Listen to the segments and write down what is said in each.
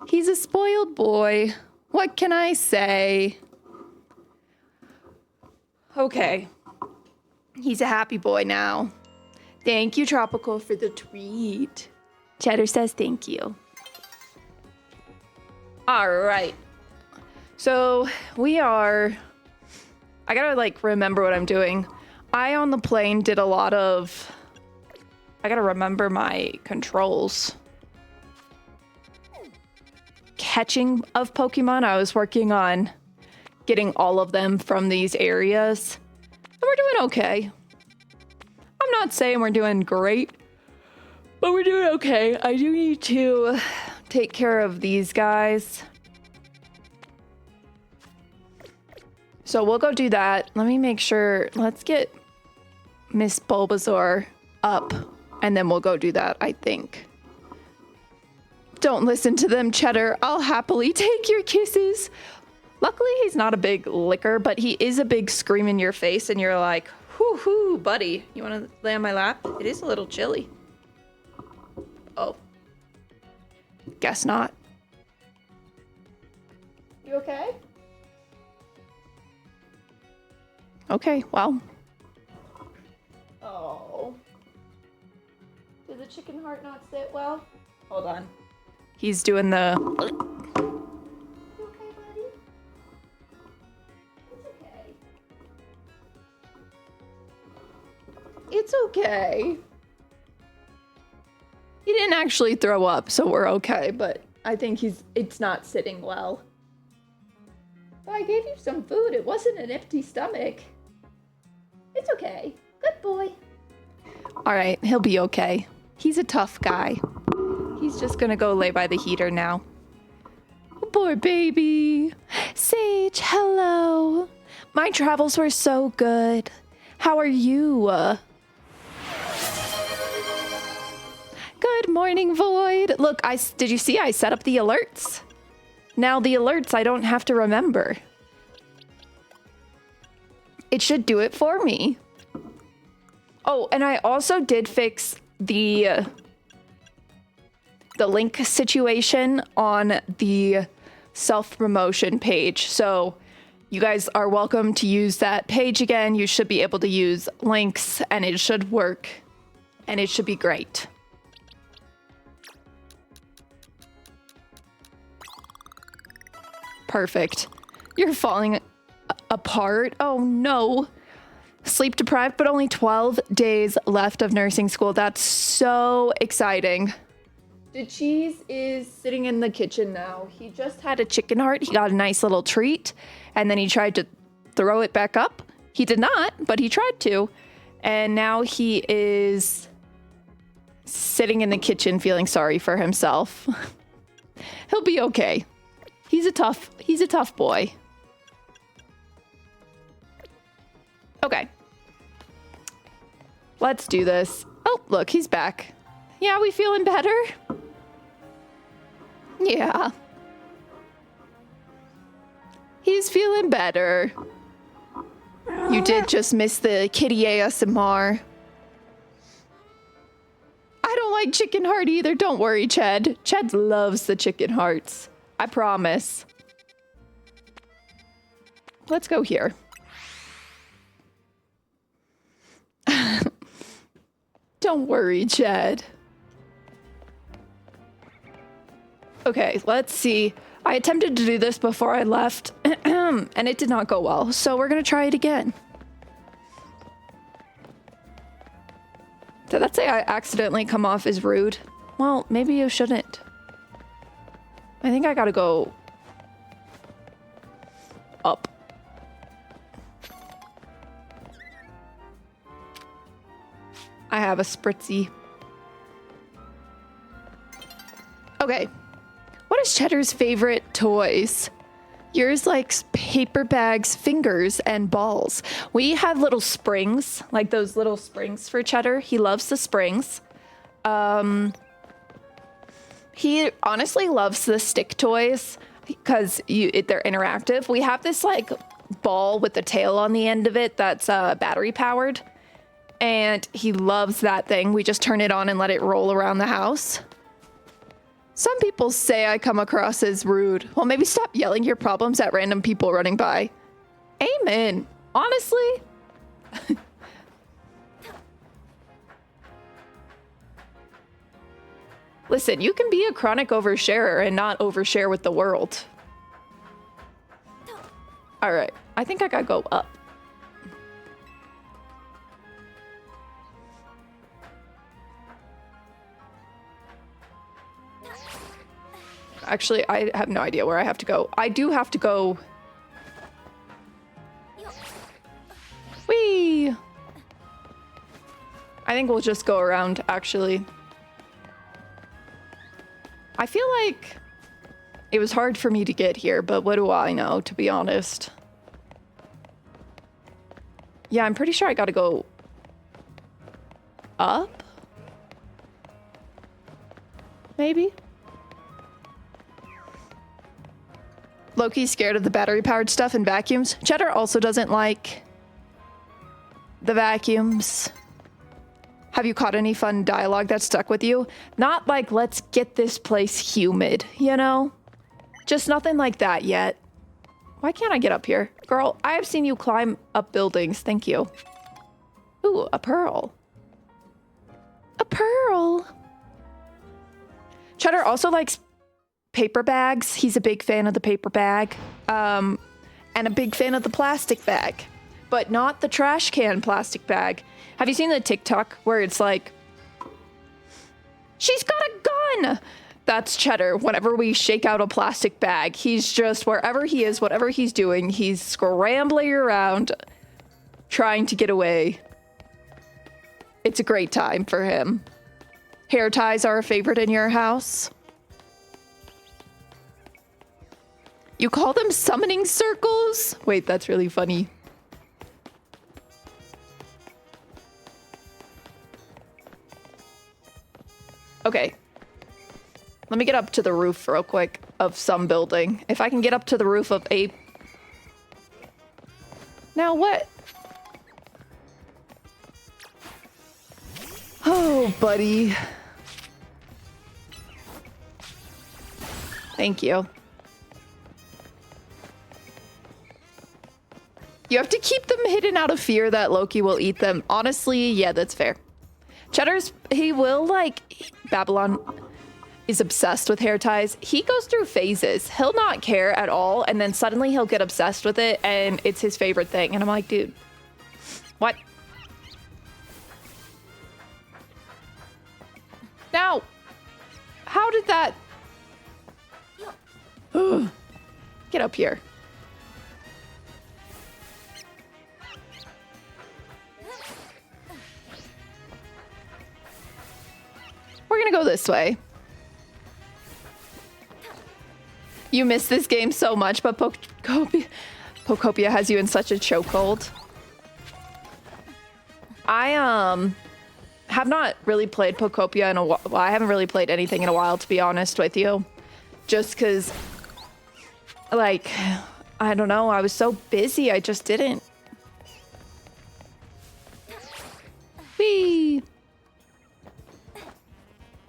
He's a spoiled boy. What can I say? Okay. He's a happy boy now. Thank you, Tropical, for the treat. Cheddar says thank you. All right. So we are... I gotta, like, remember what I'm doing. I, on the plane, did a lot of... I gotta remember my controls. Catching of Pokemon. I was working on getting all of them from these areas. And we're doing okay. I'm not saying we're doing great, but we're doing okay. I do need to take care of these guys. So we'll go do that. Let me make sure. Let's get Miss Bulbasaur up, and then we'll go do that, I think. Don't listen to them, Cheddar. I'll happily take your kisses. Luckily, he's not a big licker, but he is a big scream in your face, and you're like, whoo, buddy. You want to lay on my lap? It is a little chilly. Oh. Guess not. You okay? Okay, well. Oh. Did the chicken heart not sit well? Hold on. He's doing the... You okay, buddy? It's okay. It's okay. He didn't actually throw up, so we're okay, but I think it's not sitting well. But I gave you some food. It wasn't an empty stomach. It's okay. Good boy. All right, he'll be okay. He's a tough guy. He's just gonna go lay by the heater now. Poor baby. Sage, hello. My travels were so good. How are you? Good morning, Void. Look, did you see I set up the alerts? Now the alerts I don't have to remember. It should do it for me. Oh, and I also did fix the link situation on the self-promotion page. So you guys are welcome to use that page again. You should be able to use links and it should work and it should be great. Perfect. You're falling apart. Oh no. Sleep deprived, but only 12 days left of nursing school. That's so exciting. The cheese is sitting in the kitchen now. He just had a chicken heart. He got a nice little treat, and then he tried to throw it back up. He did not, but he tried to. And now he is sitting in the kitchen feeling sorry for himself. He'll be okay. He's a tough boy. Okay. Let's do this. Oh, look, he's back. Yeah, we feeling better? Yeah. He's feeling better. You did just miss the kitty ASMR. I don't like chicken heart either. Don't worry, Ched. Ched loves the chicken hearts. I promise. Let's go here. Don't worry, Ched. Okay, let's see. I attempted to do this before I left, and it did not go well, so we're gonna try it again. Did that say I accidentally come off as rude? Well, maybe you shouldn't. I think I gotta go up. I have a spritzy. Okay. What is Cheddar's favorite toys? Yours likes paper bags, fingers, and balls. We have little springs, like those little springs for Cheddar. He loves the springs. He honestly loves the stick toys because they're interactive. We have this like ball with the tail on the end of it that's battery powered. And he loves that thing. We just turn it on and let it roll around the house. Some people say I come across as rude. Well, maybe stop yelling your problems at random people running by. Amen. Honestly. Listen, you can be a chronic oversharer and not overshare with the world. All right, I think I gotta go up. Actually, I have no idea where I have to go. I do have to go. Whee! I think we'll just go around, actually. I feel like it was hard for me to get here, but what do I know, to be honest? Yeah, I'm pretty sure I gotta go up? Maybe? Loki's scared of the battery-powered stuff and vacuums. Cheddar also doesn't like the vacuums. Have you caught any fun dialogue that stuck with you? Not like, let's get this place humid, you know? Just nothing like that yet. Why can't I get up here? Girl, I have seen you climb up buildings. Thank you. Ooh, a pearl. A pearl. Cheddar also likes paper bags. He's a big fan of the paper bag. And a big fan of the plastic bag. But not the trash can plastic bag. Have you seen the TikTok where it's like, she's got a gun? That's Cheddar. Whenever we shake out a plastic bag, he's just, wherever he is, whatever he's doing, he's scrambling around, trying to get away. It's a great time for him. Hair ties are a favorite in your house? You call them summoning circles? Wait, that's really funny. Okay. Let me get up to the roof real quick of some building. If I can get up to the roof of a... Now what? Oh, buddy. Thank you. You have to keep them hidden out of fear that Loki will eat them. Honestly, yeah, that's fair. Cheddar's, he will, like, Babylon is obsessed with hair ties. He goes through phases. He'll not care at all, and then suddenly he'll get obsessed with it, and it's his favorite thing. And I'm like, dude, what? Now, how did that... Get up here. We're gonna go this way. You miss this game so much, but Pokopia has you in such a chokehold. I have not really played Pokopia in a while. Well, I haven't really played anything in a while, to be honest with you. Just because, like, I don't know, I was so busy, I just didn't. Whee!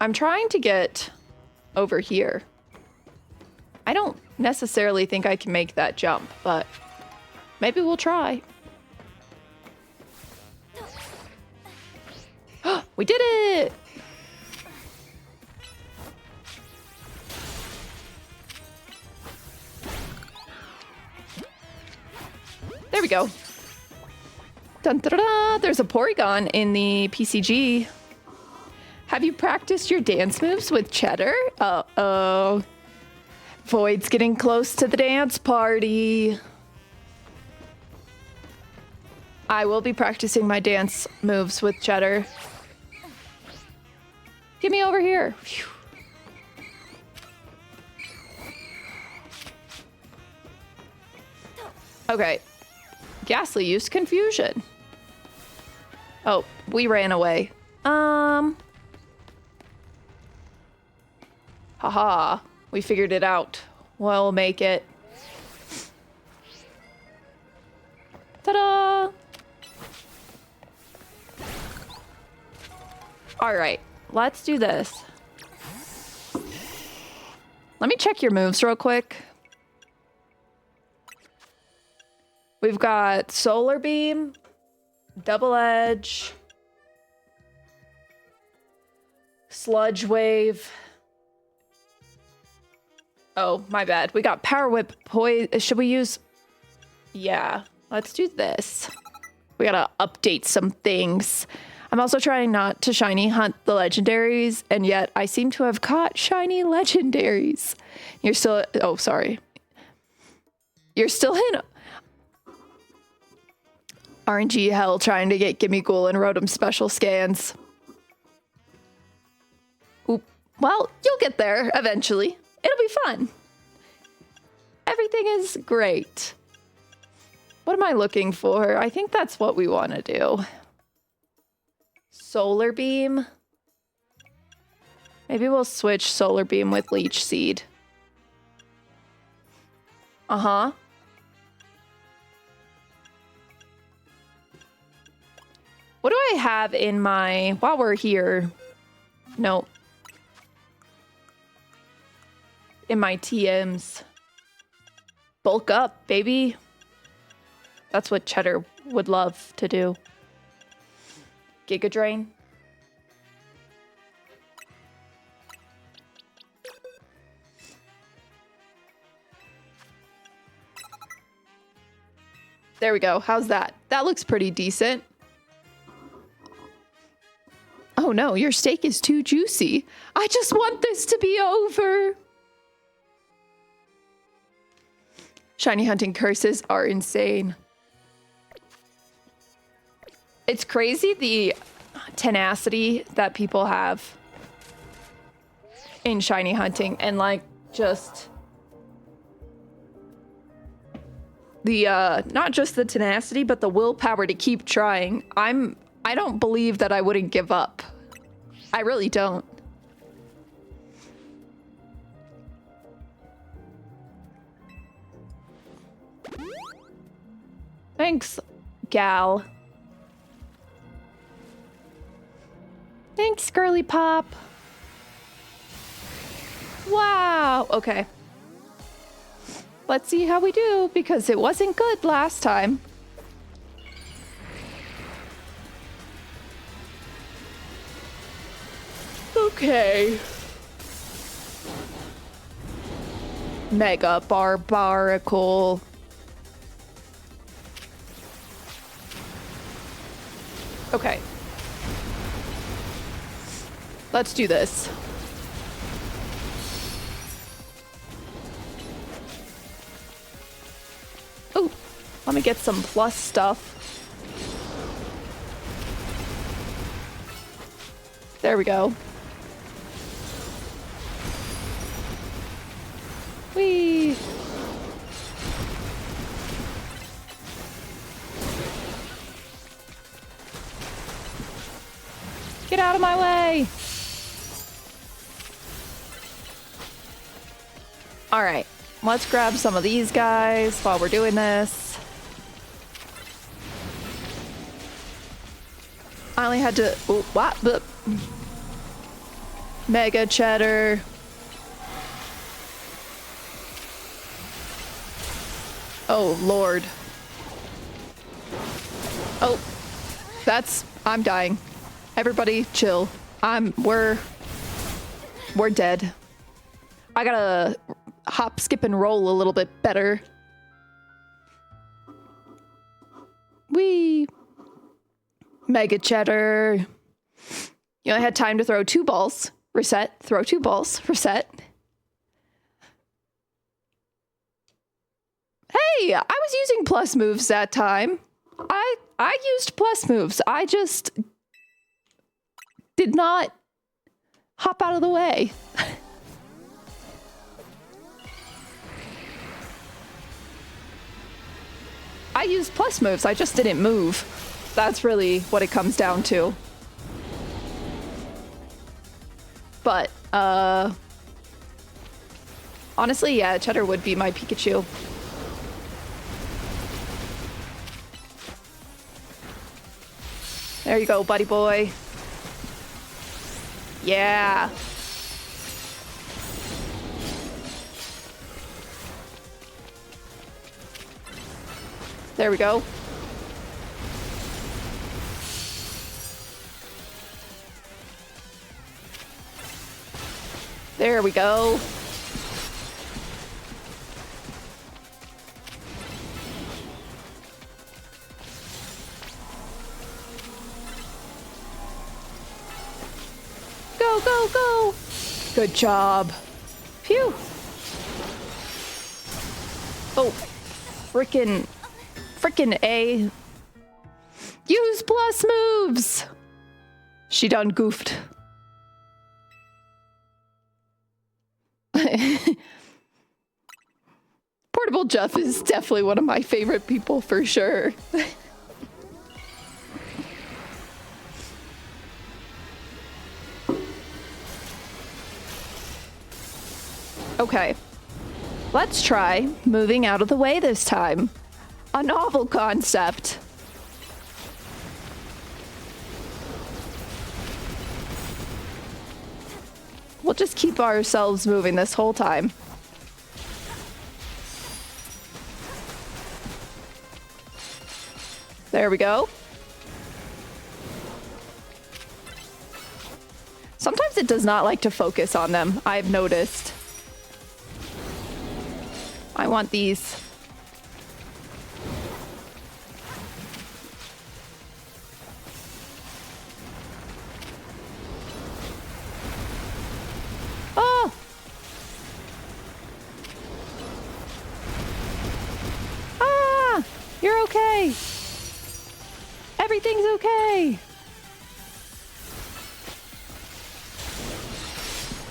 I'm trying to get over here. I don't necessarily think I can make that jump, but maybe we'll try. We did it! There we go. Dun, da, da, da. There's a Porygon in the PCG. Have you practiced your dance moves with Cheddar? Uh-oh. Void's getting close to the dance party. I will be practicing my dance moves with Cheddar. Get me over here. Phew. Okay. Ghastly used confusion. Oh, we ran away. Haha, we figured it out. We'll make it. Ta-da! All right, let's do this. Let me check your moves real quick. We've got Solar Beam, Double Edge, Sludge Wave. Oh, my bad. We got Power Whip. Should we use... Yeah, let's do this. We gotta update some things. I'm also trying not to shiny hunt the legendaries, and yet I seem to have caught shiny legendaries. You're still... Oh, sorry. You're still in RNG hell trying to get Gimmighoul and Rotom special scans. Oop. Well, you'll get there eventually. It'll be fun. Everything is great. What am I looking for? I think that's what we want to do. Solar Beam. Maybe we'll switch Solar Beam with Leech Seed. Uh-huh. What do I have in my... While we're here... No. In my TMs. Bulk up, baby. That's what Cheddar would love to do. Giga Drain. There we go. How's that? That looks pretty decent. Oh no, your steak is too juicy. I just want this to be over. Shiny hunting curses are insane. It's crazy the tenacity that people have in shiny hunting, and like just the not just the tenacity but the willpower to keep trying. I don't believe that I wouldn't give up. I really don't. Thanks, gal. Thanks, Girly Pop. Wow. Okay. Let's see how we do, because it wasn't good last time. Okay. Mega Barbaracle. Okay. Let's do this. Oh, let me get some plus stuff. There we go. Whee! Get out of my way! All right, let's grab some of these guys while we're doing this. I only had to... Oh, what? Mega Cheddar. Oh, Lord. Oh, that's... I'm dying. Everybody, chill. We're dead. I gotta hop, skip, and roll a little bit better. Whee! Mega Cheddar. You only had time to throw 2 balls. Reset. Throw 2 balls. Reset. Hey, I was using plus moves that time. I used plus moves. I just did not hop out of the way. I used plus moves. I just didn't move. That's really what it comes down to. But, honestly, yeah, Cheddar would be my Pikachu. There you go, buddy boy. Yeah. There we go. There we go. Go, go, go. Good job. Phew. Oh, frickin' A. Use plus moves. She done goofed. Portable Jeff is definitely one of my favorite people for sure. Okay, let's try moving out of the way this time. A novel concept. We'll just keep ourselves moving this whole time. There we go. Sometimes it does not like to focus on them, I've noticed. I want these. Oh! Ah! You're okay. Everything's okay.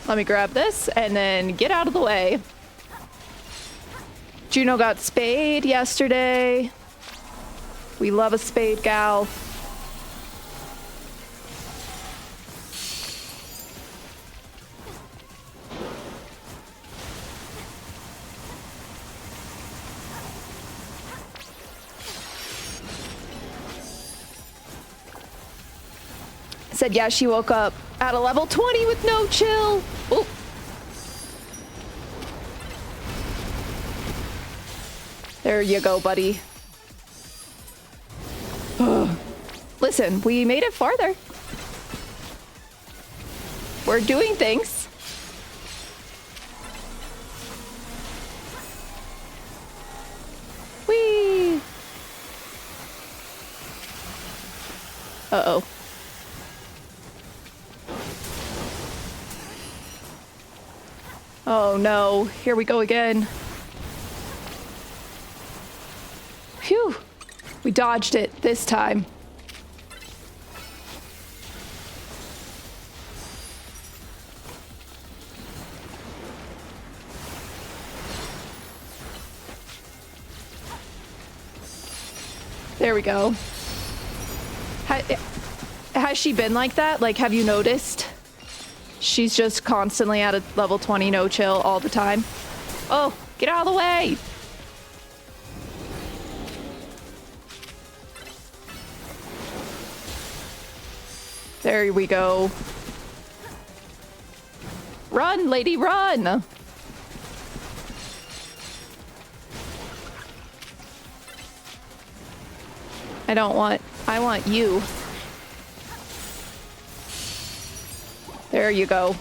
Let me grab this and then get out of the way. Juno got spayed yesterday. We love a spayed gal. Said, yeah, she woke up at a level 20 with no chill. Ooh. There you go, buddy. Listen, we made it farther. We're doing things. Whee! Uh-oh. Oh no, here we go again. Phew, we dodged it this time. There we go. Has she been like that? Like, have you noticed? She's just constantly at a level 20 no chill all the time. Oh, get out of the way! There we go. Run, lady, run! I want you. There you go.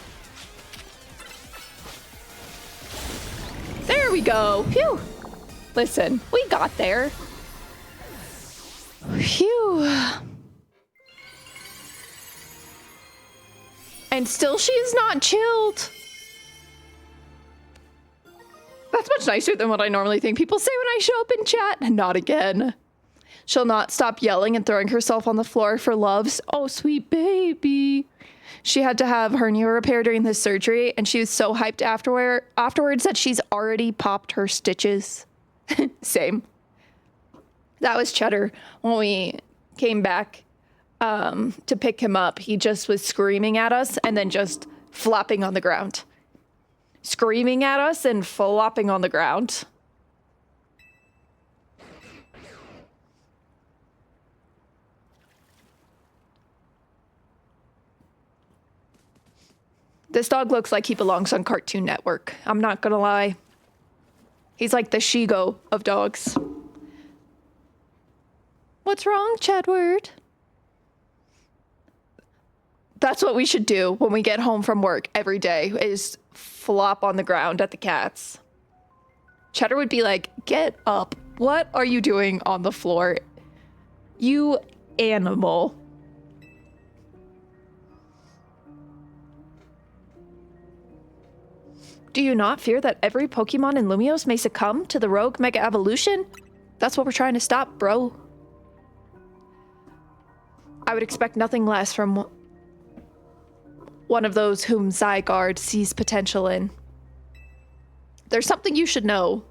There we go. Phew. Listen, we got there. Phew. And still she is not chilled. That's much nicer than what I normally think people say when I show up in chat. Not again. She'll not stop yelling and throwing herself on the floor for loves. Oh, sweet baby. She had to have hernia repair during this surgery, and she was so hyped afterwards that she's already popped her stitches. Same. That was Cheddar. When we came back to pick him up, he just was screaming at us and then just flopping on the ground. Screaming at us and flopping on the ground. This dog looks like he belongs on Cartoon Network. I'm not gonna lie. He's like the Shigo of dogs. What's wrong, Chedward? That's what we should do when we get home from work every day, is flop on the ground at the cats. Cheddar would be like, get up. What are you doing on the floor? You animal. Do you not fear that every Pokemon in Lumiose may succumb to the rogue Mega Evolution? That's what we're trying to stop, bro. I would expect nothing less from one of those whom Zygarde sees potential in. There's something you should know.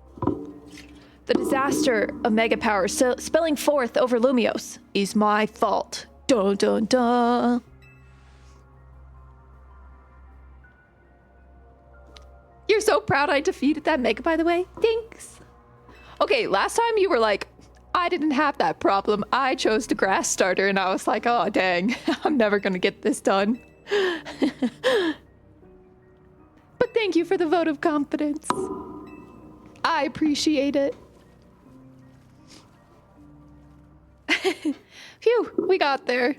The disaster of Mega Power spilling forth over Lumiose is my fault. Dun dun dun. You're so proud I defeated that Mega, by the way. Thanks. Okay, last time you were like, I didn't have that problem. I chose the grass starter, and I was like, oh, dang. I'm never going to get this done. But thank you for the vote of confidence. I appreciate it. Phew, we got there.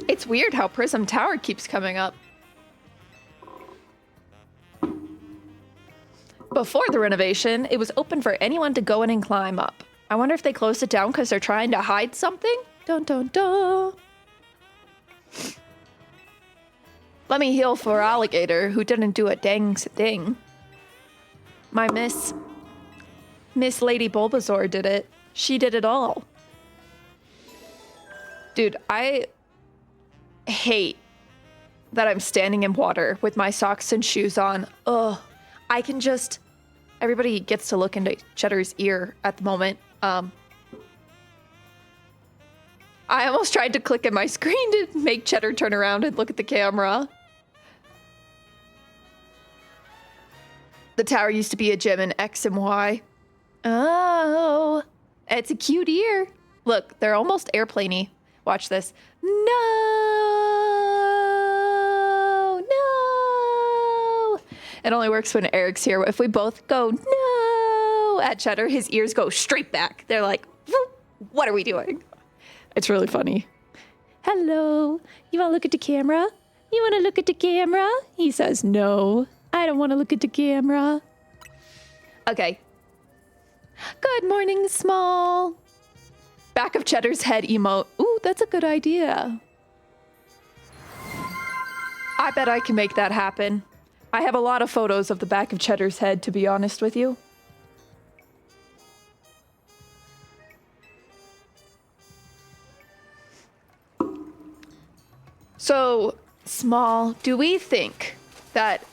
It's weird how Prism Tower keeps coming up. Before the renovation, it was open for anyone to go in and climb up. I wonder if they closed it down because they're trying to hide something? Dun dun dun. Let me heal for Alligator, who didn't do a dang thing. My Miss Lady Bulbasaur did it. She did it all. Dude, I hate that I'm standing in water with my socks and shoes on. Ugh. I can just... Everybody gets to look into Cheddar's ear at the moment. I almost tried to click in my screen to make Cheddar turn around and look at the camera. The tower used to be a gym in X and Y. Oh, it's a cute ear. Look, they're almost airplane-y. Watch this. No, no. It only works when Eric's here. If we both go no at Cheddar, his ears go straight back. They're like, what are we doing? It's really funny. Hello, you want to look at the camera? You want to look at the camera? He says, no, I don't want to look at the camera. Okay. Good morning, Small. Back of Cheddar's head emote. Ooh, that's a good idea. I bet I can make that happen. I have a lot of photos of the back of Cheddar's head, to be honest with you. So, Small, do we think that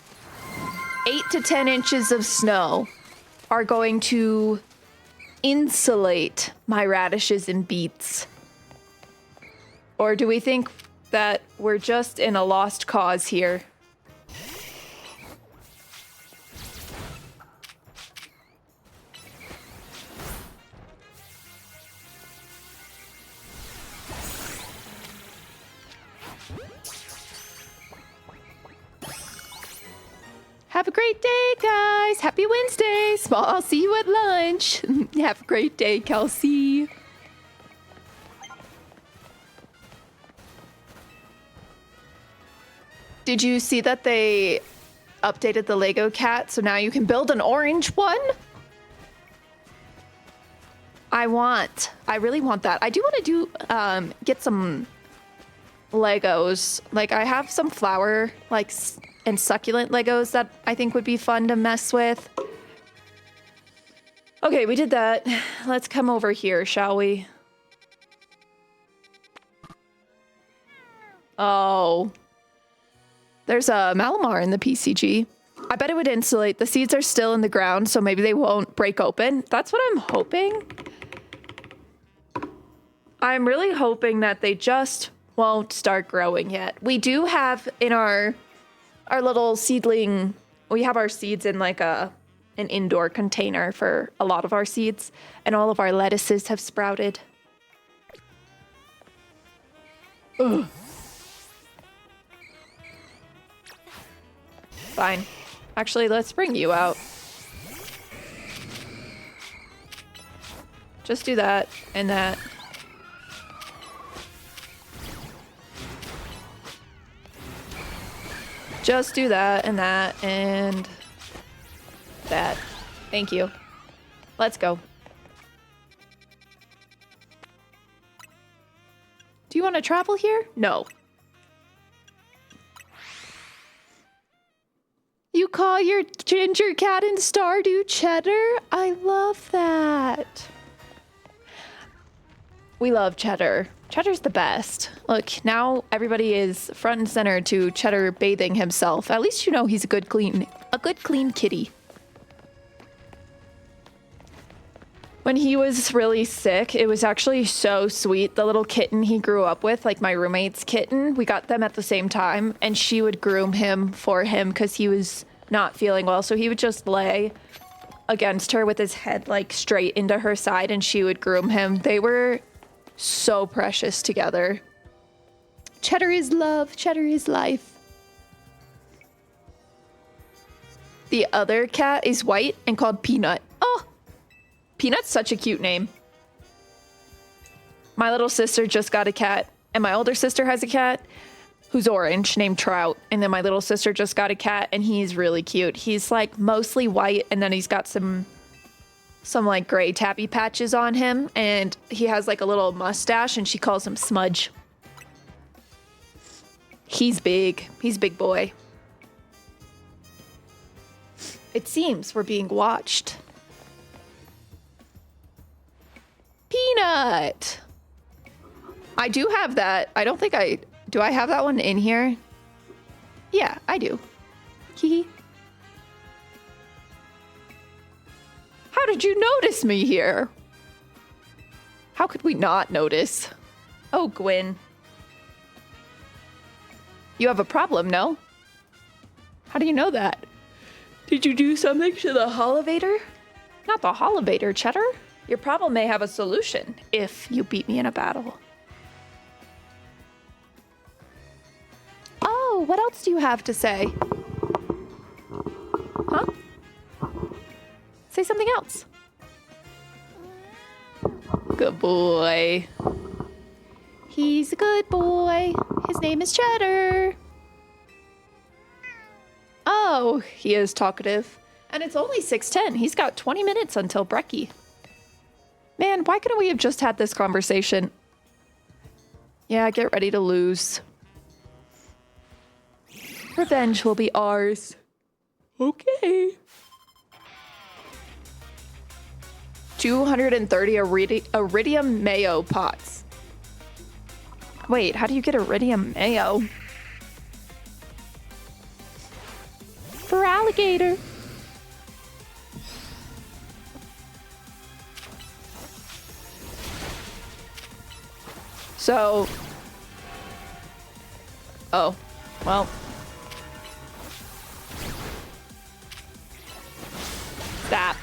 8 to 10 inches of snow are going to insulate my radishes and beets? Or do we think that we're just in a lost cause here? Have a great day, guys. Happy Wednesday. Small, I'll see you at lunch. Have a great day, Kelsey. Did you see that they updated the Lego cat, so now you can build an orange one? I really want that. I do want to do, get some Legos. Like, I have some flower, like, and succulent Legos that I think would be fun to mess with. Okay, we did that. Let's come over here, shall we? Oh. There's a Malamar in the PCG. I bet it would insulate. The seeds are still in the ground, so maybe they won't break open. That's what I'm hoping. I'm really hoping that they just won't start growing yet. We do have in our little seedling, we have our seeds in like an indoor container for a lot of our seeds, and all of our lettuces have sprouted. Ugh. Fine. Actually, let's bring you out. Just do that and that. Just do that and that and that. Thank you. Let's go. Do you want to travel here? No. You call your ginger cat in Stardew Cheddar? I love that. We love Cheddar. Cheddar's the best. Look, now everybody is front and center to Cheddar bathing himself. At least you know he's a good clean kitty. When he was really sick, it was actually so sweet. The little kitten he grew up with, like my roommate's kitten, we got them at the same time, and she would groom him for him because he was not feeling well. So he would just lay against her with his head like straight into her side, and she would groom him. They were so precious together. Cheddar is love. Cheddar is life. The other cat is white and called Peanut. Oh, Peanut's such a cute name. My little sister just got a cat, and my older sister has a cat who's orange named Trout. And then my little sister just got a cat, and he's really cute. He's like mostly white, and then he's got some like gray tabby patches on him, and he has like a little mustache, and she calls him Smudge. He's big. He's a big boy. It seems we're being watched. Peanut! I do have that. I don't think do I have that one in here? Yeah, I do. Hee. How did you notice me here? How could we not notice? Oh, Gwyn. You have a problem, no? How do you know that? Did you do something to the Holovator? Not the Holovator, Cheddar. Your problem may have a solution if you beat me in a battle. Oh, what else do you have to say? Huh? Say something else. Good boy. He's a good boy. His name is Cheddar. Oh, he is talkative. And it's only 6:10. He's got 20 minutes until Brekkie. Man, why couldn't we have just had this conversation? Yeah, get ready to lose. Revenge will be ours. Okay. 230 iridium mayo pots. Wait, how do you get iridium mayo? For alligator. So, oh, well. Stop.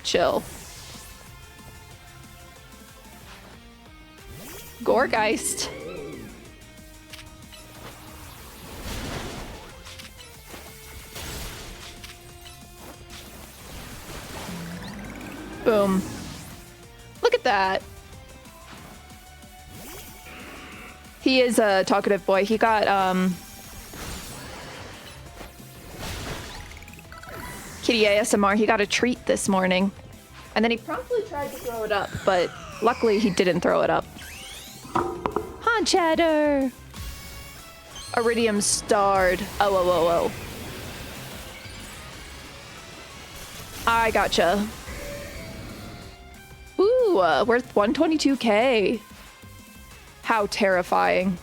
Chill. Goregeist. Boom. Look at that. He is a talkative boy. He got, Kitty ASMR, he got a treat this morning. And then he promptly tried to throw it up, but luckily he didn't throw it up. Huh, Cheddar. Iridium starred. Oh. I gotcha. Ooh, worth 122k. How terrifying.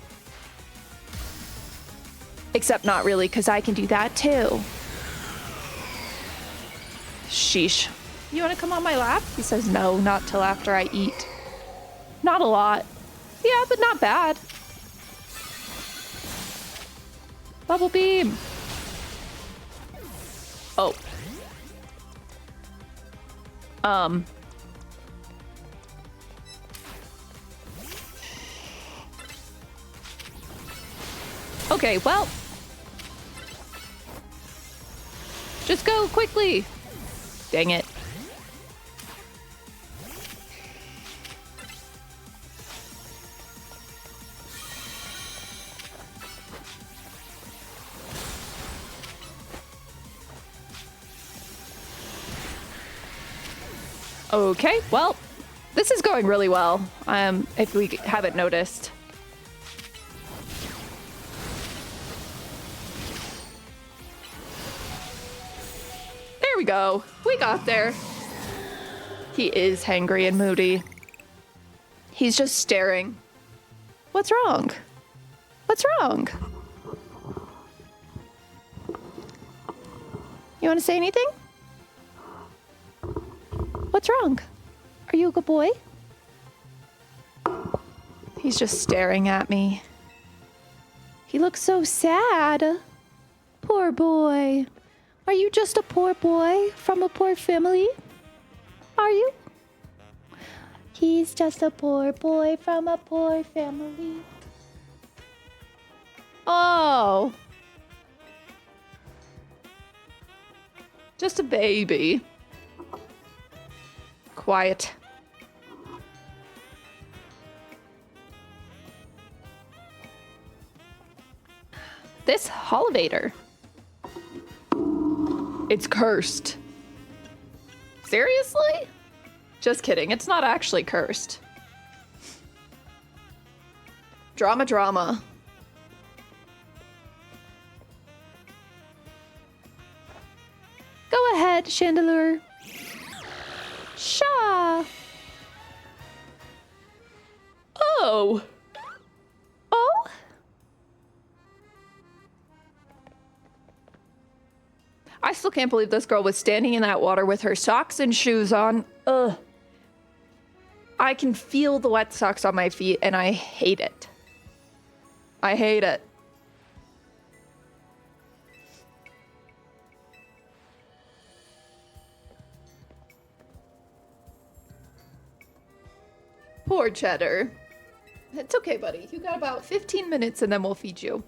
Except not really, because I can do that too. Sheesh. You want to come on my lap? He says no, not till after I eat. Not a lot. Yeah, but not bad. Bubble beam. Oh. Okay, well. Just go quickly. Dang it. Okay, well, this is going really well, if we haven't noticed. There we go. We got there. He is hangry and moody. He's just staring. What's wrong? What's wrong? You want to say anything? What's wrong? Are you a good boy? He's just staring at me. He looks so sad. Poor boy. Are you just a poor boy from a poor family? Are you? He's just a poor boy from a poor family. Oh. Just a baby. Quiet. This elevator. It's cursed. Seriously? Just kidding. It's not actually cursed. Drama, drama. Go ahead, Chandelure. Shaw. Oh. Oh? I still can't believe this girl was standing in that water with her socks and shoes on. Ugh. I can feel the wet socks on my feet and I hate it. I hate it. Poor Cheddar. It's okay, buddy. You got about 15 minutes and then we'll feed you.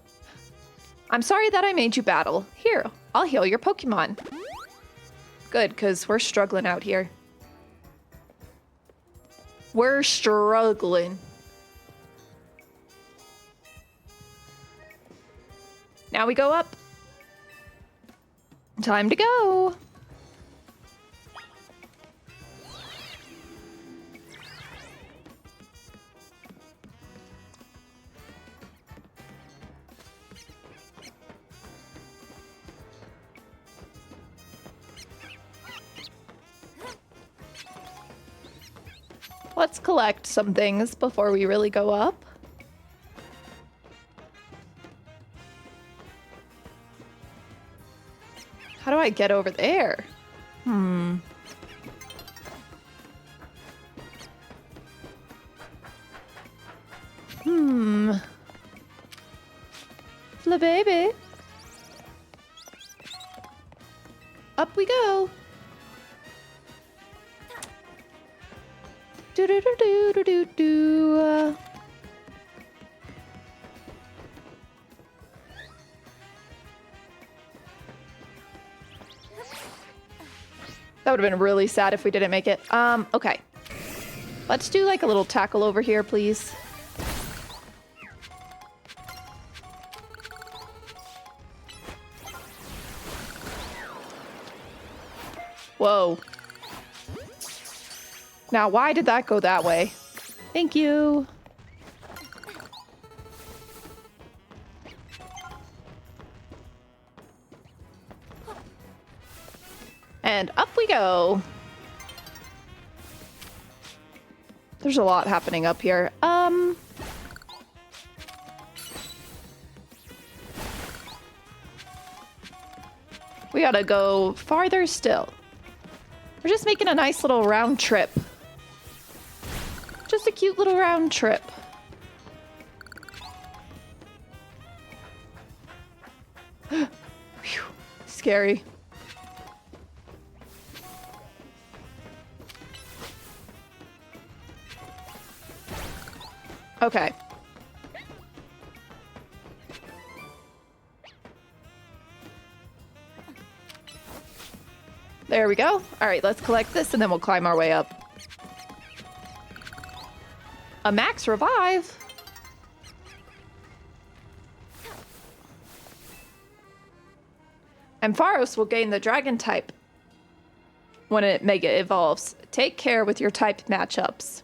I'm sorry that I made you battle. Here, I'll heal your Pokemon. Good, because we're struggling out here. We're struggling. Now we go up. Time to go. Let's collect some things before we really go up. How do I get over there? The baby. Up we go. Do do do do do do do. That would have been really sad if we didn't make it. Okay. Let's do like a little tackle over here, please. Whoa. Now, why did that go that way? Thank you. And up we go. There's a lot happening up here. We gotta go farther still. We're just making a nice little round trip. Just a cute little round trip. Phew, scary. Okay. There we go. All right, let's collect this and then we'll climb our way up. A max revive. Ampharos will gain the dragon type. when it mega evolves. Take care with your type matchups.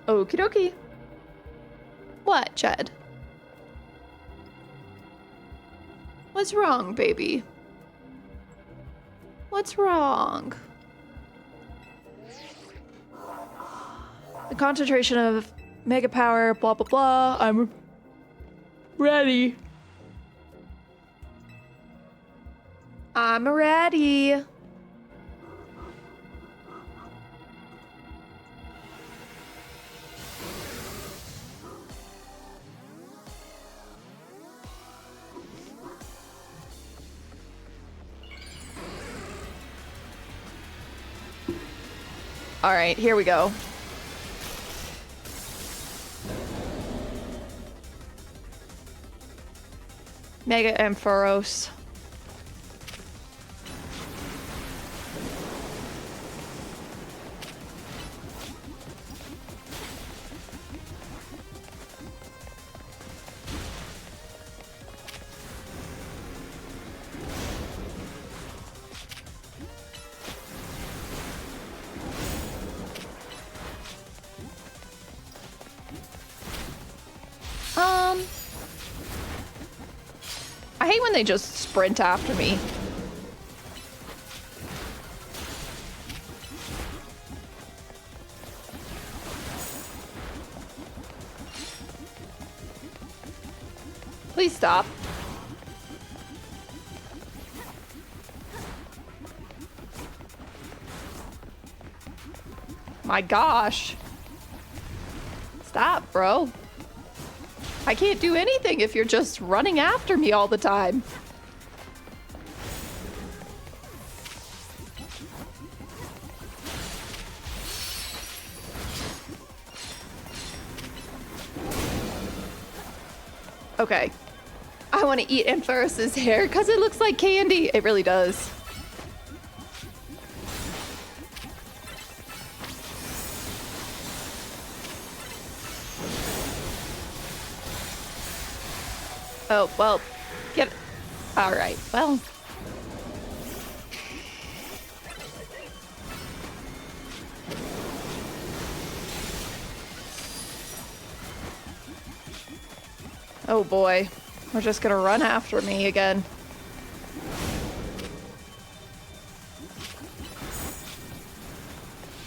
Okie dokie. What, Jed? What's wrong, baby? What's wrong? The concentration of mega power, blah, blah, blah. I'm ready. I'm ready. All right, here we go. Mega Ampharos. I hate when they just sprint after me. Please stop. My gosh. Stop, bro. I can't do anything if you're just running after me all the time. Okay. I want to eat Ampharos's hair because it looks like candy. It really does. Oh, well, get... All right, well... Oh boy, we're just gonna run after me again.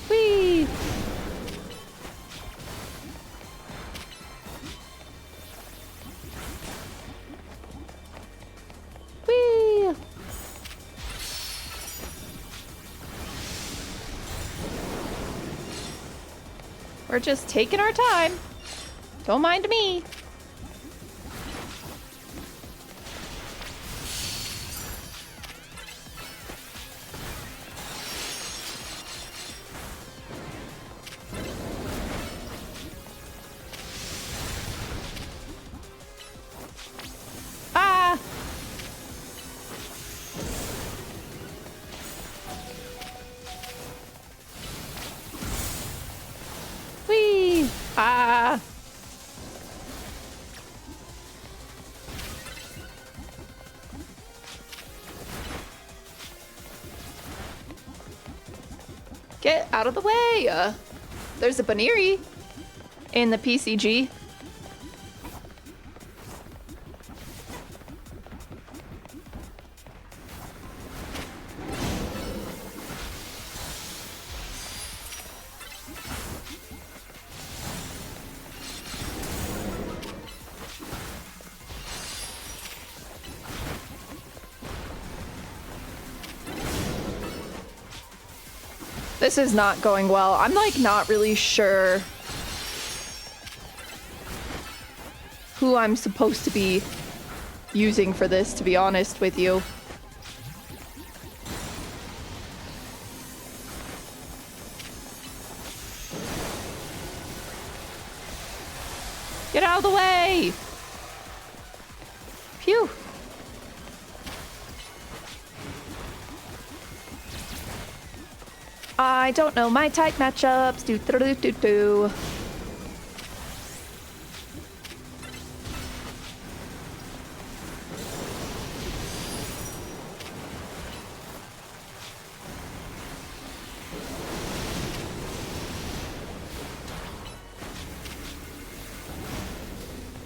Whee! Whee! We're just taking our time. Don't mind me. Get out of the way! There's a Baniri in the PCG. This is not going well. I'm like not really sure who I'm supposed to be using for this, to be honest with you. Get out of the way! Phew. I don't know my type matchups. Do do do do do.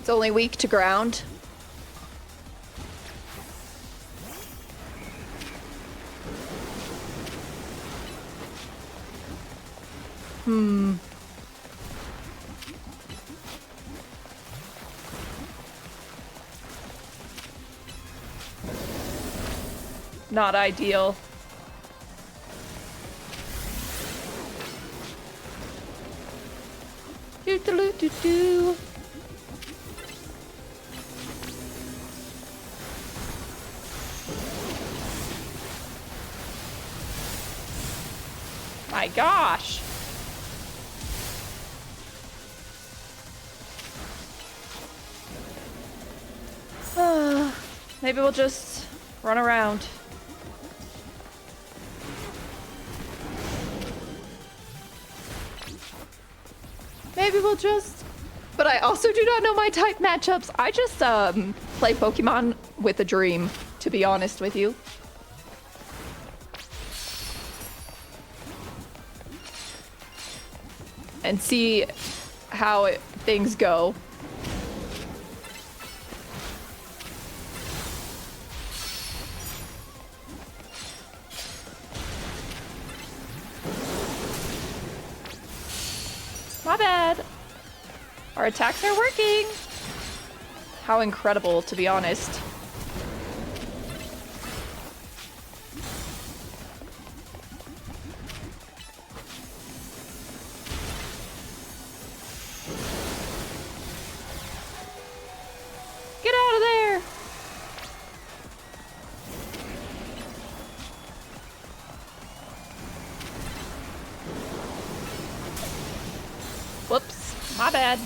It's only weak to ground. Not ideal. Do do do do do. My gosh. Maybe we'll just run around. Maybe we'll just... But I also do not know my type matchups. I just play Pokemon with a dream, to be honest with you. And see how things go. My bad. Our attacks are working. How incredible, to be honest. Get out of there. Whoops, my bad.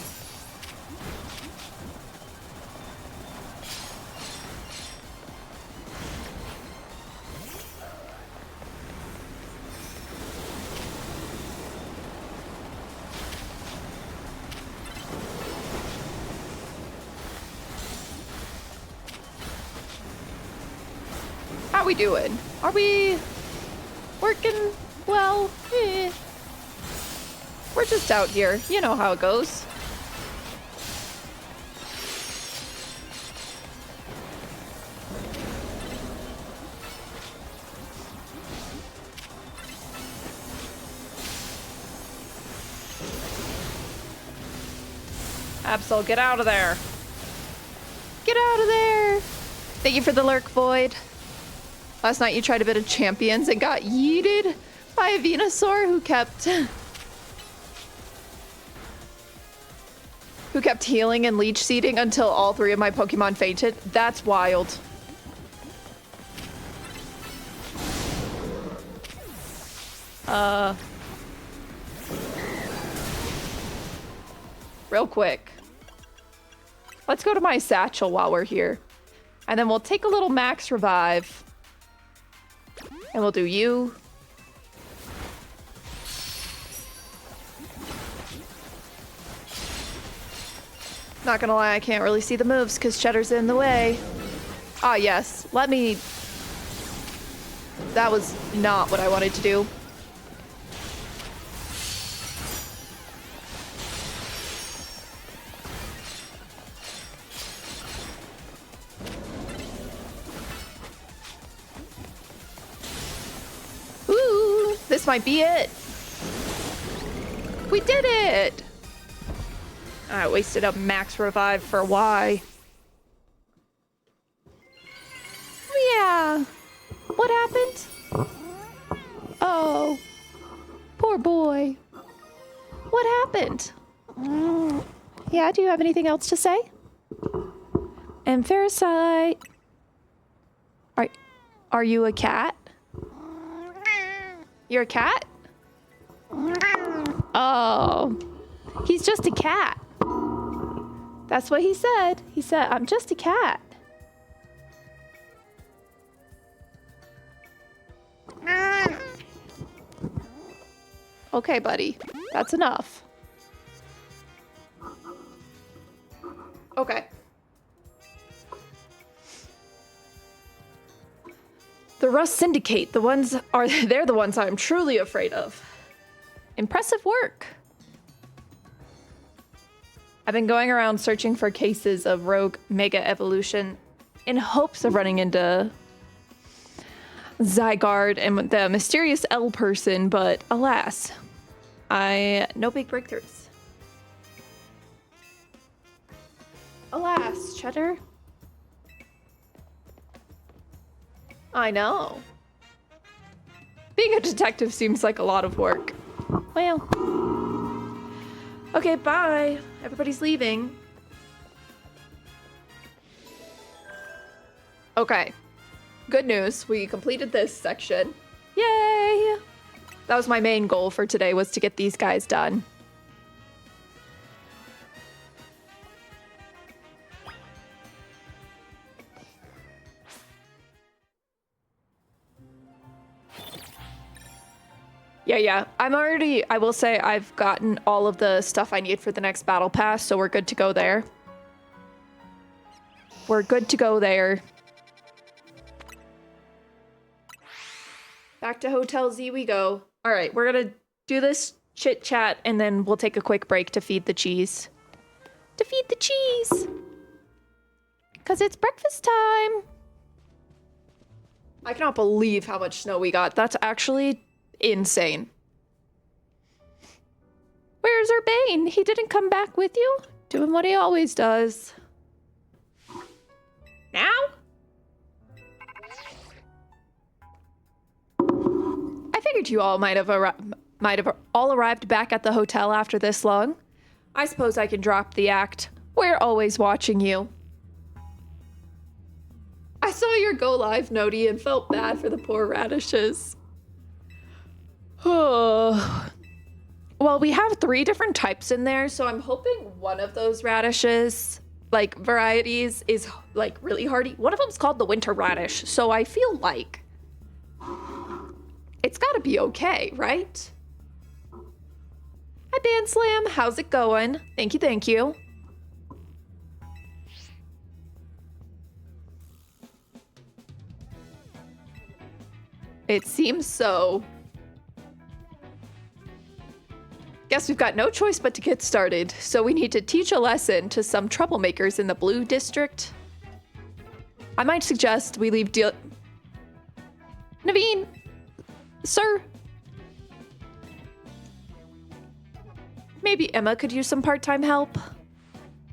How we doing? Are we working well? Eh. We're just out here. You know how it goes. Absol, get out of there. Get out of there. Thank you for the lurk, Void. Last night you tried a bit of champions and got yeeted by a Venusaur who kept healing and leech seeding until all three of my Pokemon fainted. That's wild. Real quick. Let's go to my satchel while we're here. And then we'll take a little max revive. And we'll do you. Not gonna lie, I can't really see the moves because Cheddar's in the way. Ah, yes. Let me... That was not what I wanted to do. Ooh, this might be it. We did it! I wasted a max revive for Y. Yeah. What happened? Oh. Poor boy. What happened? Yeah, do you have anything else to say? And Ferricite. Are you a cat? You're a cat? Oh. He's just a cat. That's what he said. He said, I'm just a cat. Okay, buddy. That's enough. Okay. The Rust Syndicate, they're the ones I'm truly afraid of. Impressive work. I've been going around searching for cases of rogue mega evolution in hopes of running into Zygarde and the mysterious L person, but alas, no big breakthroughs. Alas, Cheddar. I know. Being a detective seems like a lot of work. Well. Okay, bye. Everybody's leaving. Okay. Good news. We completed this section. Yay! That was my main goal for today, was to get these guys done. Yeah. I will say I've gotten all of the stuff I need for the next battle pass, so we're good to go there. We're good to go there. Back to Hotel Z we go. All right, we're gonna do this chit chat and then we'll take a quick break to feed the cheese. To feed the cheese! 'Cause it's breakfast time! I cannot believe how much snow we got. That's actually insane. Where's Urbane? He didn't come back with you? Doing what he always does. Now? I figured you all might have all arrived back at the hotel after this long. I suppose I can drop the act. We're always watching you. I saw your go live, Noti, and felt bad for the poor radishes. Oh. Well, we have 3 different types in there, so I'm hoping one of those radishes, like, varieties is, like, really hardy. One of them's called the winter radish, so I feel like it's gotta be okay, right? Hi, Band Slam. How's it going? Thank you, thank you. It seems so. Guess we've got no choice but to get started, so we need to teach a lesson to some troublemakers in the Blue District. I might suggest we leave Naveen! Sir! Maybe Emma could use some part-time help.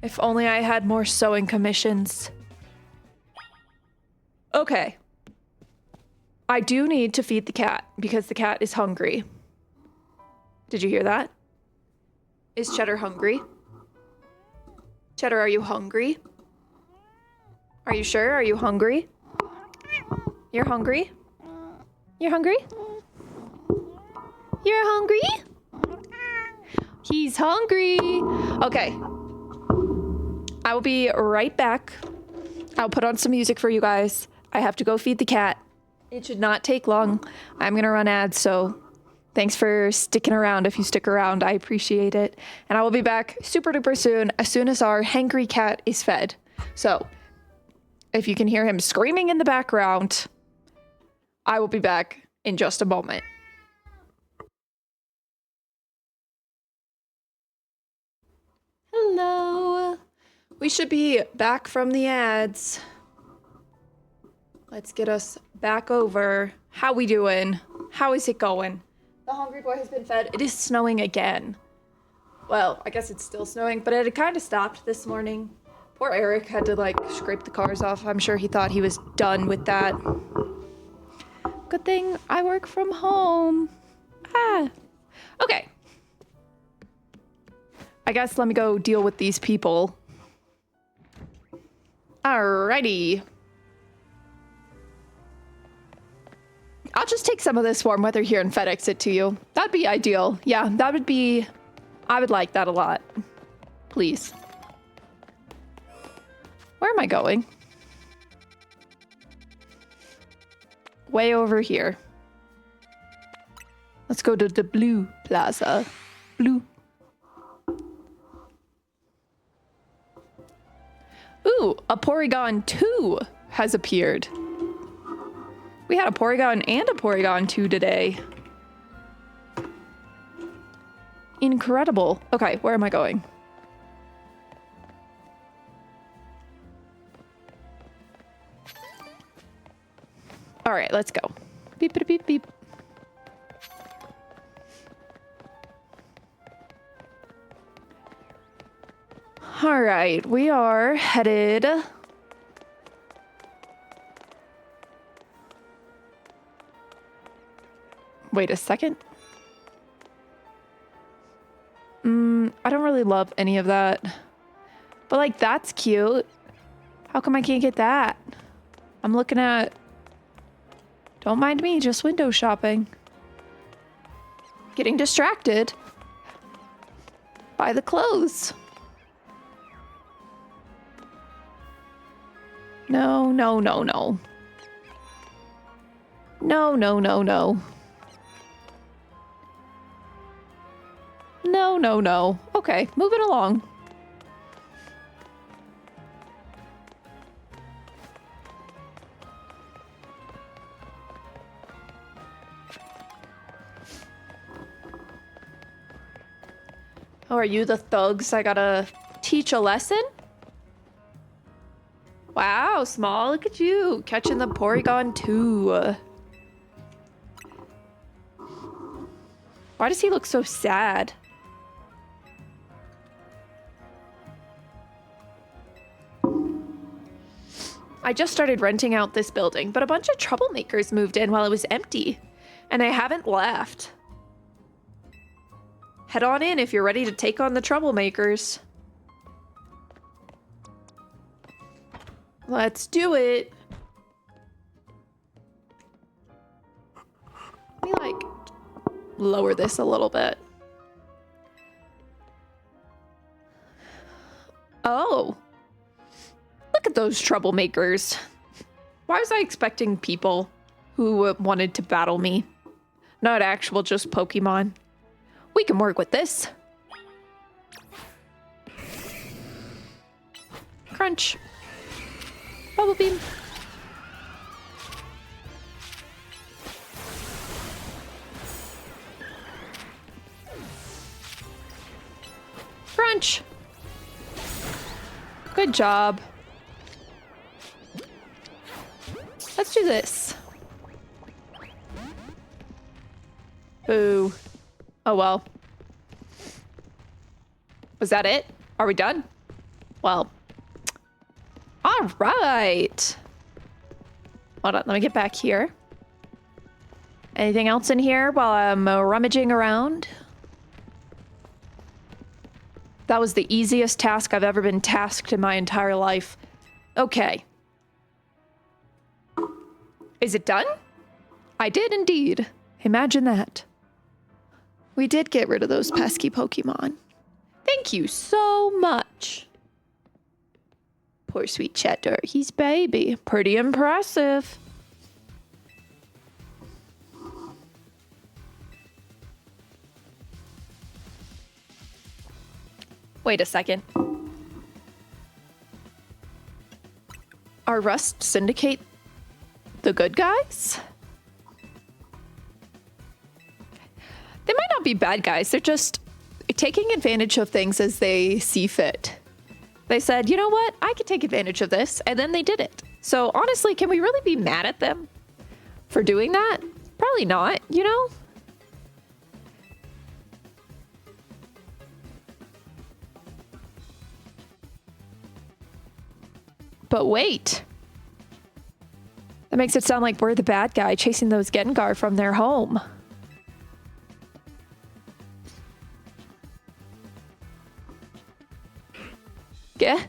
If only I had more sewing commissions. Okay. I do need to feed the cat, because the cat is hungry. Did you hear that? Is Cheddar hungry? Cheddar, are you hungry? Are you sure? Are you hungry? You're hungry? You're hungry? You're hungry? He's hungry. Okay. I will be right back. I'll put on some music for you guys. I have to go feed the cat. It should not take long. I'm gonna run ads, so thanks for sticking around. If you stick around, I appreciate it. And I will be back super duper soon as our hangry cat is fed. So if you can hear him screaming in the background, I will be back in just a moment. Hello. We should be back from the ads. Let's get us back over. How we doing? How is it going? The hungry boy has been fed. It is snowing again. Well, I guess it's still snowing, but it had kind of stopped this morning. Poor Eric had to, like, scrape the cars off. I'm sure he thought he was done with that. Good thing I work from home. Okay. I guess let me go deal with these people. Alrighty. I'll just take some of this warm weather here and FedEx it to you. That'd be ideal. Yeah, that would be... I would like that a lot. Please. Where am I going? Way over here. Let's go to the Blue Plaza. Blue. Ooh, a Porygon 2 has appeared. We had a Porygon and a Porygon 2 today. Incredible. Okay, where am I going? All right, let's go. Beep, beep, beep, beep. All right, we are headed... Wait a second. I don't really love any of that. But, like, that's cute. How come I can't get that? I'm looking at... Don't mind me, just window shopping. Getting distracted by the clothes. No, no, no, no. No, no, no, no. No, no, no. Okay, moving along. Oh, are you the thugs I gotta teach a lesson? Wow, Small, look at you. Catching the Porygon too. Why does he look so sad? I just started renting out this building, but a bunch of troublemakers moved in while it was empty, and they haven't left. Head on in if you're ready to take on the troublemakers. Let's do it. Let me, like, lower this a little bit. Oh. Look at those troublemakers. Why was I expecting people who wanted to battle me? Not actual, just Pokemon. We can work with this. Crunch. Bubble beam. Crunch. Good job. Let's do this. Boo. Oh well. Was that it? Are we done? Well. All right. Hold on, let me get back here. Anything else in here while I'm rummaging around? That was the easiest task I've ever been tasked in my entire life. Okay. Is it done? I did indeed. Imagine that. We did get rid of those pesky Pokemon. Thank you so much. Poor sweet Cheddar. He's baby. Pretty impressive. Wait a second. Are Rust Syndicate the good guys? They might not be bad guys. They're just taking advantage of things as they see fit. They said, you know what? I could take advantage of this. And then they did it. So honestly, can we really be mad at them for doing that? Probably not, you know? But wait. That makes it sound like we're the bad guy chasing those Gengar from their home. Yeah.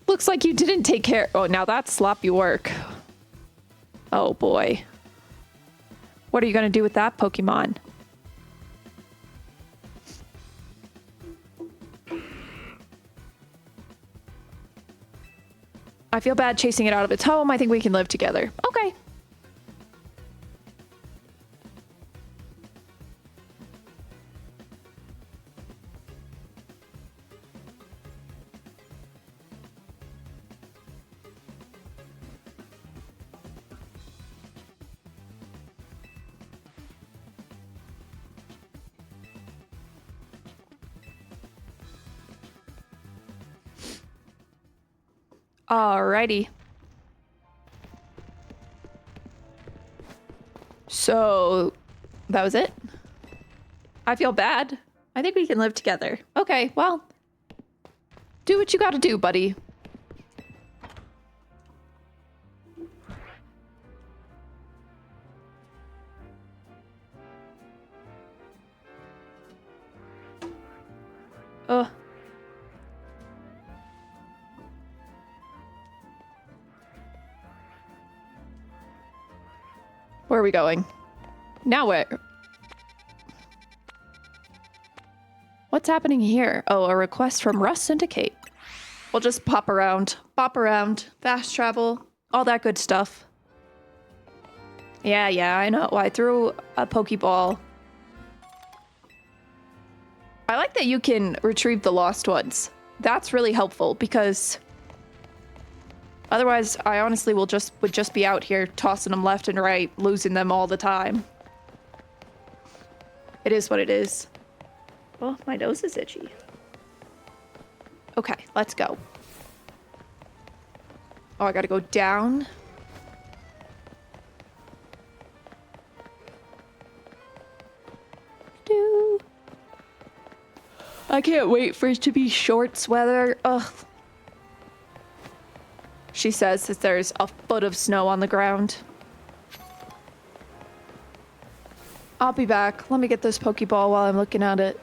Looks like you didn't take care. Oh, now that's sloppy work. Oh boy. What are you going to do with that Pokemon? I feel bad chasing it out of its home. I think we can live together. Okay. Alrighty. So, that was it? I feel bad. I think we can live together. Okay, well. Do what you gotta do, buddy. Ugh. Where are we going? Now where? What's happening here? Oh, a request from Rust Syndicate. We'll just pop around, fast travel, all that good stuff. Yeah, I know. I threw a Pokeball. I like that you can retrieve the lost ones. That's really helpful because otherwise I honestly would just be out here tossing them left and right, losing them all the time. It is what it is. Oh, my nose is itchy. Okay, let's go. Oh, I gotta go down. I can't wait for it to be shorts weather. Ugh. She says that there's a foot of snow on the ground. I'll be back. Let me get this Pokeball while I'm looking at it.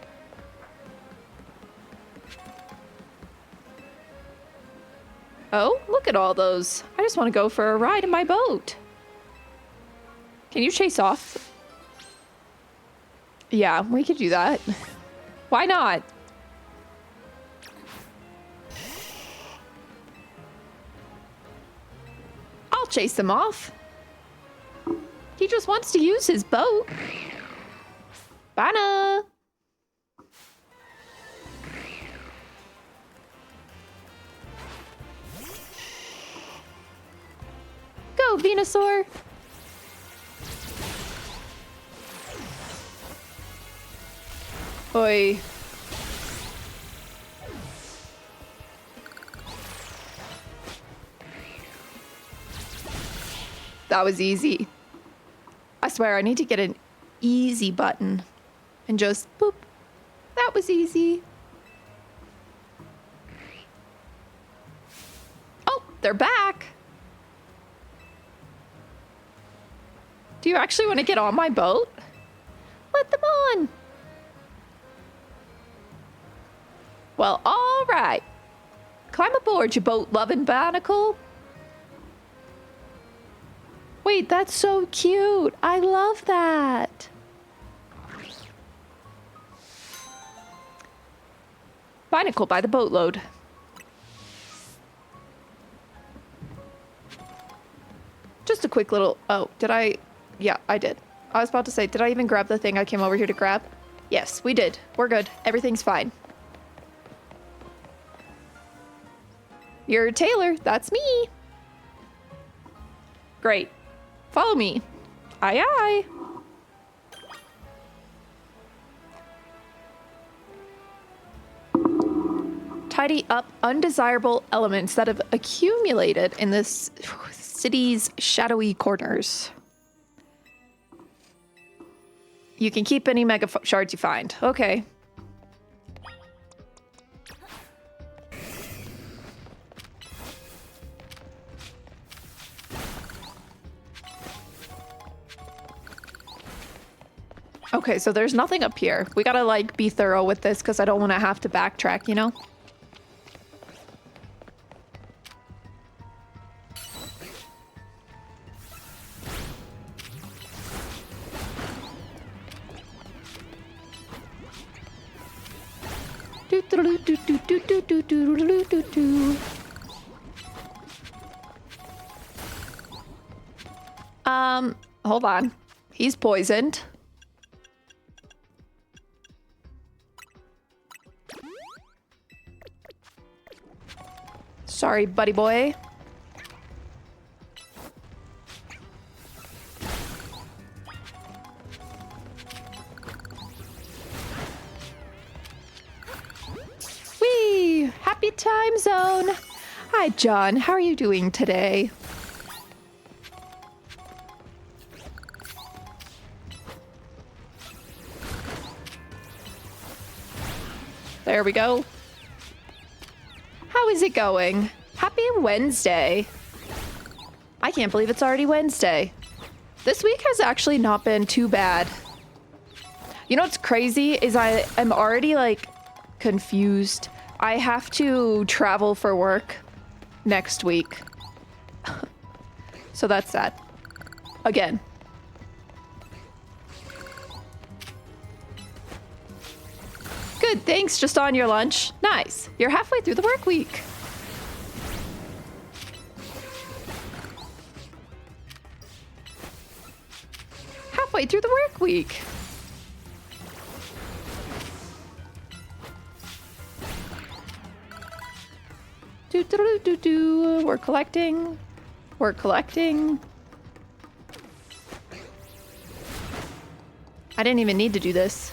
Oh, look at all those. I just want to go for a ride in my boat. Can you chase off? Yeah, we could do that. Why not? I'll chase him off. He just wants to use his boat. Banna. Go, Venusaur. Oi. That was easy. I swear I need to get an easy button and just boop. That was easy. Oh, they're back. Do you actually want to get on my boat? Let them on. Well, all right. Climb aboard, you boat-loving barnacle. Wait, that's so cute. I love that. Barnacle by the boatload. Just a quick little... Oh, did I... Yeah, I did. I was about to say, did I even grab the thing I came over here to grab? Yes, we did. We're good. Everything's fine. You're Taylor. That's me. Great. Follow me. Aye, aye. Tidy up undesirable elements that have accumulated in this city's shadowy corners. You can keep any mega shards you find. Okay. Okay, so there's nothing up here. We gotta, like, be thorough with this because I don't want to have to backtrack, you know? Hold on. He's poisoned. Sorry, buddy boy. Whee! Happy time zone! I Hi, John. How are you doing today? There we go. How is it going? Happy Wednesday. I can't believe it's already Wednesday. This week has actually not been too bad. You know what's crazy is I am already like confused. I have to travel for work next week. So that's that. Again. Good, thanks. Just on your lunch. Nice. You're halfway through the work week. Halfway through the work week. Do. We're collecting. We're collecting. I didn't even need to do this.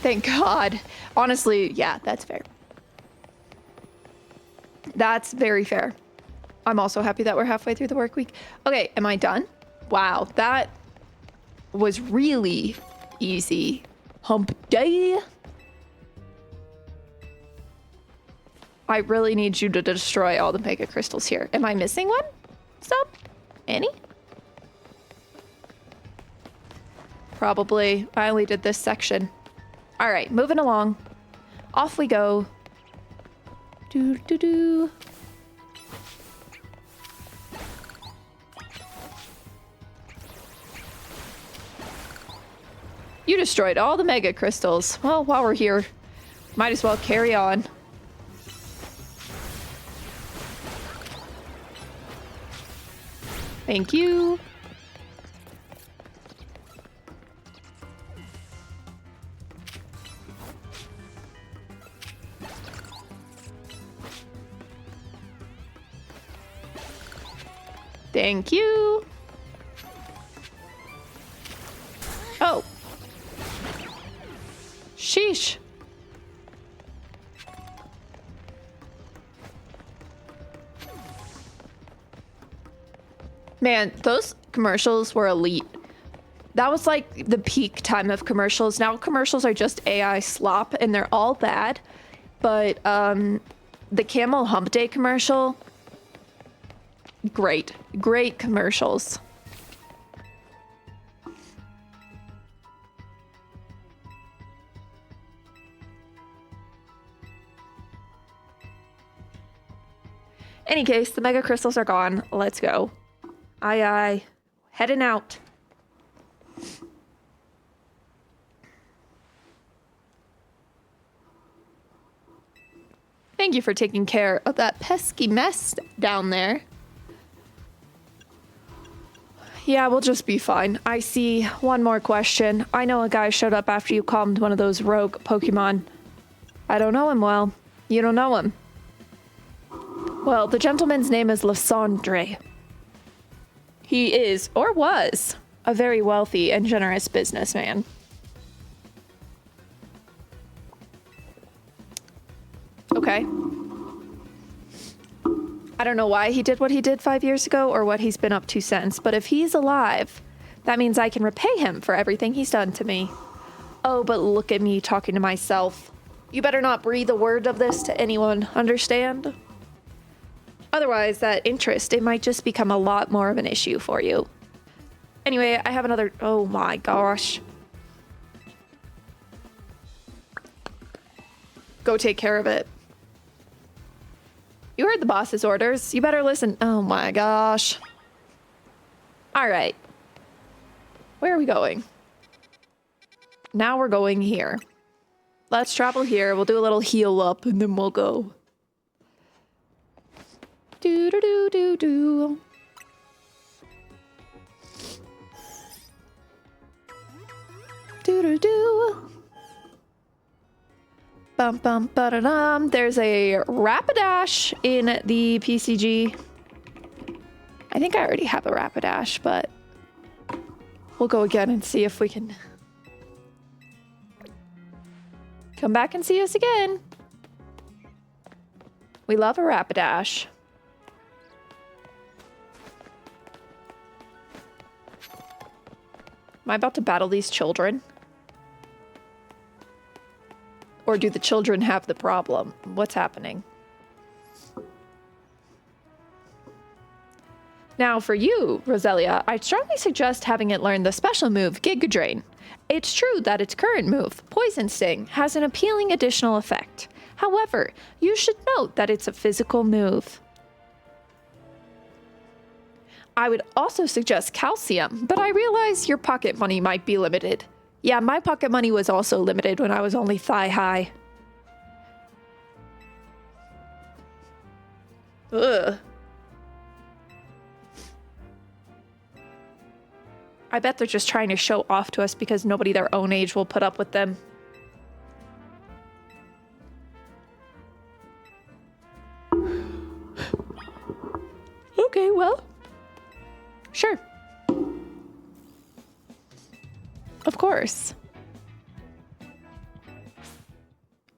Thank God. Honestly, yeah, that's fair. That's very fair. I'm also happy that we're halfway through the work week. Okay, am I done? Wow, that was really easy. Hump day. I really need you to destroy all the mega crystals here. Am I missing one? Stop. Any? Probably. I only did this section. All right, moving along. Off we go. Do. You destroyed all the mega crystals. Well, while we're here, might as well carry on. Thank you. Thank you. Oh. Sheesh. Man, those commercials were elite. That was like the peak time of commercials. Now commercials are just AI slop and they're all bad. But the Camel Hump Day commercial, great commercials. Any case, the mega crystals are gone. Let's go. Aye. Heading out. Thank you for taking care of that pesky mess down there. Yeah, we'll just be fine. I see one more question. I know a guy showed up after you calmed one of those rogue Pokemon. I don't know him well. You don't know him. Well, the gentleman's name is Lysandre. He is, or was, a very wealthy and generous businessman. Okay. I don't know why he did what he did 5 years ago or what he's been up to since, but if he's alive, that means I can repay him for everything he's done to me. Oh, but look at me talking to myself. You better not breathe a word of this to anyone, understand? Otherwise, that interest, it might just become a lot more of an issue for you. Anyway, I have another... Oh my gosh. Go take care of it. You heard the boss's orders. You better listen. Oh my gosh. All right. Where are we going? Now we're going here. Let's travel here. We'll do a little heal up and then we'll go. Do. Do. Bum bum ba-da-dum. There's a Rapidash in the PCG. I think I already have a Rapidash, but we'll go again and see if we can come back and see us again. We love a Rapidash. Am I about to battle these children? Or do the children have the problem? What's happening? Now, for you, Roselia, I'd strongly suggest having it learn the special move, Giga Drain. It's true that its current move, Poison Sting, has an appealing additional effect. However, you should note that it's a physical move. I would also suggest Calcium, but I realize your pocket money might be limited. Yeah, my pocket money was also limited when I was only thigh high. Ugh. I bet they're just trying to show off to us because nobody their own age will put up with them. Okay, well. Sure. Of course.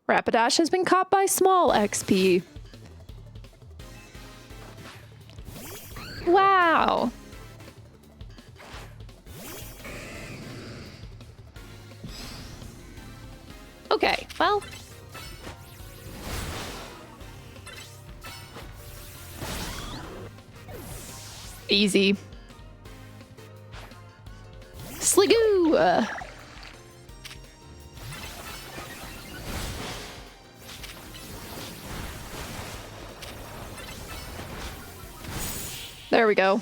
Rapidash has been caught by small XP. Wow. Okay, well. Easy. Sligoo! There we go.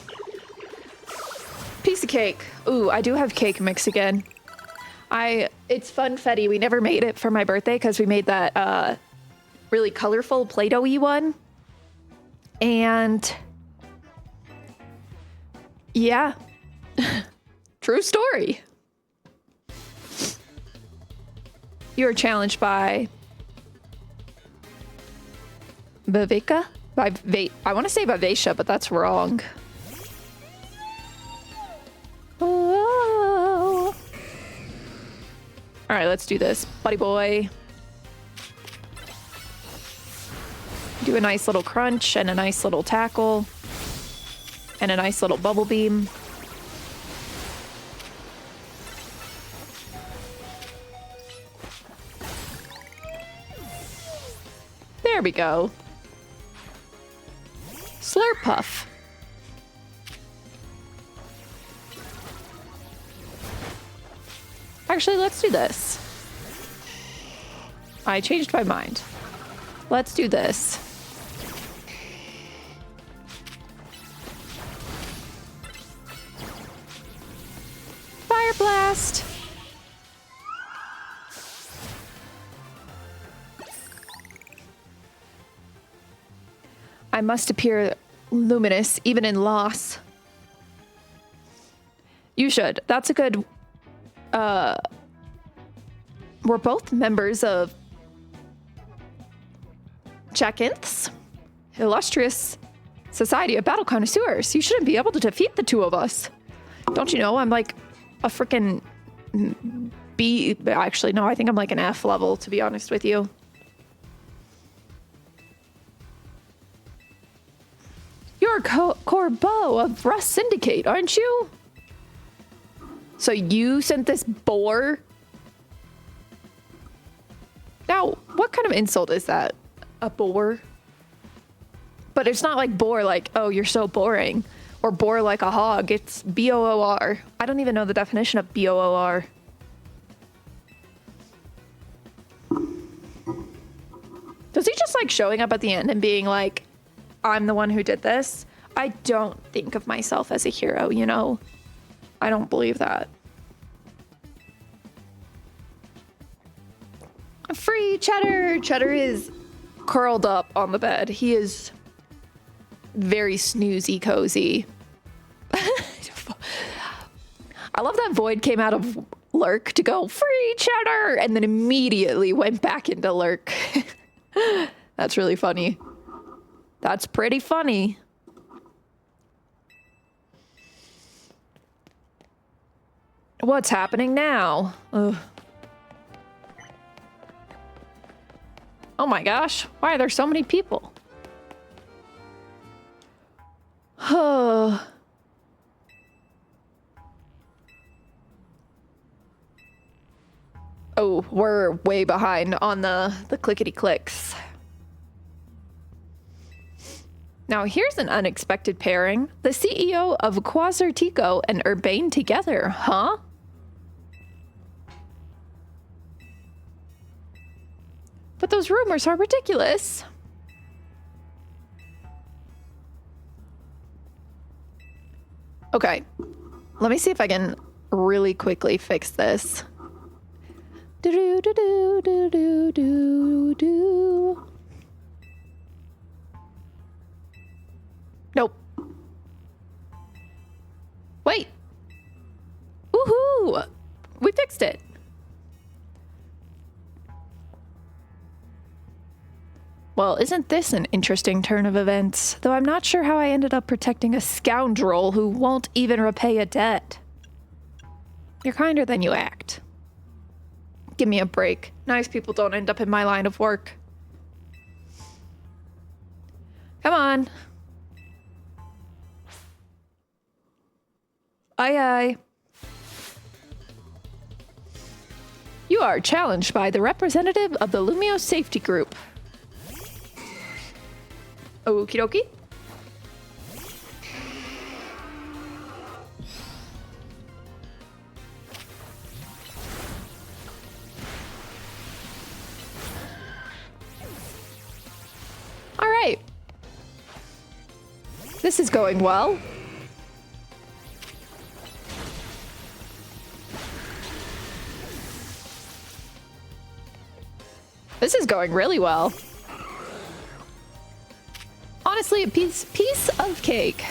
Piece of cake. Ooh, I do have cake mix again. It's funfetti. We never made it for my birthday because we made that really colorful Play-Doh-y one. And yeah. True story. You are challenged by Viveka? I want to say Vivacia, but that's wrong. Oh. All right, let's do this, buddy boy. Do a nice little crunch and a nice little tackle and a nice little bubble beam. There we go. Slurpuff. Actually, let's do this. I changed my mind. Let's do this. Fire Blast. I must appear luminous even in loss. You should. That's a good... we're both members of Jacinth's illustrious Society of Battle Connoisseurs. You shouldn't be able to defeat the two of us. Don't you know I'm like a freaking B... Actually, no, I think I'm like an F level, to be honest with you. You're Corbeau of Rust Syndicate, aren't you? So you sent this boar? Now, what kind of insult is that? A boar? But it's not like boar like, oh, you're so boring. Or boar like a hog. It's B-O-O-R. I don't even know the definition of B-O-O-R. Does he just like showing up at the end and being like, I'm the one who did this? I don't think of myself as a hero, you know? I don't believe that. Free Cheddar! Cheddar is curled up on the bed. He is very snoozy cozy. I love that Void came out of Lurk to go, free Cheddar! And then immediately went back into Lurk. That's really funny. That's pretty funny. What's happening now? Ugh. Oh my gosh, why are there so many people? Oh, we're way behind on the clickety clicks. Now here's an unexpected pairing. The CEO of Quasartico and Urbane together, huh? But those rumors are ridiculous. Okay, let me see if I can really quickly fix this. Do do do do do do do. Nope. Wait. Woohoo! We fixed it. Well, isn't this an interesting turn of events? Though I'm not sure how I ended up protecting a scoundrel who won't even repay a debt. You're kinder than you act. Give me a break. Nice people don't end up in my line of work. Come on. Aye, aye. You are challenged by the representative of the Lumio Safety Group. Okie dokie. All right. This is going well. This is going really well. Honestly, a piece of cake.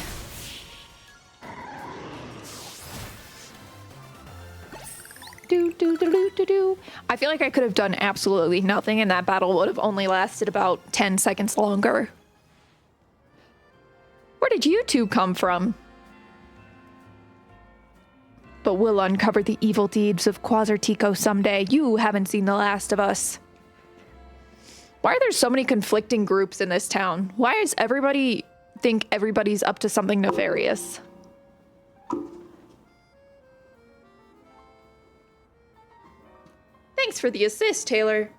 Do. I feel like I could have done absolutely nothing and that battle would have only lasted about 10 seconds longer. Where did you two come from? But we'll uncover the evil deeds of Quasartico someday. You haven't seen the last of us. Why are there so many conflicting groups in this town? Why does everybody think everybody's up to something nefarious? Thanks for the assist, Taylor.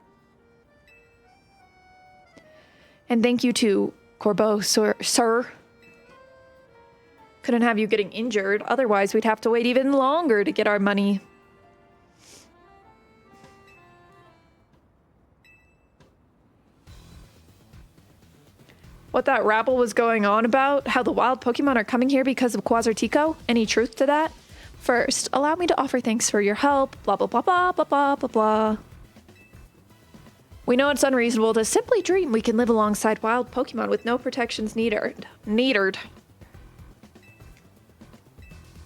And thank you to Corbeau, sir. Couldn't have you getting injured. Otherwise, we'd have to wait even longer to get our money. What that rabble was going on about? How the wild Pokemon are coming here because of Quasartico? Any truth to that? First, allow me to offer thanks for your help. Blah, blah, blah, blah, blah, blah, blah, blah. We know it's unreasonable to simply dream we can live alongside wild Pokemon with no protections needed.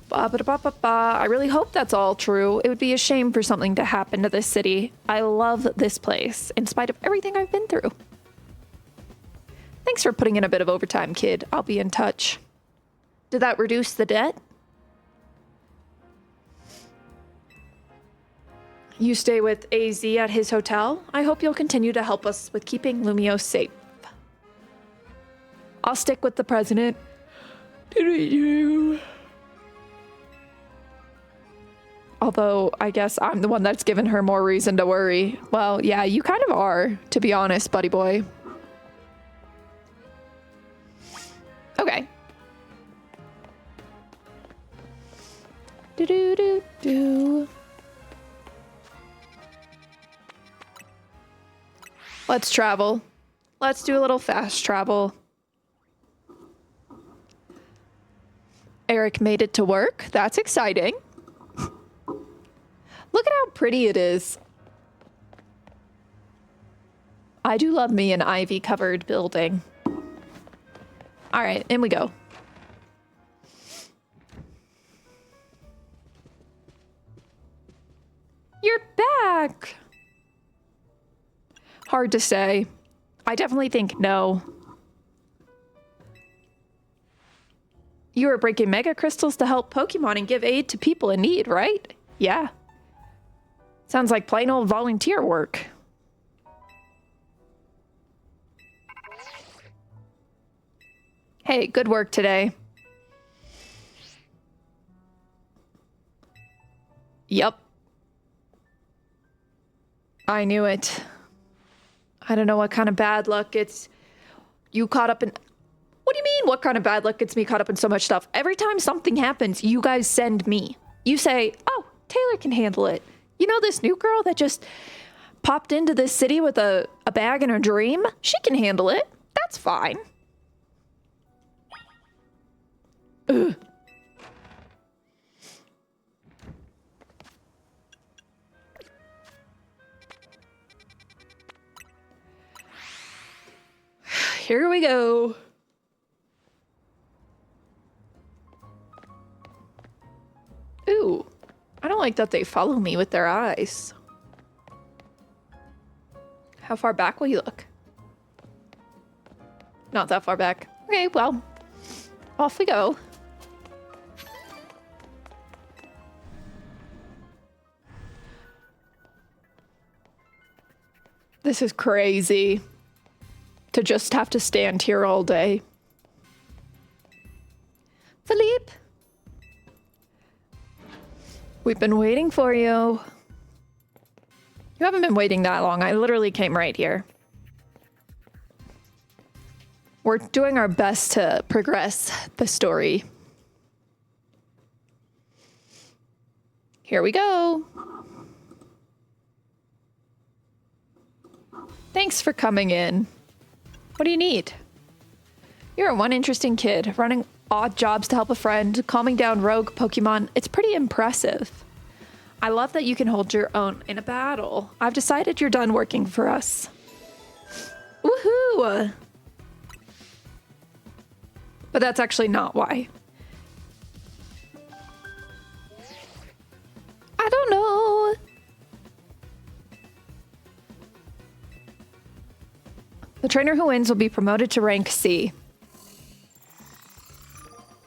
Ba, ba, ba, ba, ba. I really hope that's all true. It would be a shame for something to happen to this city. I love this place, in spite of everything I've been through. Thanks for putting in a bit of overtime, kid. I'll be in touch. Did that reduce the debt? You stay with AZ at his hotel? I hope you'll continue to help us with keeping Lumio safe. I'll stick with the president. Didn't you? Although, I guess I'm the one that's given her more reason to worry. Well, yeah, you kind of are, to be honest, buddy boy. Okay. Do. Let's travel. Let's do a little fast travel. Eric made it to work. That's exciting. Look at how pretty it is. I do love me an ivy-covered building. All right, in we go. You're back. Hard to say. I definitely think no. You were breaking mega crystals to help Pokemon and give aid to people in need, right? Yeah. Sounds like plain old volunteer work. Hey, good work today. Yup. I knew it. I don't know what kind of bad luck it's you caught up in. What do you mean? What kind of bad luck gets me caught up in so much stuff? Every time something happens, you guys send me. You say, oh, Taylor can handle it. You know this new girl that just popped into this city with a bag and a dream? She can handle it. That's fine. Ugh. Here we go. Ooh, I don't like that they follow me with their eyes. How far back will you look? Not that far back. Okay, well, off we go. This is crazy. To just have to stand here all day. Philippe! We've been waiting for you. You haven't been waiting that long. I literally came right here. We're doing our best to progress the story. Here we go. Thanks for coming in. What do you need? You're one interesting kid, running odd jobs to help a friend, calming down rogue Pokemon. It's pretty impressive. I love that you can hold your own in a battle. I've decided you're done working for us. Woohoo! But that's actually not why. I don't know. The trainer who wins will be promoted to rank C.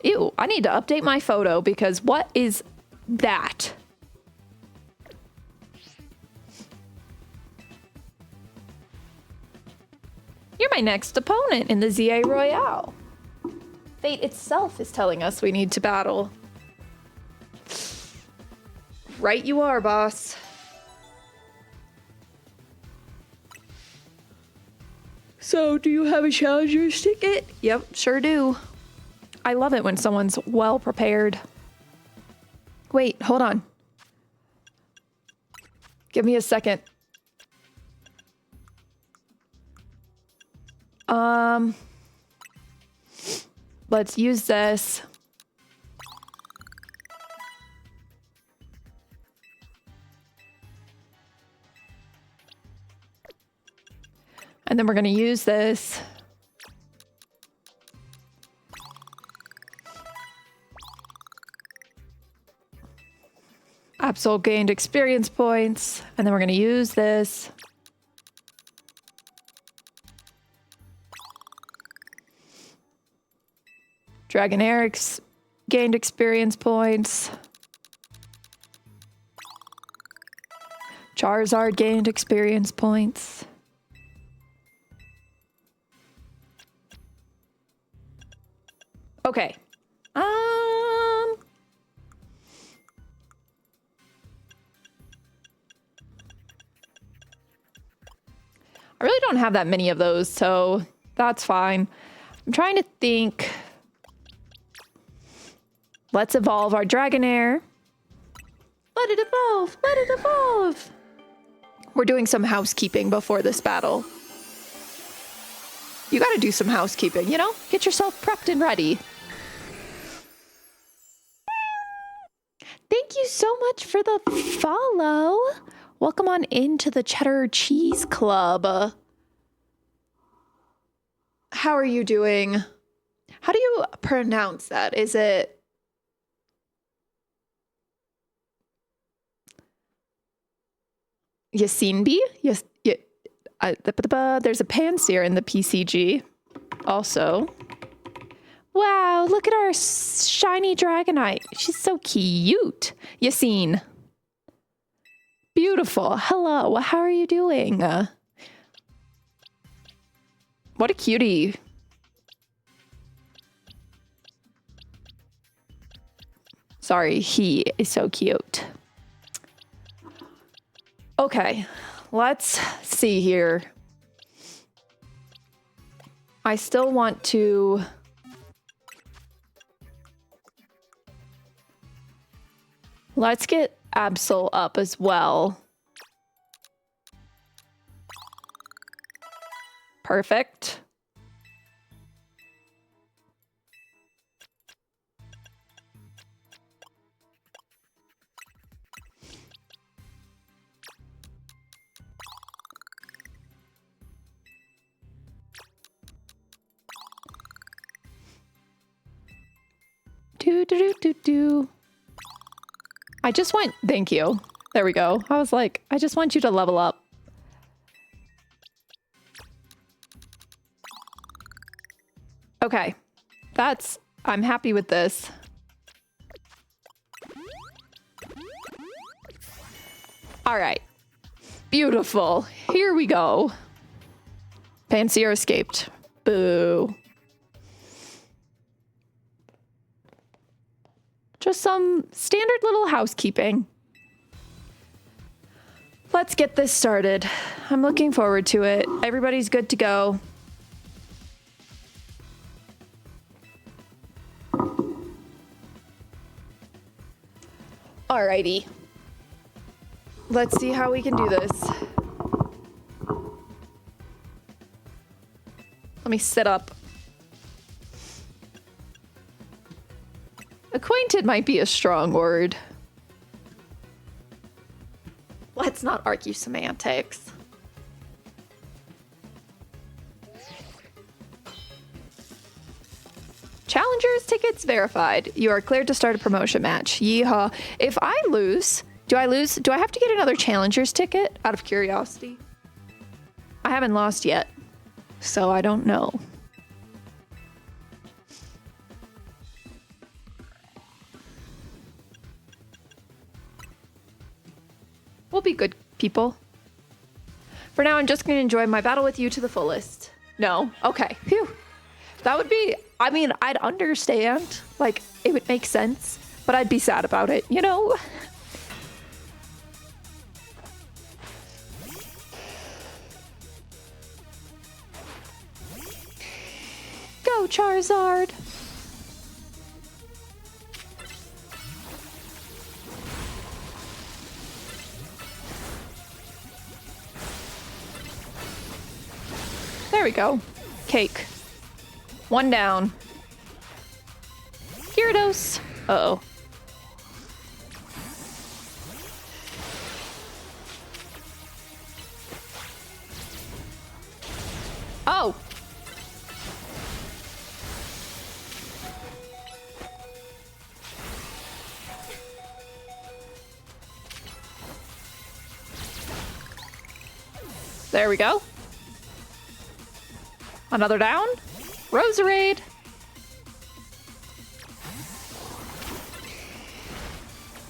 Ew, I need to update my photo because what is that? You're my next opponent in the ZA Royale. Fate itself is telling us we need to battle. Right you are, boss. So, do you have a challenger's ticket? Yep, sure do. I love it when someone's well prepared. Wait, hold on. Give me a second. Let's use this. And then we're going to use this. Absol gained experience points. And then we're going to use this. Dragonair's gained experience points. Charizard gained experience points. Okay. I really don't have that many of those, so that's fine. I'm trying to think. Let's evolve our Dragonair. Let it evolve! Let it evolve! We're doing some housekeeping before this battle. You gotta do some housekeeping, you know? Get yourself prepped and ready. Thank you so much for the follow. Welcome on into the Cheddar Cheese Club. How are you doing? How do you pronounce that? Is it... Yasinbi? Yes. Yeah, there's a Pansear in the PCG also. Wow, look at our shiny Dragonite. She's so cute. Yasin. Beautiful. Hello, how are you doing? What a cutie. Sorry, he is so cute. Okay, let's see here. I still want to... Let's get Absol up as well. Perfect. Do. I just want, thank you. There we go. I was like, I just want you to level up. Okay, I'm happy with this. All right, beautiful. Here we go. Pansear escaped. Boo. Just some standard little housekeeping. Let's get this started. I'm looking forward to it. Everybody's good to go. Alrighty. Let's see how we can do this. Let me sit up. Acquainted might be a strong word. Let's not argue semantics. Challengers tickets verified. You are cleared to start a promotion match. Yeehaw. If I lose, do I lose? Do I have to get another challengers ticket out of curiosity? I haven't lost yet, so I don't know. We'll be good people. For now, I'm just going to enjoy my battle with you to the fullest. No? Okay. Phew. That would be... I mean, I'd understand. Like, it would make sense. But I'd be sad about it, you know? Go, Charizard! There we go. Cake. One down. Gyarados. Uh-oh. Oh! There we go. Another down. Roserade.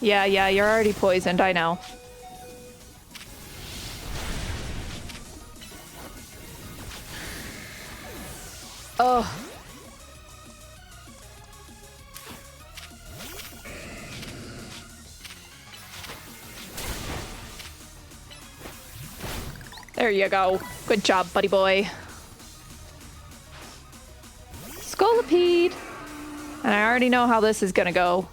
Yeah, you're already poisoned, I know. Oh. There you go. Good job, buddy boy. Scolipede. And I already know how this is gonna go.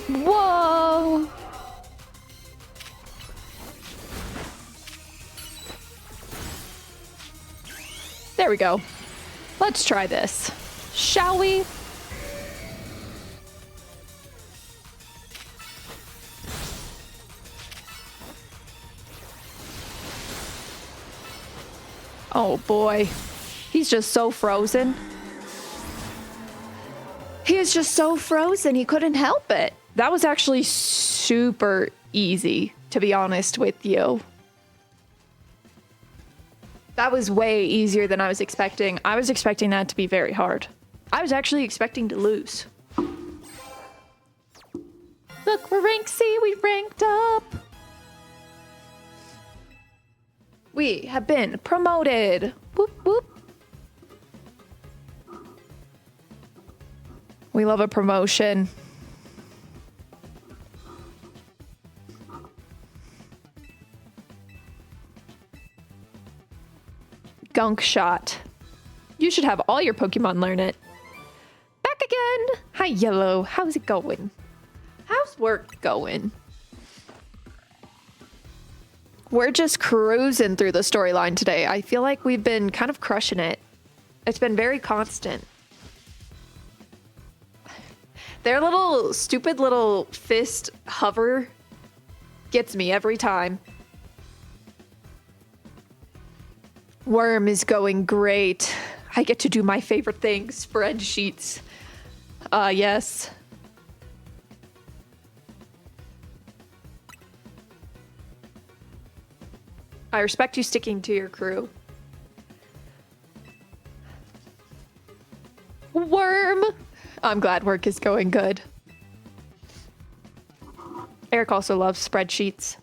Whoa! There we go. Let's try this. Shall we? Oh boy. He's just so frozen. He is just so frozen. He couldn't help it. That was actually super easy, to be honest with you. That was way easier than I was expecting. I was expecting that to be very hard. I was actually expecting to lose. Look, we're rank C. We ranked up. We have been promoted. Whoop, whoop. We love a promotion. Gunk shot. You should have all your Pokemon learn it. Back again. Hi, Yellow. How's it going? How's work going? We're just cruising through the storyline today. I feel like we've been kind of crushing it. It's been very constant. Their little stupid little fist hover gets me every time. Worm is going great. I get to do my favorite thing, spreadsheets. Yes. I respect you sticking to your crew. Worm! I'm glad work is going good. Eric also loves spreadsheets.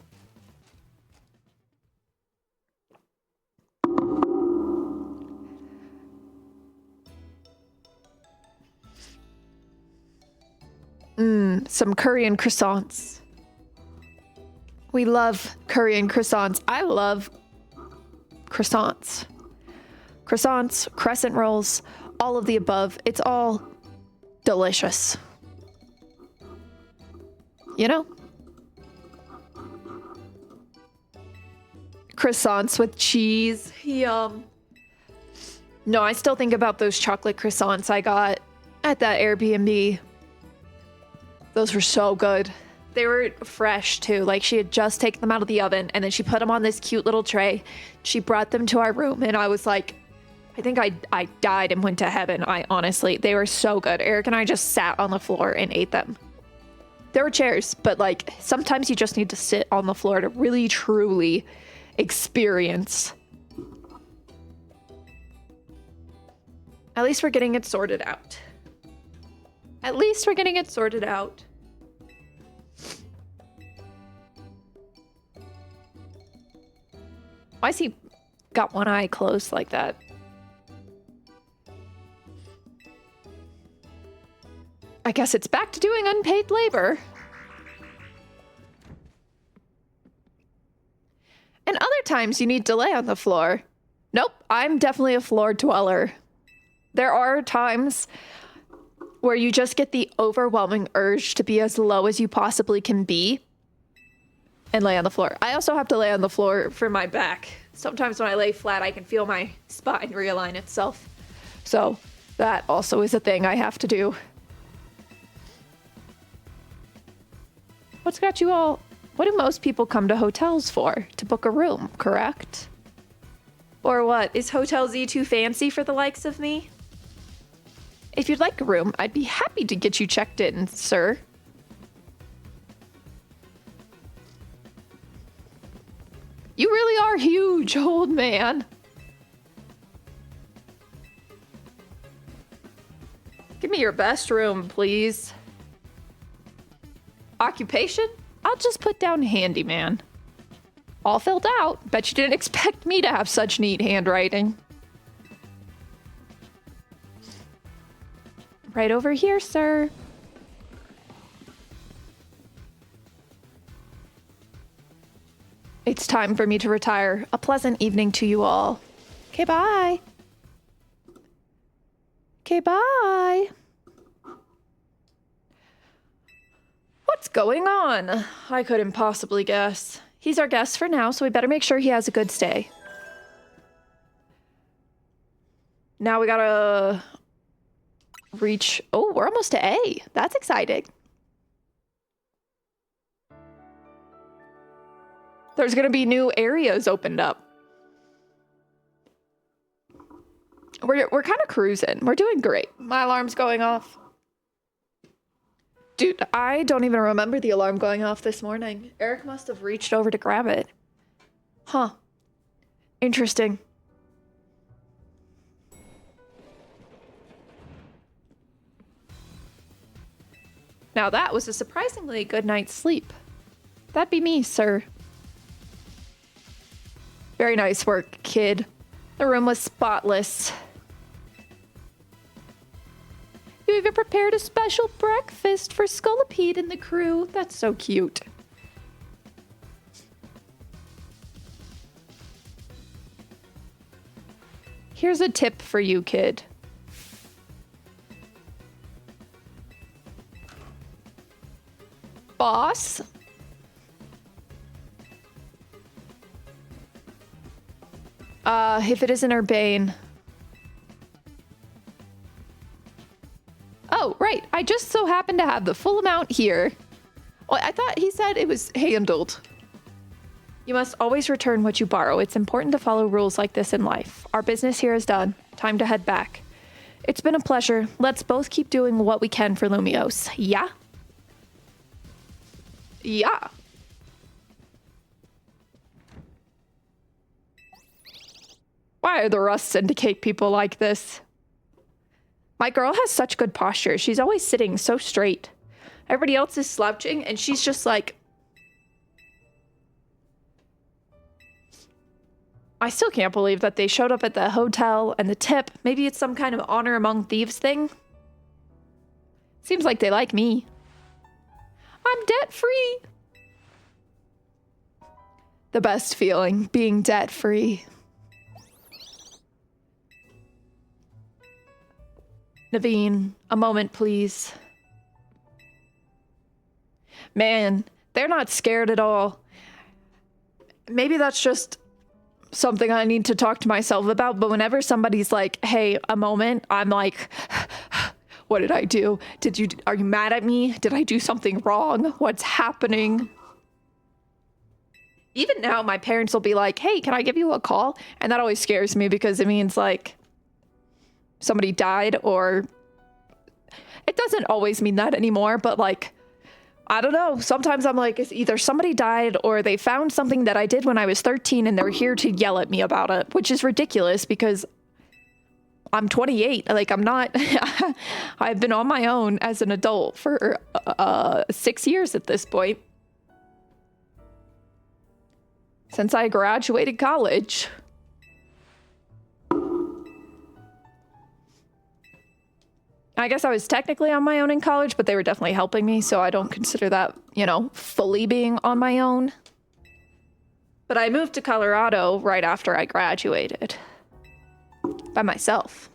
Some curry and croissants. We love curry and croissants. I love croissants. Croissants, crescent rolls, all of the above. It's all delicious. You know? Croissants with cheese. Yum. No, I still think about those chocolate croissants I got at that Airbnb. Those were so good. They were fresh too. Like she had just taken them out of the oven and then she put them on this cute little tray. She brought them to our room and I was like, I think I died and went to heaven. They were so good. Eric and I just sat on the floor and ate them. There were chairs, but like sometimes you just need to sit on the floor to really truly experience. At least we're getting it sorted out. At least we're getting it sorted out. Why is he got one eye closed like that? I guess it's back to doing unpaid labor. And other times you need to lay on the floor. Nope, I'm definitely a floor dweller. There are times where you just get the overwhelming urge to be as low as you possibly can be and lay on the floor. I also have to lay on the floor for my back. Sometimes when I lay flat, I can feel my spine realign itself. So that also is a thing I have to do. What's got you all? What do most people come to hotels for? To book a room, correct? Or what? Is Hotel Z too fancy for the likes of me? If you'd like a room, I'd be happy to get you checked in, sir. You really are huge, old man. Give me your best room, please. Occupation? I'll just put down handyman. All filled out. Bet you didn't expect me to have such neat handwriting. Right over here, sir. It's time for me to retire. A pleasant evening to you all. Okay, bye. Okay, bye. What's going on? I couldn't possibly guess. He's our guest for now, so we better make sure he has a good stay. Now we gotta reach... Oh, we're almost to A. That's exciting. There's gonna be new areas opened up. We're kind of cruising. We're doing great. My alarm's going off. Dude, I don't even remember the alarm going off this morning. Eric must have reached over to grab it. Huh. Interesting. Now that was a surprisingly good night's sleep. That'd be me, sir. Very nice work, kid. The room was spotless. You even prepared a special breakfast for Scolipede and the crew. That's so cute. Here's a tip for you, kid. Boss? If it isn't Urbane. Oh, right. I just so happen to have the full amount here. Well, I thought he said it was handled. You must always return what you borrow. It's important to follow rules like this in life. Our business here is done. Time to head back. It's been a pleasure. Let's both keep doing what we can for Lumiose. Yeah? Yeah. Why are the Rust Syndicate people like this? My girl has such good posture. She's always sitting so straight. Everybody else is slouching, and she's just like... I still can't believe that they showed up at the hotel and the tip. Maybe it's some kind of honor among thieves thing. Seems like they like me. I'm debt-free. The best feeling, being debt-free. Naveen, a moment, please. Man, they're not scared at all. Maybe that's just something I need to talk to myself about, but whenever somebody's like, hey, a moment, I'm like, what did I do? Are you mad at me? Did I do something wrong? What's happening? Even now, my parents will be like, hey, can I give you a call? And that always scares me because it means like somebody died, or it doesn't always mean that anymore, but like, I don't know. Sometimes I'm like, it's either somebody died or they found something that I did when I was 13 and they're here to yell at me about it, which is ridiculous because I'm 28. Like, I'm not, I've been on my own as an adult for 6 years at this point. Since I graduated college. I guess I was technically on my own in college, but they were definitely helping me, so I don't consider that, you know, fully being on my own. But I moved to Colorado right after I graduated. By myself.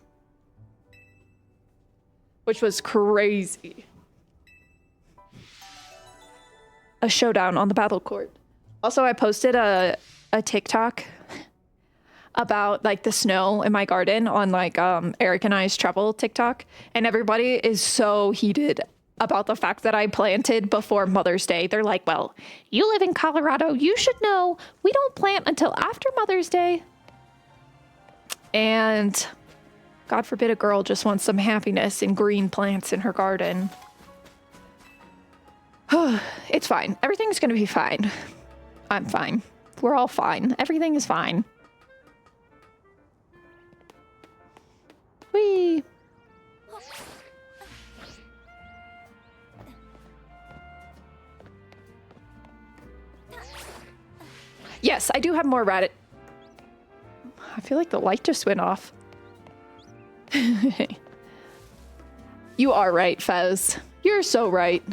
Which was crazy. A showdown on the battle court. Also, I posted a TikTok about like the snow in my garden on like Eric and I's travel TikTok, and everybody is so heated about the fact that I planted before Mother's Day. They're like, well, you live in Colorado, you should know we don't plant until after Mother's Day. And God forbid a girl just wants some happiness and green plants in her garden. It's fine. Everything's gonna be fine. I'm fine. We're all fine. Everything is fine. Whee! Yes, I do have more Reddit. I feel like the light just went off. You are right, Fez. You're so right.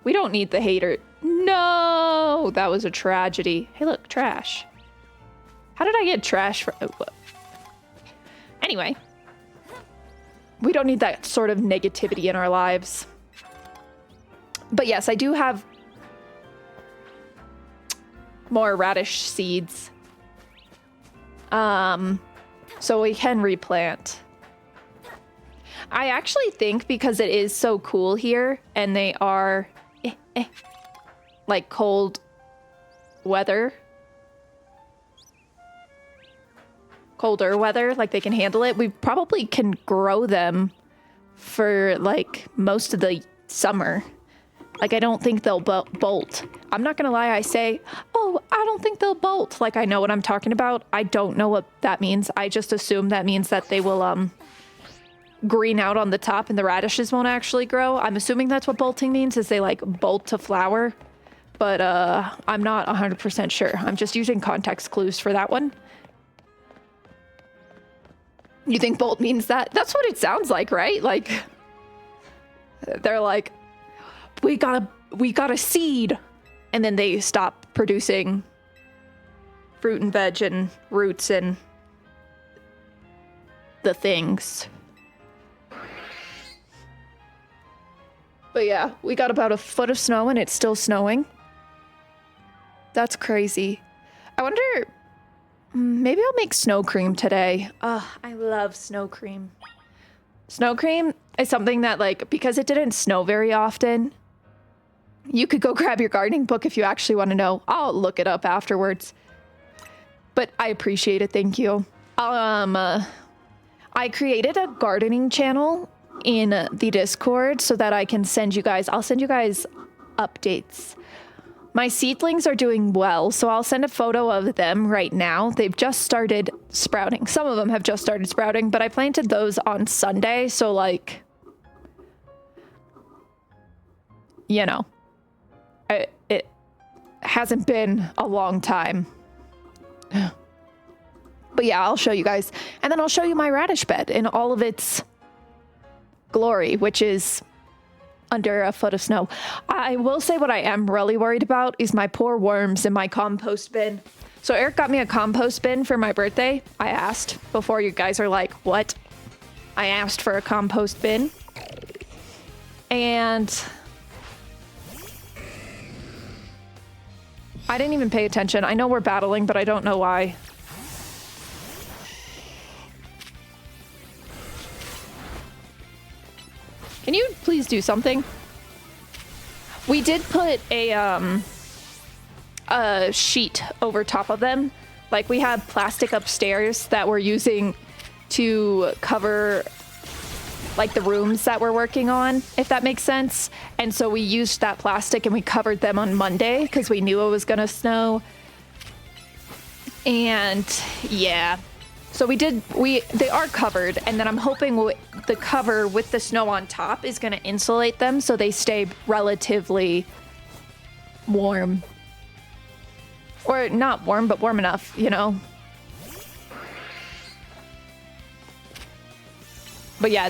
We don't need the hater. No! That was a tragedy. Hey, look, trash. How did I get trash from... Oh, anyway. We don't need that sort of negativity in our lives. But yes, I do have more radish seeds. So we can replant. I actually think because it is so cool here and they are like cold weather. Colder weather, like they can handle it. We probably can grow them for like most of the summer. Like, I don't think they'll bolt. I'm not gonna lie, I say, oh, I don't think they'll bolt. Like, I know what I'm talking about. I don't know what that means. I just assume that means that they will green out on the top and the radishes won't actually grow. I'm assuming that's what bolting means, is they like bolt to flower. but I'm not 100% sure. I'm just using context clues for that one. You think bolt means that? That's what it sounds like, right? Like, they're like, we got a seed, and then they stop producing fruit and veg and roots and the things. But yeah, we got about a foot of snow and it's still snowing. That's crazy. I wonder, maybe I'll make snow cream today. I love snow cream. Snow cream is something that, like, because it didn't snow very often, you could go grab your gardening book if you actually want to know. I'll look it up afterwards. But I appreciate it, thank you. I created a gardening channel in the Discord so that I can send you guys, I'll send you guys updates. My seedlings are doing well, so I'll send a photo of them right now. They've just started sprouting. Some of them have just started sprouting, but I planted those on Sunday, so like, you know, it hasn't been a long time. But yeah, I'll show you guys. And then I'll show you my radish bed in all of its glory, which is under a foot of snow. I will say what I am really worried about is my poor worms in my compost bin. So Eric got me a compost bin for my birthday. I asked before you guys are like, what? I asked for a compost bin. And I didn't even pay attention. I know we're battling, but I don't know why. Can you please do something? We did put a sheet over top of them. Like, we have plastic upstairs that we're using to cover, like, the rooms that we're working on, if that makes sense. And so we used that plastic and we covered them on Monday because we knew it was gonna snow. And yeah. So they are covered, and then I'm hoping the cover with the snow on top is going to insulate them so they stay relatively warm. Or not warm, but warm enough, you know? But yeah,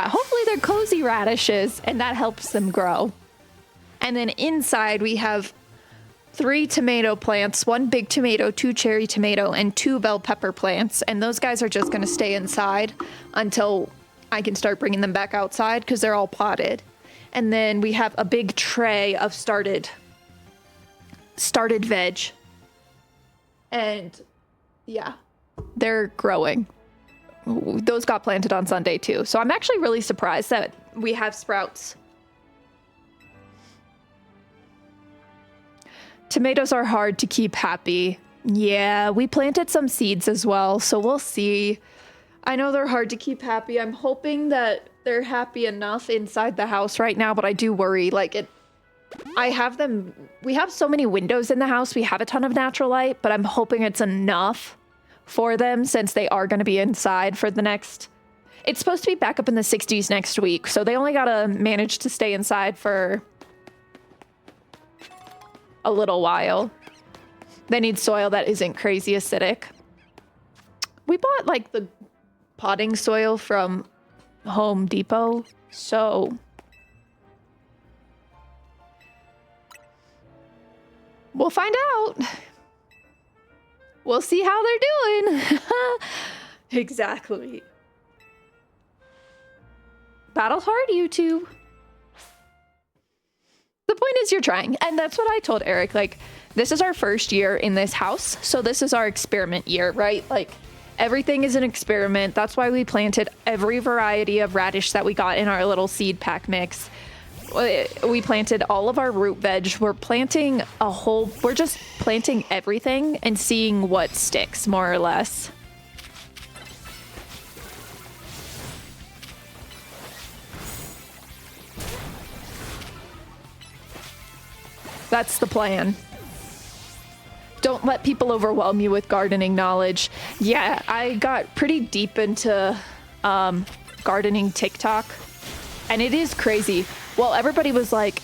hopefully they're cozy radishes, and that helps them grow. And then inside we have 3 tomato plants, 1 big tomato, 2 cherry tomato, and 2 bell pepper plants. And those guys are just going to stay inside until I can start bringing them back outside because they're all potted. And then we have a big tray of started veg. And yeah, they're growing. Those got planted on Sunday too. So I'm actually really surprised that we have sprouts. Tomatoes are hard to keep happy. Yeah, we planted some seeds as well, so we'll see. I know they're hard to keep happy. I'm hoping that they're happy enough inside the house right now, but I do worry. Like, we have so many windows in the house. We have a ton of natural light, but I'm hoping it's enough for them since they are going to be inside for the next... It's supposed to be back up in the 60s next week, so they only got to manage to stay inside for a little while. They need soil that isn't crazy acidic. We bought like the potting soil from Home Depot, so we'll find out. We'll see how they're doing. Exactly. Battle hard, you two. The point is you're trying. And that's what I told Eric. Like, this is our first year in this house. So this is our experiment year, right? Like, everything is an experiment. That's why we planted every variety of radish that we got in our little seed pack mix. We planted all of our root veg. We're just planting everything and seeing what sticks, more or less. That's the plan. Don't let people overwhelm you with gardening knowledge. Yeah, I got pretty deep into gardening TikTok, and it is crazy. Well, everybody was like,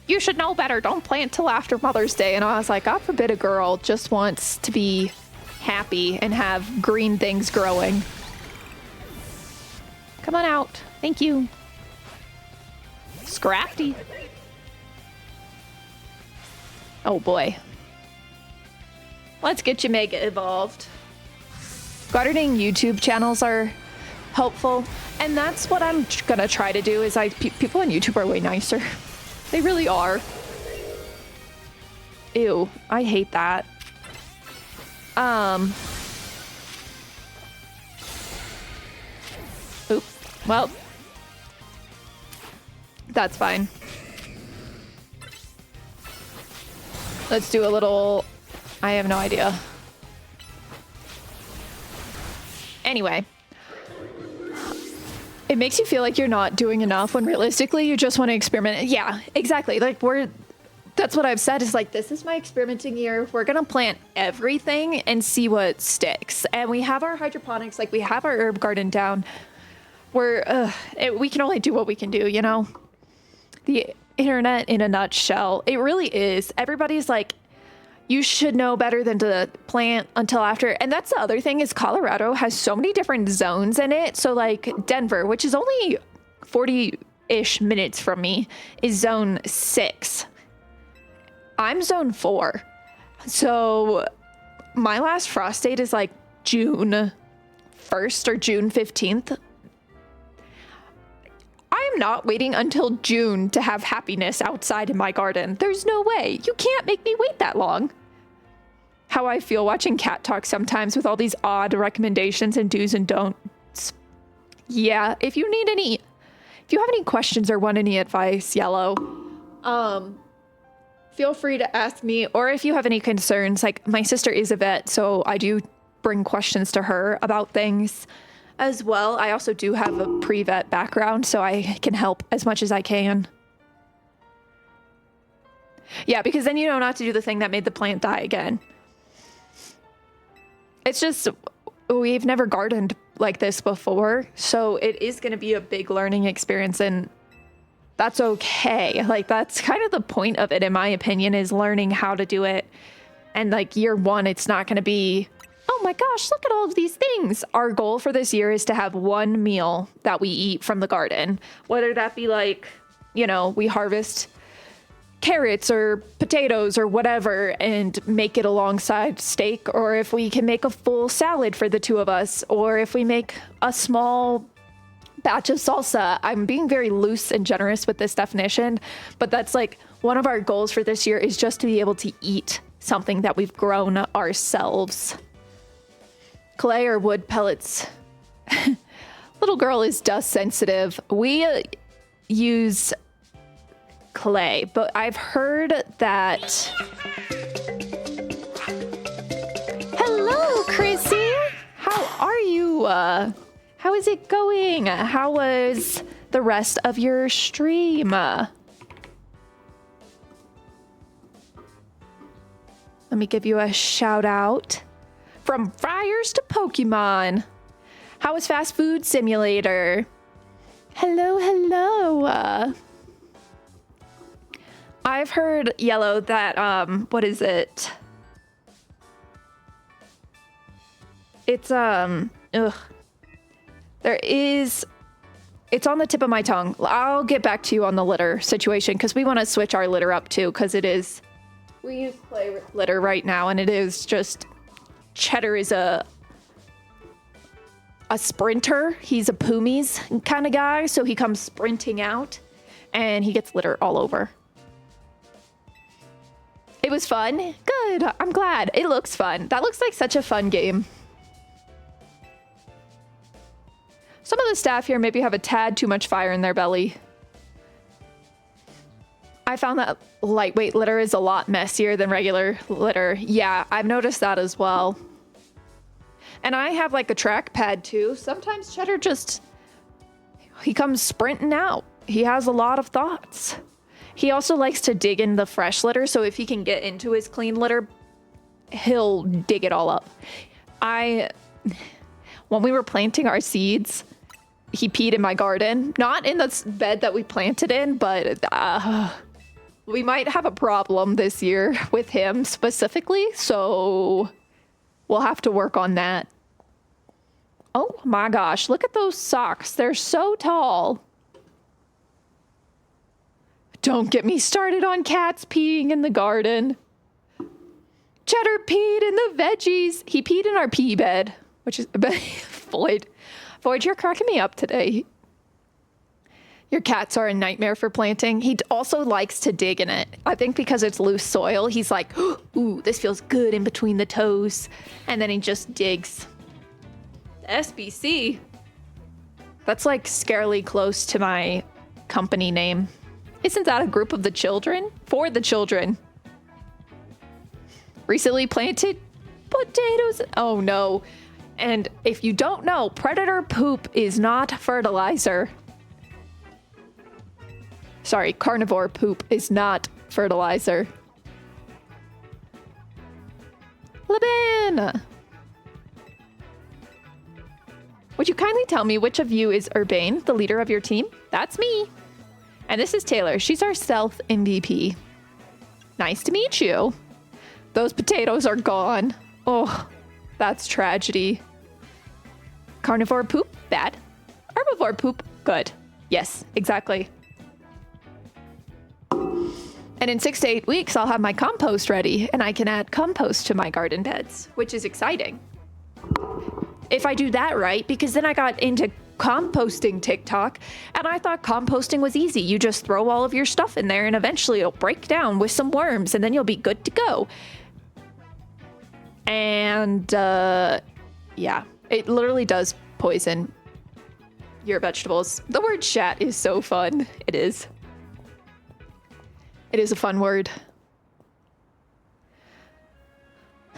you should know better. Don't plant till after Mother's Day. And I was like, God forbid a girl just wants to be happy and have green things growing. Come on out. Thank you. Scrafty. Oh boy. Let's get you mega evolved. Gardening YouTube channels are helpful. And that's what I'm gonna try to do is people on YouTube are way nicer. They really are. Ew, I hate that. Oop, well. That's fine. Let's do a little... I have no idea. Anyway. It makes you feel like you're not doing enough when realistically you just want to experiment. Yeah, exactly. Like that's what I've said is like, this is my experimenting year. We're going to plant everything and see what sticks. And we have our hydroponics, like we have our herb garden down. We can only do what we can do, you know? The internet in a nutshell. It really is. Everybody's like, you should know better than to plant until after. And that's the other thing is Colorado has so many different zones in it. So like Denver, which is only 40-ish minutes from me, is zone 6. I'm zone 4. So my last frost date is like June 1st or June 15th. I am not waiting until June to have happiness outside in my garden. There's no way. You can't make me wait that long. How I feel watching Cat Talk sometimes with all these odd recommendations and do's and don'ts. Yeah, if you have any questions or want any advice, Yellow, feel free to ask me. Or if you have any concerns, like my sister is a vet, so I do bring questions to her about things as well. I also do have a pre-vet background, so I can help as much as I can. Yeah, because then you know not to do the thing that made the plant die again. It's just, we've never gardened like this before, so it is going to be a big learning experience, and that's okay. Like, that's kind of the point of it, in my opinion, is learning how to do it. And like year one, it's not going to be, oh my gosh, look at all of these things. Our goal for this year is to have one meal that we eat from the garden, whether that be like, you know, we harvest carrots or potatoes or whatever and make it alongside steak, or if we can make a full salad for the two of us, or if we make a small batch of salsa. I'm being very loose and generous with this definition, but that's like one of our goals for this year is just to be able to eat something that we've grown ourselves. Clay or wood pellets? Little girl is dust sensitive. We use clay, but I've heard that... Hello, Chrissy! How are you? How is it going? How was the rest of your stream? Let me give you a shout out. From fryers to Pokemon. How was Fast Food Simulator? Hello, hello. I've heard, Yellow, that, what is it? It's, it's on the tip of my tongue. I'll get back to you on the litter situation, because we want to switch our litter up too, because it is, we use clay litter right now, and it is just, Cheddar is a sprinter. He's a Poomies kind of guy, so he comes sprinting out, and he gets litter all over. It was fun. Good. I'm glad. It looks fun. That looks like such a fun game. Some of the staff here maybe have a tad too much fire in their belly. I found that lightweight litter is a lot messier than regular litter. Yeah, I've noticed that as well. And I have like a trackpad too. Sometimes Cheddar just, he comes sprinting out. He has a lot of thoughts. He also likes to dig in the fresh litter, so if he can get into his clean litter, he'll dig it all up. When we were planting our seeds, he peed in my garden. Not in the bed that we planted in, but we might have a problem this year with him specifically, so we'll have to work on that. Oh my gosh, look at those socks. They're so tall. Don't get me started on cats peeing in the garden. Cheddar peed in the veggies. He peed in our pea bed, which is Void, you're cracking me up today. Your cats are a nightmare for planting. He also likes to dig in it. I think because it's loose soil, he's like, ooh, this feels good in between the toes. And then he just digs. SBC. That's like scarily close to my company name. Isn't that a group of the children? For the children. Recently planted potatoes. Oh no. And if you don't know, predator poop is not fertilizer. Sorry, carnivore poop is not fertilizer. Laban! Would you kindly tell me which of you is Urbane, the leader of your team? That's me. And this is Taylor. She's our stealth MVP. Nice to meet you. Those potatoes are gone. Oh, that's tragedy. Carnivore poop, bad. Herbivore poop, good. Yes, exactly. And in 6 to 8 weeks, I'll have my compost ready, and I can add compost to my garden beds, which is exciting. If I do that right, because then I got into composting TikTok, and I thought composting was easy. You just throw all of your stuff in there, and eventually it'll break down with some worms, and then you'll be good to go. And, yeah, it literally does poison your vegetables. The word chat is so fun. It is. It is a fun word.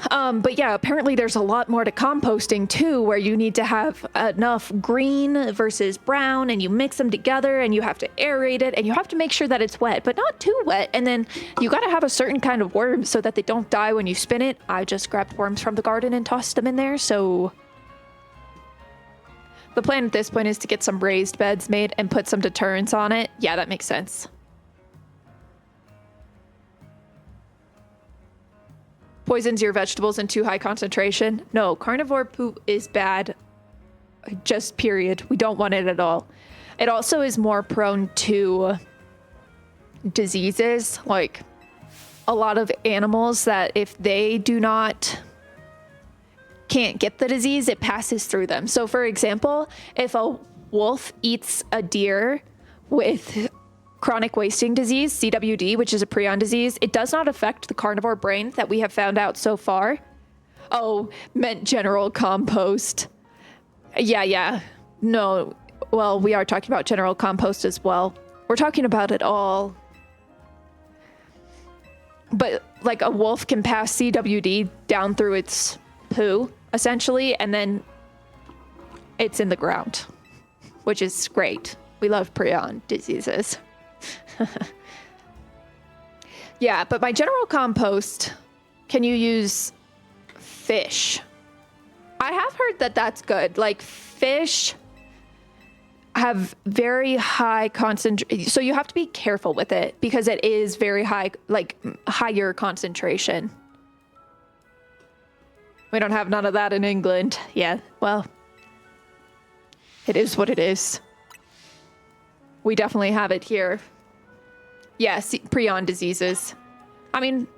But yeah, apparently there's a lot more to composting too, where you need to have enough green versus brown, and you mix them together, and you have to aerate it, and you have to make sure that it's wet, but not too wet. And then you got to have a certain kind of worm so that they don't die when you spin it. I just grabbed worms from the garden and tossed them in there. So the plan at this point is to get some raised beds made and put some deterrents on it. Yeah, that makes sense. Poisons your vegetables in too high concentration. No, carnivore poop is bad. Just period. We don't want it at all. It also is more prone to diseases. Like a lot of animals that if they can't get the disease, it passes through them. So for example, if a wolf eats a deer with chronic wasting disease, CWD, which is a prion disease, it does not affect the carnivore brain that we have found out so far. Oh, meant general compost. Yeah. No, well, we are talking about general compost as well. We're talking about it all. But like a wolf can pass CWD down through its poo, essentially, and then it's in the ground, which is great. We love prion diseases. Yeah, but my general compost, can you use fish? I have heard that that's good. Like fish have very high concentration, so you have to be careful with it because it is very high, like higher concentration. We don't have none of that in England. Yeah, well, it is what it is. We definitely have it here. Yes, prion diseases. I mean,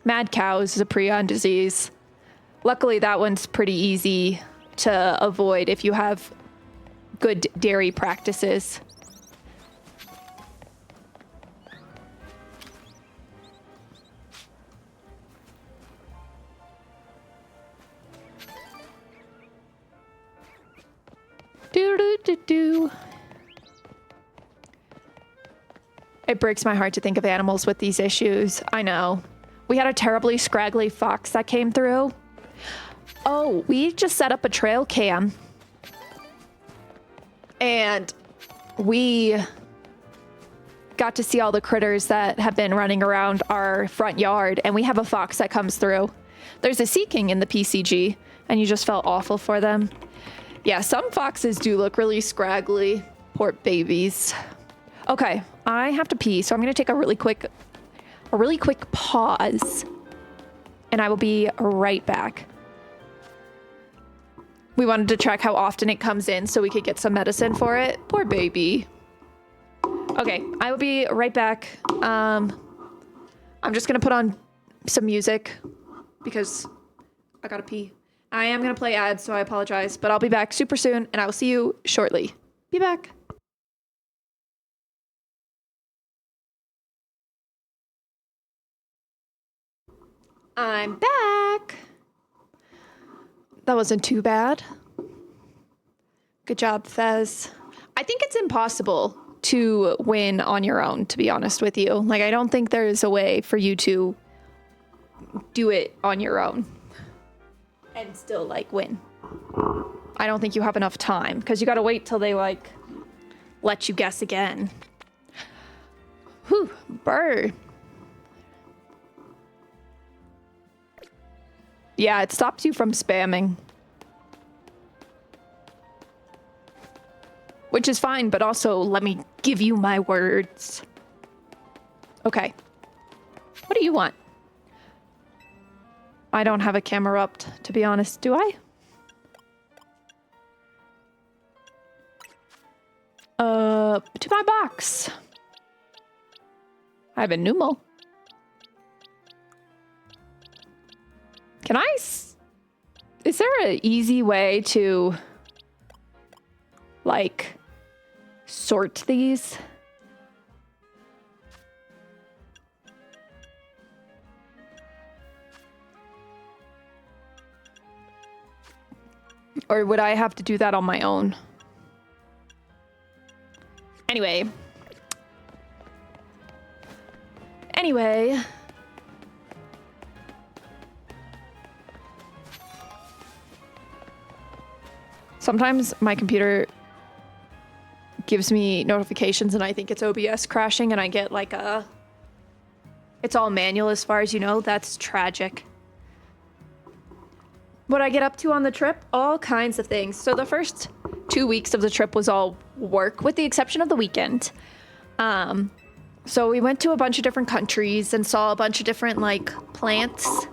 mad cows is a prion disease. Luckily, that one's pretty easy to avoid if you have good dairy practices. Do. It breaks my heart to think of animals with these issues. I know. We had a terribly scraggly fox that came through. Oh, we just set up a trail cam. And we got to see all the critters that have been running around our front yard. And we have a fox that comes through. There's a Sea King in the PCG, and you just felt awful for them. Yeah, some foxes do look really scraggly. Poor babies. Okay, I have to pee, so I'm gonna take a really quick pause, and I will be right back. We wanted to track how often it comes in so we could get some medicine for it. Poor baby. Okay, I will be right back. I'm just gonna put on some music because I gotta pee. I am gonna play ads, so I apologize, but I'll be back super soon, and I will see you shortly. Be back. I'm back. That wasn't too bad. Good job, Fez. I think it's impossible to win on your own, to be honest with you. Like, I don't think there is a way for you to do it on your own and still, like, win. I don't think you have enough time, because you gotta wait till they, like, let you guess again. Whew, burr. Yeah, it stops you from spamming. Which is fine, but also let me give you my words. Okay. What do you want? I don't have a camera up, to be honest. Do I? To my box. I have a Numo. Can I? Is there an easy way to, like, sort these? Or would I have to do that on my own? Anyway. Sometimes my computer gives me notifications and I think it's OBS crashing and I get like it's all manual as far as you know. That's tragic. What I get up to on the trip, all kinds of things. So the first 2 weeks of the trip was all work with the exception of the weekend. So we went to a bunch of different countries and saw a bunch of different like plants.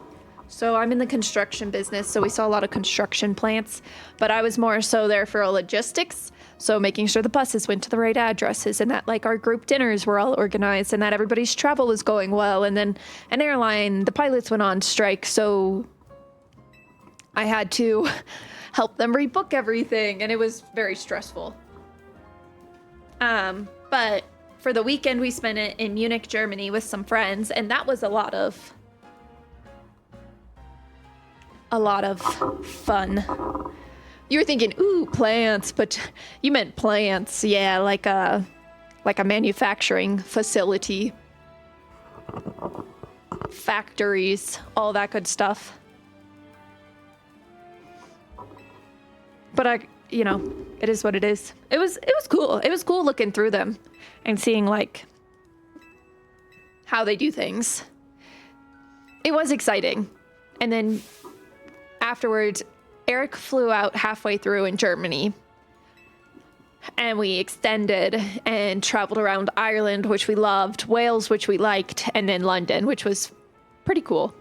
So I'm in the construction business, so we saw a lot of construction plants, but I was more so there for logistics. So making sure the buses went to the right addresses and that like our group dinners were all organized and that everybody's travel was going well. And then an airline, the pilots went on strike. So I had to help them rebook everything and it was very stressful. But for the weekend, we spent it in Munich, Germany with some friends, and that was a lot of fun. You were thinking, ooh, plants, but you meant plants. Yeah, like a manufacturing facility. Factories, all that good stuff. But it is what it is. It was cool. It was cool looking through them and seeing like how they do things. It was exciting. And then afterwards, Eric flew out halfway through in Germany. And we extended and traveled around Ireland, which we loved, Wales, which we liked, and then London, which was pretty cool.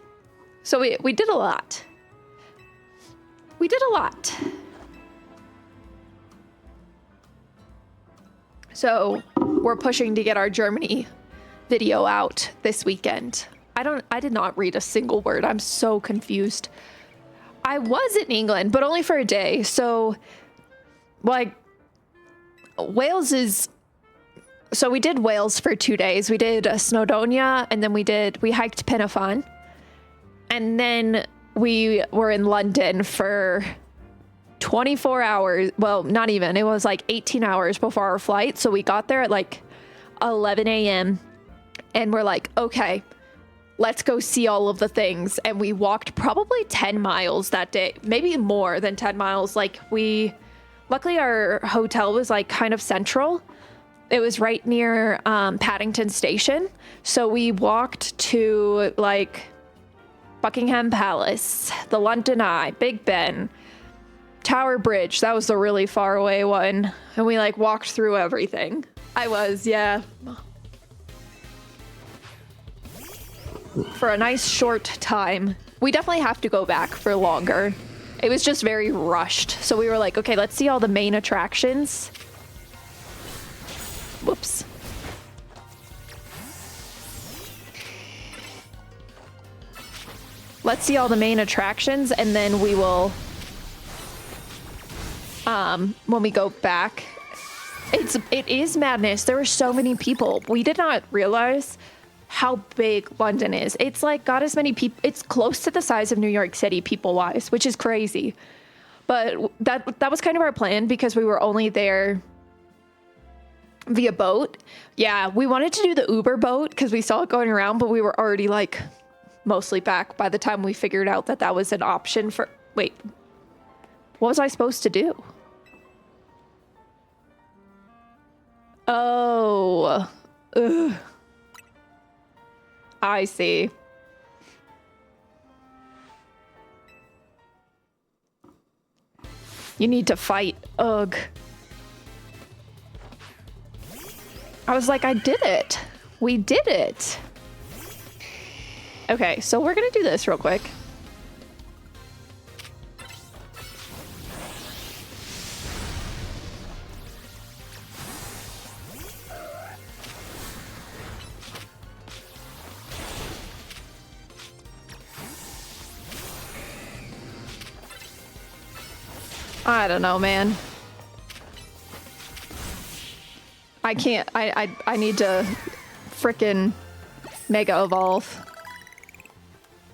So we did a lot. We did a lot. So we're pushing to get our Germany video out this weekend. I did not read a single word. I'm so confused. I was in England, but only for a day. So like Wales is, so we did Wales for 2 days. We did Snowdonia and then we hiked Pen y Fan. And then we were in London for 24 hours. Well, not even. It was like 18 hours before our flight. So we got there at like 11 a.m. and we're like, okay, let's go see all of the things. And we walked probably 10 miles that day, maybe more than 10 miles. Like luckily our hotel was like kind of central. It was right near Paddington Station. So we walked to like Buckingham Palace, the London Eye, Big Ben, Tower Bridge. That was the really far away one. And we like walked through everything. I was, yeah. For a nice short time. We definitely have to go back for longer. It was just very rushed. So we were like, okay, let's see all the main attractions. Whoops. Let's see all the main attractions, and then we will, when we go back, it is madness. There were so many people. We did not realize how big London is. It's like got as many people. It's close to the size of New York City people-wise, which is crazy. But that was kind of our plan because we were only there via boat. Yeah, we wanted to do the Uber boat because we saw it going around, but we were already like mostly back by the time we figured out that that was an option for... Wait, what was I supposed to do? Oh, ugh. I see. You need to fight. Ugh. I was like, I did it. We did it. Okay, so we're gonna do this real quick. I don't know, man. I can't. I need to frickin' mega evolve.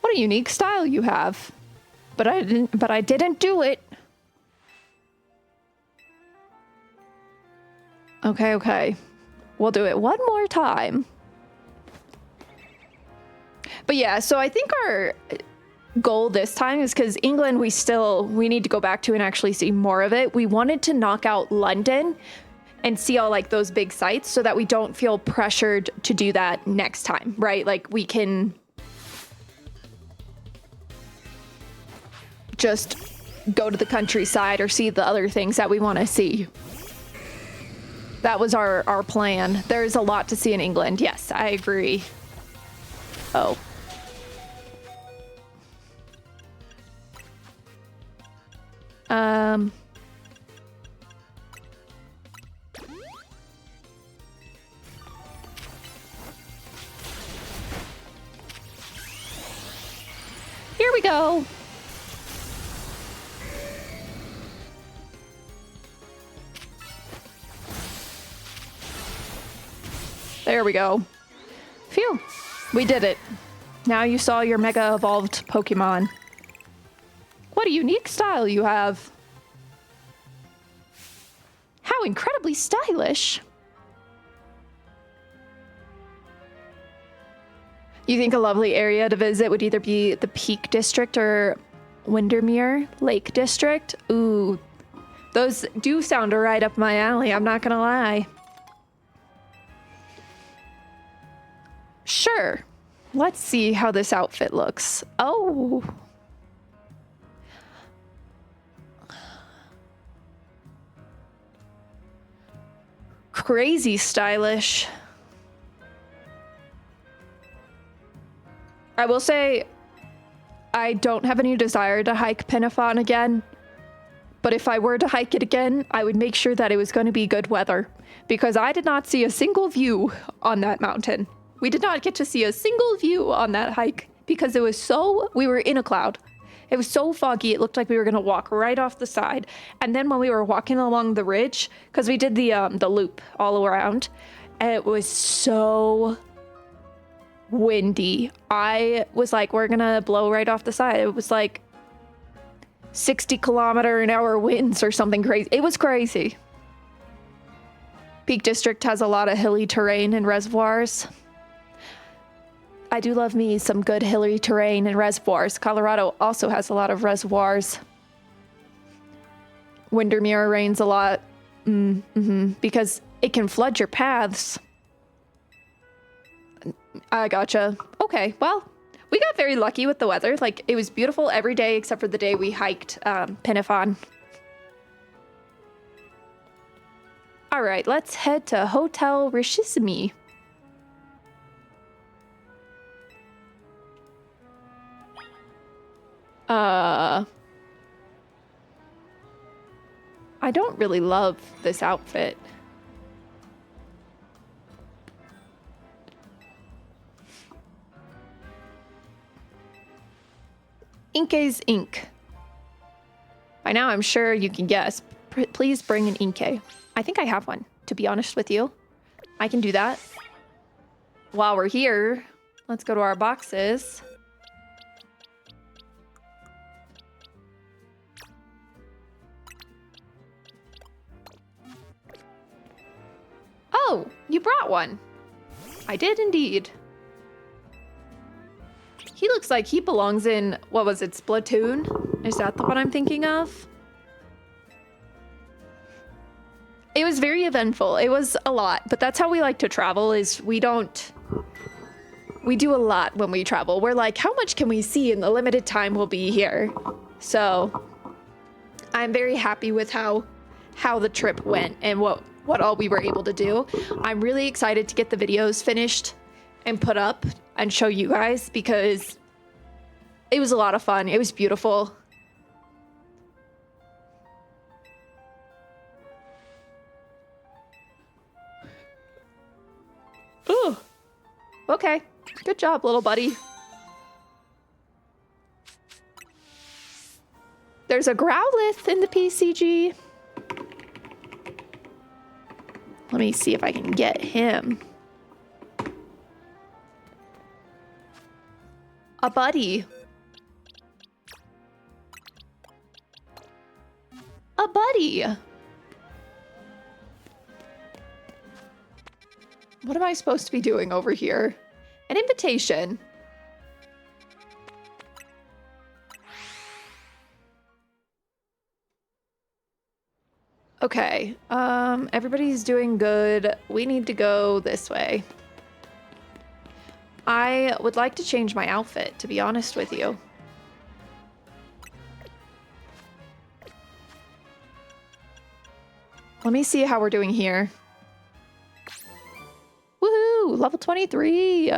What a unique style you have. But I didn't do it. Okay. We'll do it one more time. But yeah, so I think our goal this time is because England, we need to go back to and actually see more of it. We wanted to knock out London and see all like those big sites so that we don't feel pressured to do that next time, right? Like we can just go to the countryside or see the other things that we want to see. That was our plan. There's a lot to see in England. Yes, I agree. Oh. Here we go. There we go. Phew. We did it. Now you saw your mega evolved Pokemon. What a unique style you have. How incredibly stylish. You think a lovely area to visit would either be the Peak District or Windermere Lake District? Ooh, those do sound right up my alley, I'm not gonna lie. Sure. Let's see how this outfit looks. Oh. Crazy stylish. I will say, I don't have any desire to hike Penafon again, but if I were to hike it again, I would make sure that it was going to be good weather, because I did not see a single view on that mountain. We did not get to see a single view on that hike because we were in a cloud. It was so foggy, it looked like we were going to walk right off the side. And then when we were walking along the ridge, because we did the loop all around, and it was so windy. I was like, we're gonna blow right off the side. It was like 60-kilometer-an-hour winds or something crazy. It was crazy. Peak District has a lot of hilly terrain and reservoirs. I do love me some good hilly terrain and reservoirs. Colorado also has a lot of reservoirs. Windermere rains a lot. Because it can flood your paths. I gotcha. Okay, well, we got very lucky with the weather. Like, it was beautiful every day except for the day we hiked Penafon. All right, let's head to Hotel Rishisimi. I don't really love this outfit. Inke's ink. By now, I'm sure you can guess. Please bring an Inke. I think I have one, to be honest with you. I can do that. While we're here, let's go to our boxes. Oh, you brought one. I did indeed. He looks like he belongs in, what was it, Splatoon? Is that the one I'm thinking of? It was very eventful. It was a lot, but that's how we like to travel, is we do a lot when we travel. We're like, how much can we see in the limited time we'll be here? So I'm very happy with how the trip went and what all we were able to do. I'm really excited to get the videos finished and put up and show you guys because it was a lot of fun. It was beautiful. Ooh. Okay. Good job, little buddy. There's a Growlithe in the PCG. Let me see if I can get him. A buddy. A buddy. What am I supposed to be doing over here? An invitation. Okay, everybody's doing good. We need to go this way. I would like to change my outfit, to be honest with you. Let me see how we're doing here. Woohoo! Level 23!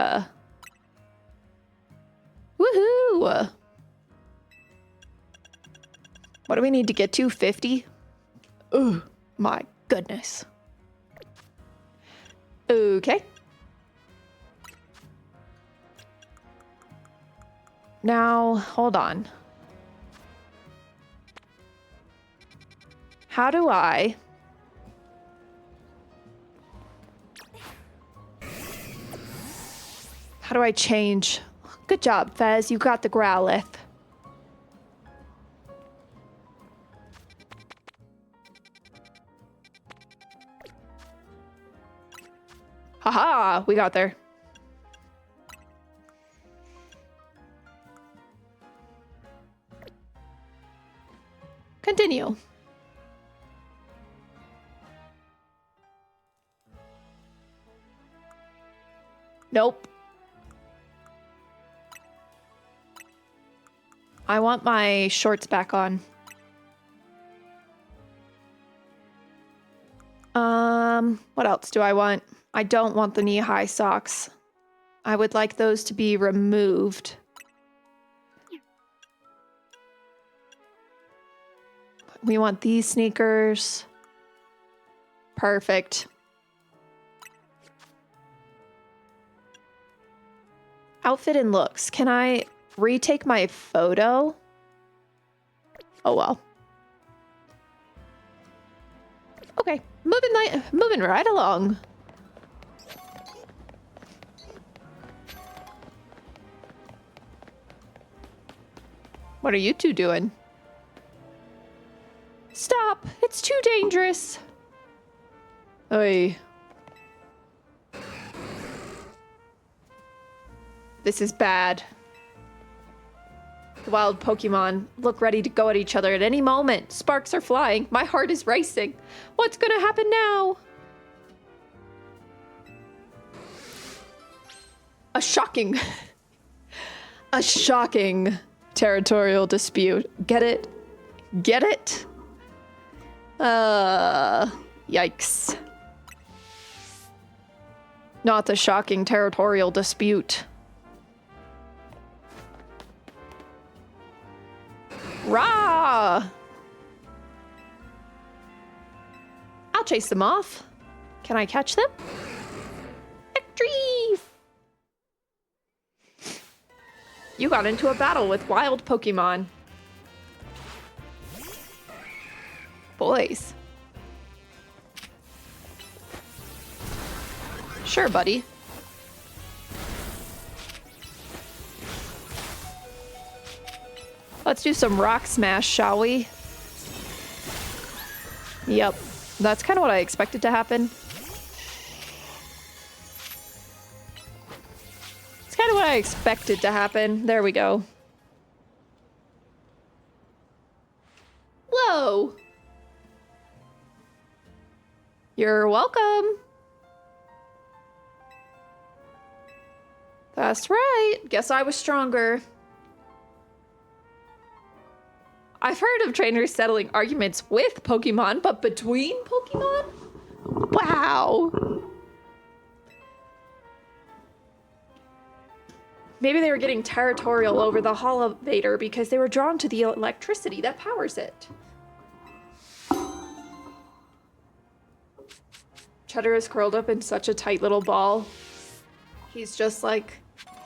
Woohoo! What do we need to get to? 50? Oh, my goodness. Okay. Now, hold on. How do I... How do I change? Good job, Fez. You got the Growlithe. Haha, we got there. Continue. Nope. I want my shorts back on. What else do I want? I don't want the knee-high socks. I would like those to be removed. We want these sneakers. Perfect. Outfit and looks. Can I retake my photo? Oh well. Okay, moving right along. What are you two doing? Stop! It's too dangerous! Oy. This is bad. The wild Pokemon look ready to go at each other at any moment. Sparks are flying. My heart is racing. What's gonna happen now? A shocking territorial dispute. Get it? Get it? Yikes. Not the shocking territorial dispute. Rah! I'll chase them off. Can I catch them? Victory! You got into a battle with wild Pokemon. Boys. Sure, buddy. Let's do some rock smash, shall we? Yep. That's kind of what I expected to happen. It's kind of what I expected to happen. There we go. Whoa! You're welcome. That's right. Guess I was stronger. I've heard of trainers settling arguments with Pokemon, but between Pokemon? Wow. Maybe they were getting territorial over the Holovator because they were drawn to the electricity that powers it. Cheddar is curled up in such a tight little ball. He's just like,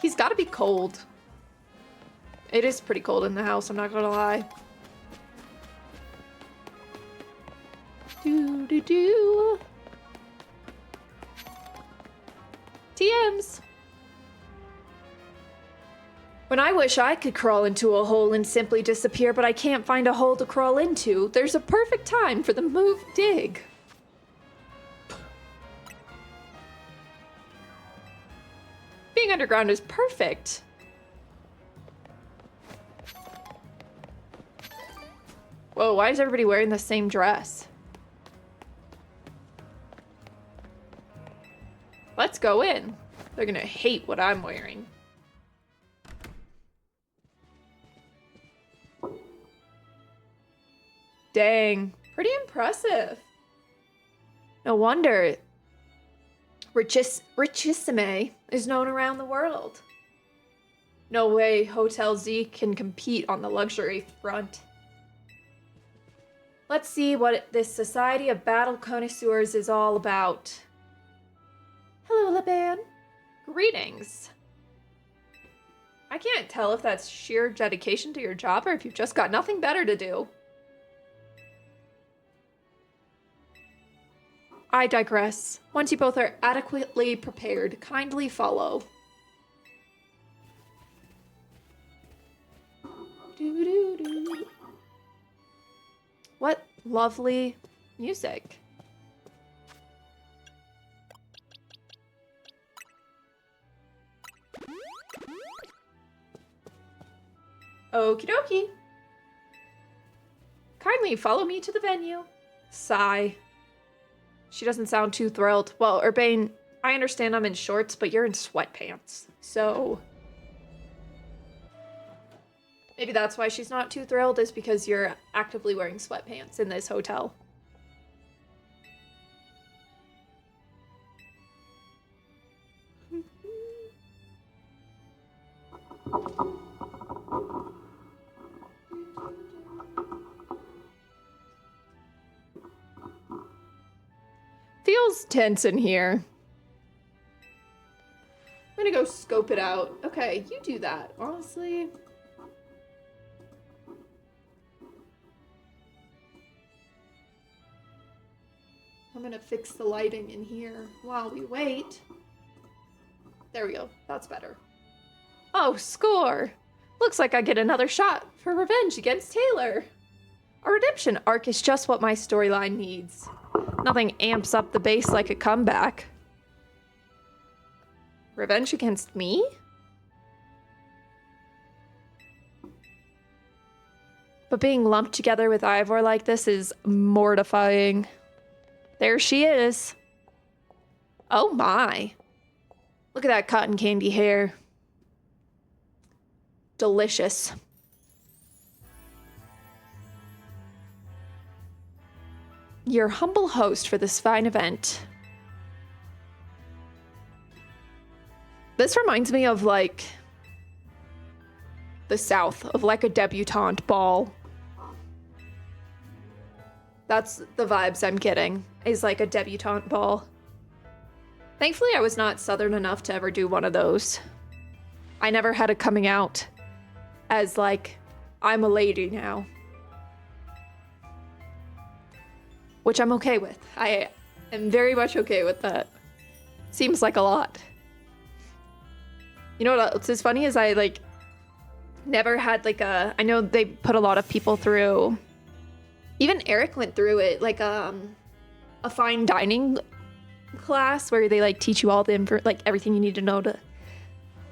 he's gotta be cold. It is pretty cold in the house, I'm not gonna lie. Do. TMs. When I wish I could crawl into a hole and simply disappear, but I can't find a hole to crawl into, there's a perfect time for the move dig. Being underground is perfect. Whoa, why is everybody wearing the same dress? Let's go in. They're gonna hate what I'm wearing. Dang, pretty impressive. No wonder Richissime is known around the world. No way Hotel Z can compete on the luxury front. Let's see what this Society of Battle Connoisseurs is all about. Hello, Laban. Greetings. I can't tell if that's sheer dedication to your job or if you've just got nothing better to do. I digress. Once you both are adequately prepared, kindly follow. Doo-doo-doo. What lovely music. Okie dokie. Kindly follow me to the venue. Sigh. She doesn't sound too thrilled. Well, Urbane, I understand I'm in shorts, but you're in sweatpants. So maybe that's why she's not too thrilled, is because you're actively wearing sweatpants in this hotel. Feels tense in here. I'm gonna go scope it out. Okay, you do that. Honestly. I'm gonna fix the lighting in here while we wait. There we go. That's better. Oh, score! Looks like I get another shot for revenge against Taylor. A redemption arc is just what my storyline needs. Nothing amps up the bass like a comeback. Revenge against me? But being lumped together with Ivor like this is mortifying. There she is. Oh my. Look at that cotton candy hair. Delicious. your humble host for this fine event. This reminds me of like the South, of like a debutante ball. That's the vibes I'm getting, is like a debutante ball. Thankfully, I was not Southern enough to ever do one of those. I never had a coming out as like, I'm a lady now. Which I'm okay with. I am very much okay with that. Seems like a lot. You know what else is funny is I like never had like a, I know they put a lot of people through, even Eric went through it, like a fine dining class where they like teach you all the like everything you need to know to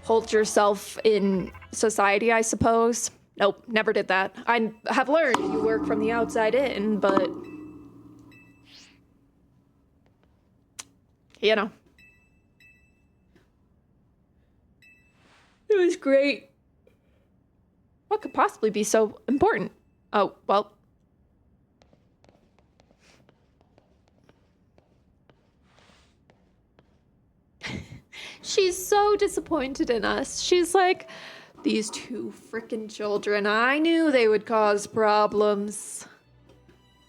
hold yourself in society, I suppose. Nope, never did that. I have learned you work from the outside in, but you know. It was great. What could possibly be so important? Oh, well. She's so disappointed in us. She's like, these two frickin' children, I knew they would cause problems.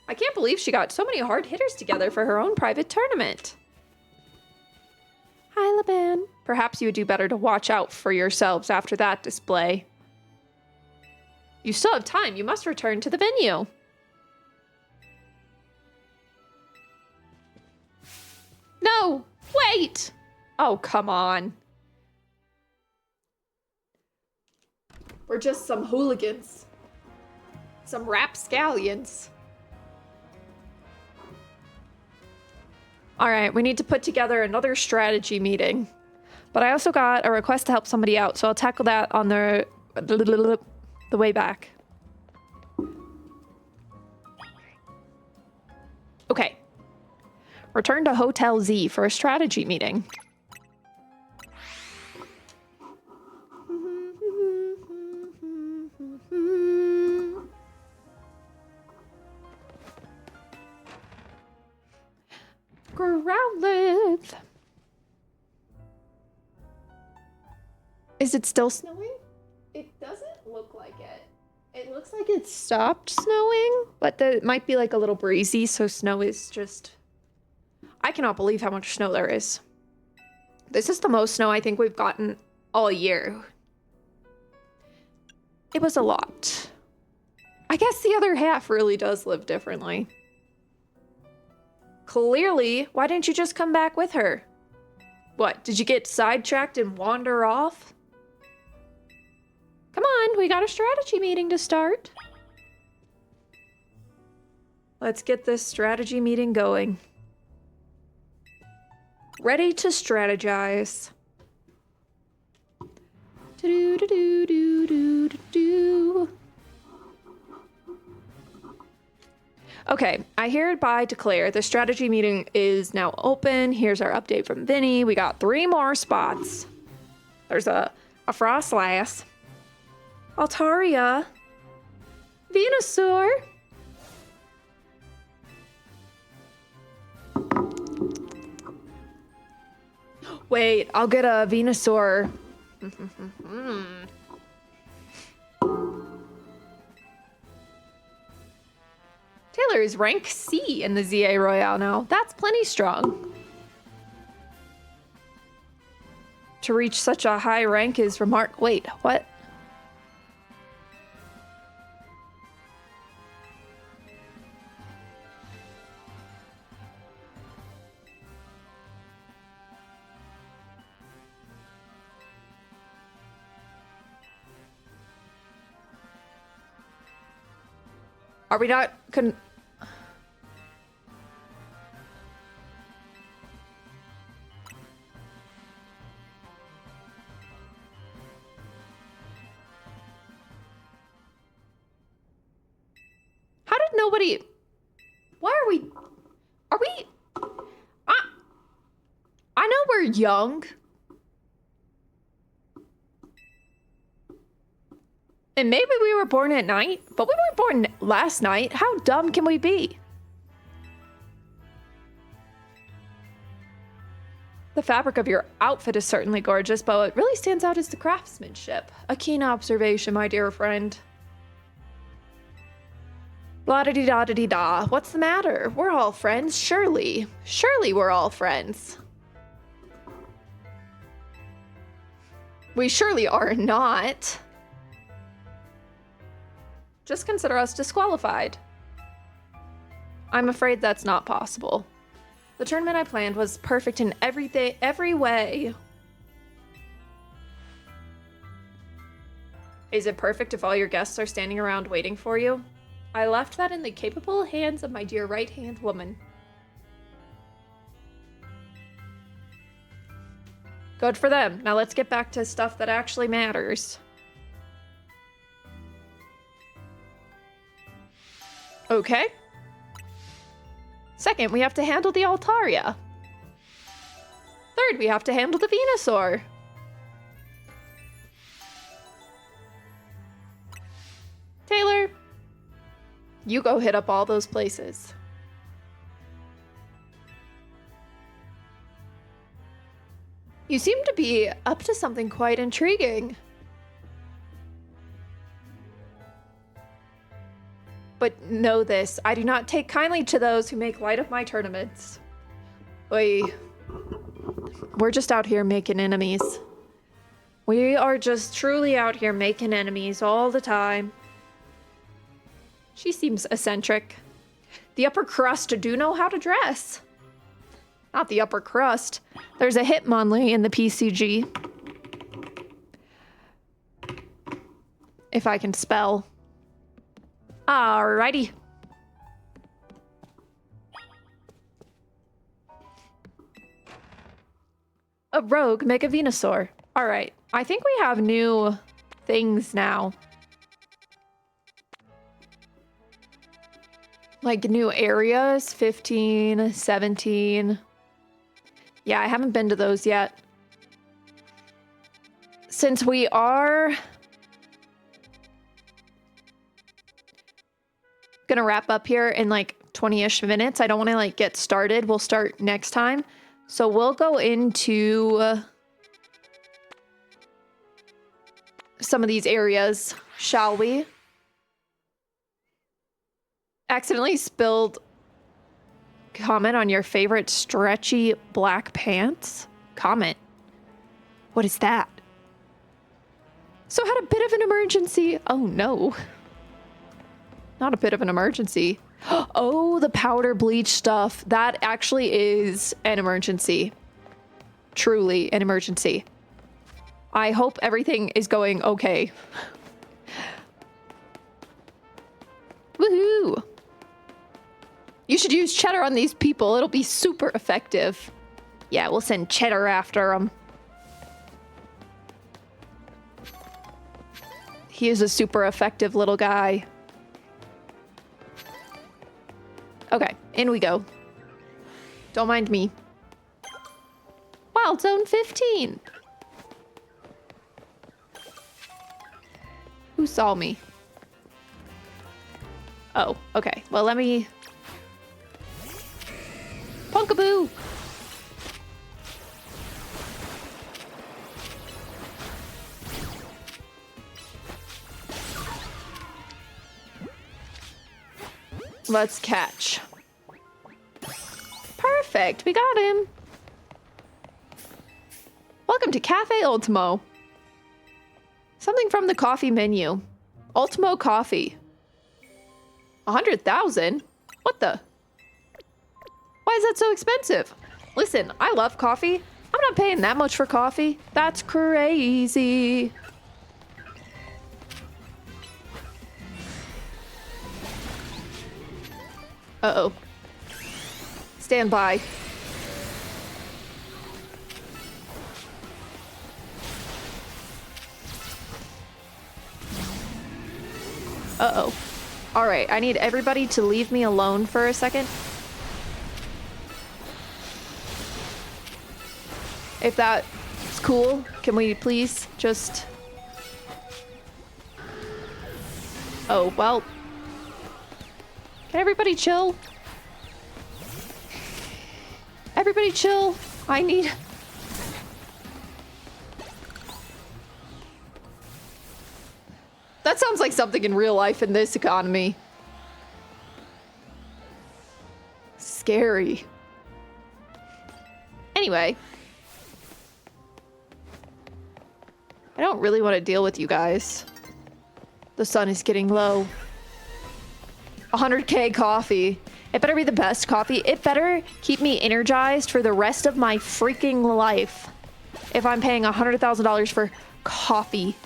I can't believe she got so many hard hitters together for her own private tournament. Hi, Laban. Perhaps you would do better to watch out for yourselves after that display. You still have time. You must return to the venue. No, wait. Oh, come on. We're just some hooligans. Some rapscallions. All right, we need to put together another strategy meeting. But I also got a request to help somebody out, so I'll tackle that on the way back. Okay. Return to Hotel Z for a strategy meeting. Growlithe. Is it still snowing? It doesn't look like it. It looks like it stopped snowing, but it might be like a little breezy, so snow is just... I cannot believe how much snow there is. This is the most snow I think we've gotten all year. It was a lot. I guess the other half really does live differently. Clearly, why didn't you just come back with her? What, did you get sidetracked and wander off? Come on, we got a strategy meeting to start. Let's get this strategy meeting going. Ready to strategize. Do-do-do-do-do-do-do. Okay, I hereby declare the strategy meeting is now open. Here's our update from Vinny. We got 3 more spots. There's a Frostlass, Altaria, Venusaur, wait, I'll get a Venusaur. Taylor is rank C in the ZA Royale now. That's plenty strong. To reach such a high rank is Wait, what? Are we not How did nobody... Why are we... I know we're young. And maybe we were born at night, but we were born last night. How dumb can we be? The fabric of your outfit is certainly gorgeous, but what really stands out is the craftsmanship. A keen observation, my dear friend. Blah-da-dee-da-da-dee-da. What's the matter? We're all friends, surely. Surely we're all friends. We surely are not. Just consider us disqualified. I'm afraid that's not possible. The tournament I planned was perfect in every way. Is it perfect if all your guests are standing around waiting for you? I left that in the capable hands of my dear right-hand woman. Good for them. Now let's get back to stuff that actually matters. Okay. Second, we have to handle the Altaria. Third, we have to handle the Venusaur. Taylor, you go hit up all those places. You seem to be up to something quite intriguing. But know this, I do not take kindly to those who make light of my tournaments. We're just out here making enemies. We are just truly out here making enemies all the time. She seems eccentric. The upper crust do know how to dress. Not the upper crust. There's a Hitmonlee in the PCG. If I can spell. Alrighty. A rogue Mega Venusaur. Alright. I think we have new things now. Like new areas. 15, 17. Yeah, I haven't been to those yet. Since we are gonna wrap up here in like 20-ish minutes, I don't want to like get started. We'll start next time. So we'll go into some of these areas, shall we? Accidentally spilled comment on your favorite stretchy black pants? Comment. What is that? So had a bit of an emergency. Oh no. Not a bit of an emergency. Oh, the powder bleach stuff. That actually is an emergency. Truly an emergency. I hope everything is going okay. Woohoo! You should use Cheddar on these people. It'll be super effective. Yeah, we'll send Cheddar after them. He is a super effective little guy. Okay, in we go. Don't mind me. Wild Zone 15. Who saw me? Oh, okay. Well, let me... Punkaboo! Let's catch. Perfect, we got him. Welcome to Cafe Ultimo. Something from the coffee menu. Ultimo coffee. 100,000? What the? Why is that so expensive? Listen, I love coffee. I'm not paying that much for coffee. That's crazy. Uh-oh. Stand by. Uh-oh. All right, I need everybody to leave me alone for a second. If that's cool, can we please just... Oh, well... Can everybody chill? Everybody chill. I need That sounds like something in real life in this economy. Scary. Anyway. I don't really want to deal with you guys. The sun is getting low. 100K coffee. It better be the best coffee. It better keep me energized for the rest of my freaking life. If I'm paying $100,000 for coffee.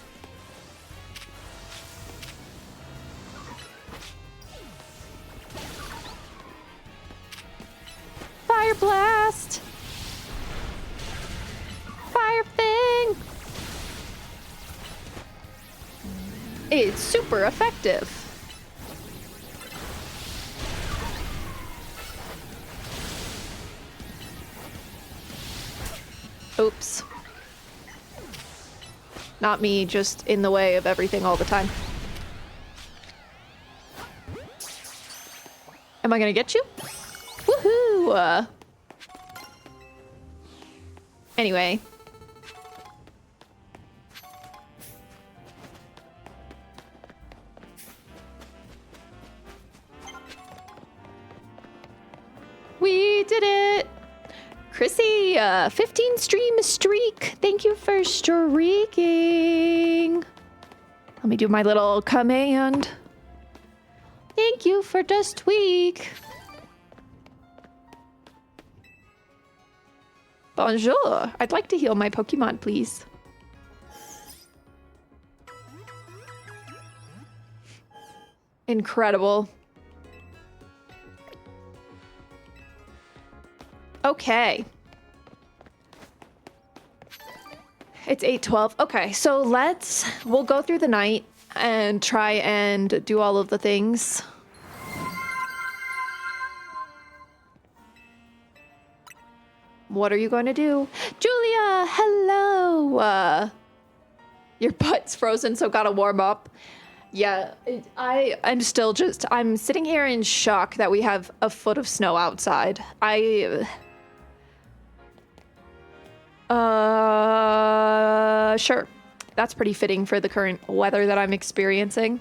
Fire blast! Fire thing! It's super effective. Oops. Not me, just in the way of everything all the time. Am I gonna get you? Woohoo! Anyway. We did it! Chrissy, 15 stream streak. Thank you for streaking. Let me do my little command. Thank you for the tweak. Bonjour. I'd like to heal my Pokemon, please. Incredible. Okay. It's 8:12. Okay, so we'll go through the night and try and do all of the things. What are you going to do? Julia, hello. Your butt's frozen, so gotta warm up. Yeah, I'm still I'm sitting here in shock that we have a foot of snow outside. Sure. That's pretty fitting for the current weather that I'm experiencing.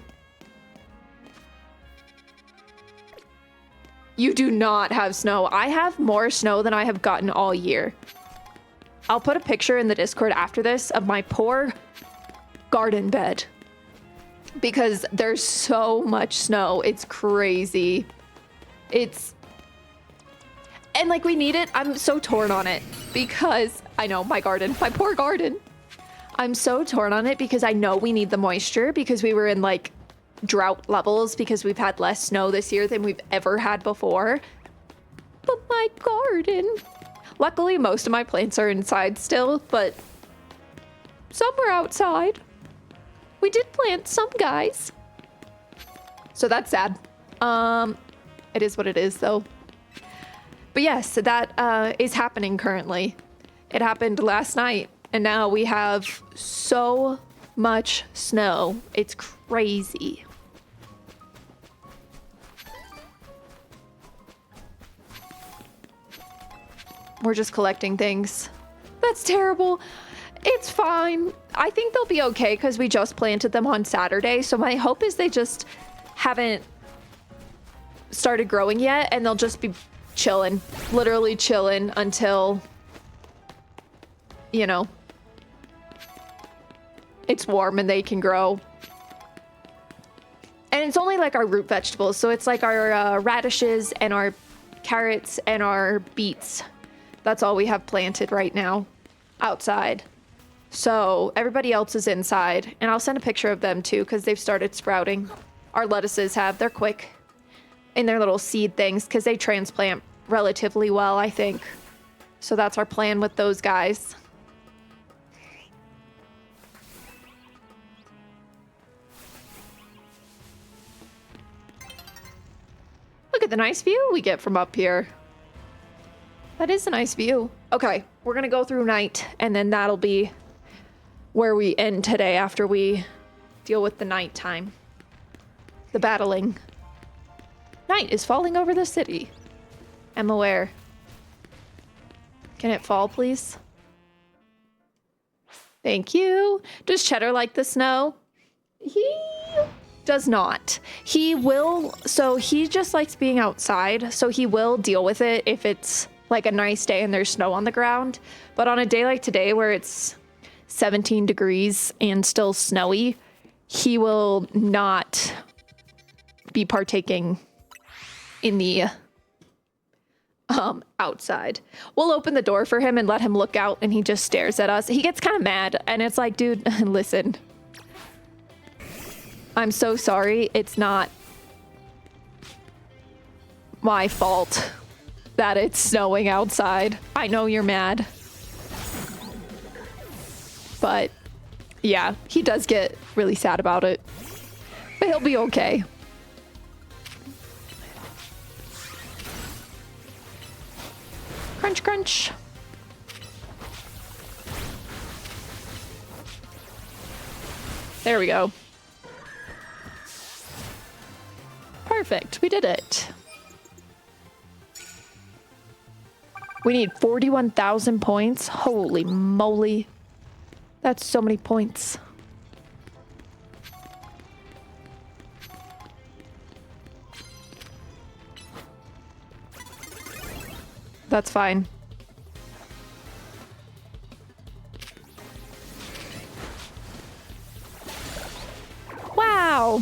You do not have snow. I have more snow than I have gotten all year. I'll put a picture in the Discord after this of my poor garden bed. Because there's so much snow. It's crazy. And like we need it. I'm so torn on it because I know my poor garden. I'm so torn on it because I know we need the moisture because we were in like drought levels because we've had less snow this year than we've ever had before. But my garden. Luckily, most of my plants are inside still, but some are outside. We did plant some, guys. So that's sad. It is what it is, though. But yes, that is happening currently. It happened last night, and now we have so much snow. It's crazy. We're just collecting things. That's terrible. It's fine. I think they'll be okay because we just planted them on Saturday. So my hope is they just haven't started growing yet and they'll just be chilling, literally chilling until, you know, it's warm and they can grow. And it's only like our root vegetables. So it's like our radishes and our carrots and our beets. That's all we have planted right now outside. So everybody else is inside, and I'll send a picture of them too because they've started sprouting. Our lettuces have, they're quick in their little seed things because they transplant relatively well, I think. So that's our plan with those guys. Look at the nice view we get from up here. That is a nice view. Okay, we're gonna go through night, and then that'll be where we end today after we deal with the nighttime. The battling. Night is falling over the city. I'm aware. Can it fall, please? Thank you. Does Cheddar like the snow? He Does not. He will, so he just likes being outside, so he will deal with it if it's like a nice day and there's snow on the ground. But on a day like today where it's 17 degrees and still snowy, he will not be partaking in the outside. We'll open the door for him and let him look out, and he just stares at us. He gets kind of mad, and it's like, dude, listen. I'm so sorry. It's not my fault that it's snowing outside. I know you're mad. But yeah, he does get really sad about it. But he'll be okay. Crunch, crunch. There we go. Perfect, we did it. We need 41,000 points. Holy moly. That's so many points. That's fine. Wow.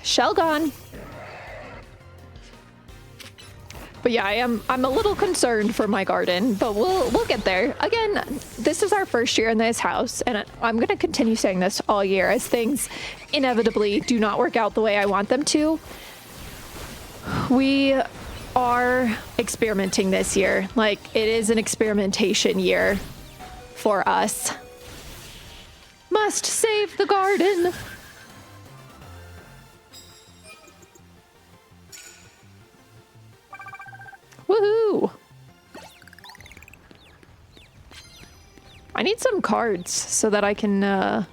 Shell gone. But yeah, I'm a little concerned for my garden, but we'll get there. Again, this is our first year in this house, and I'm going to continue saying this all year as things inevitably do not work out the way I want them to. We are experimenting this year. Like, it is an experimentation year for us. Must save the garden. Woohoo! I need some cards so that I can, come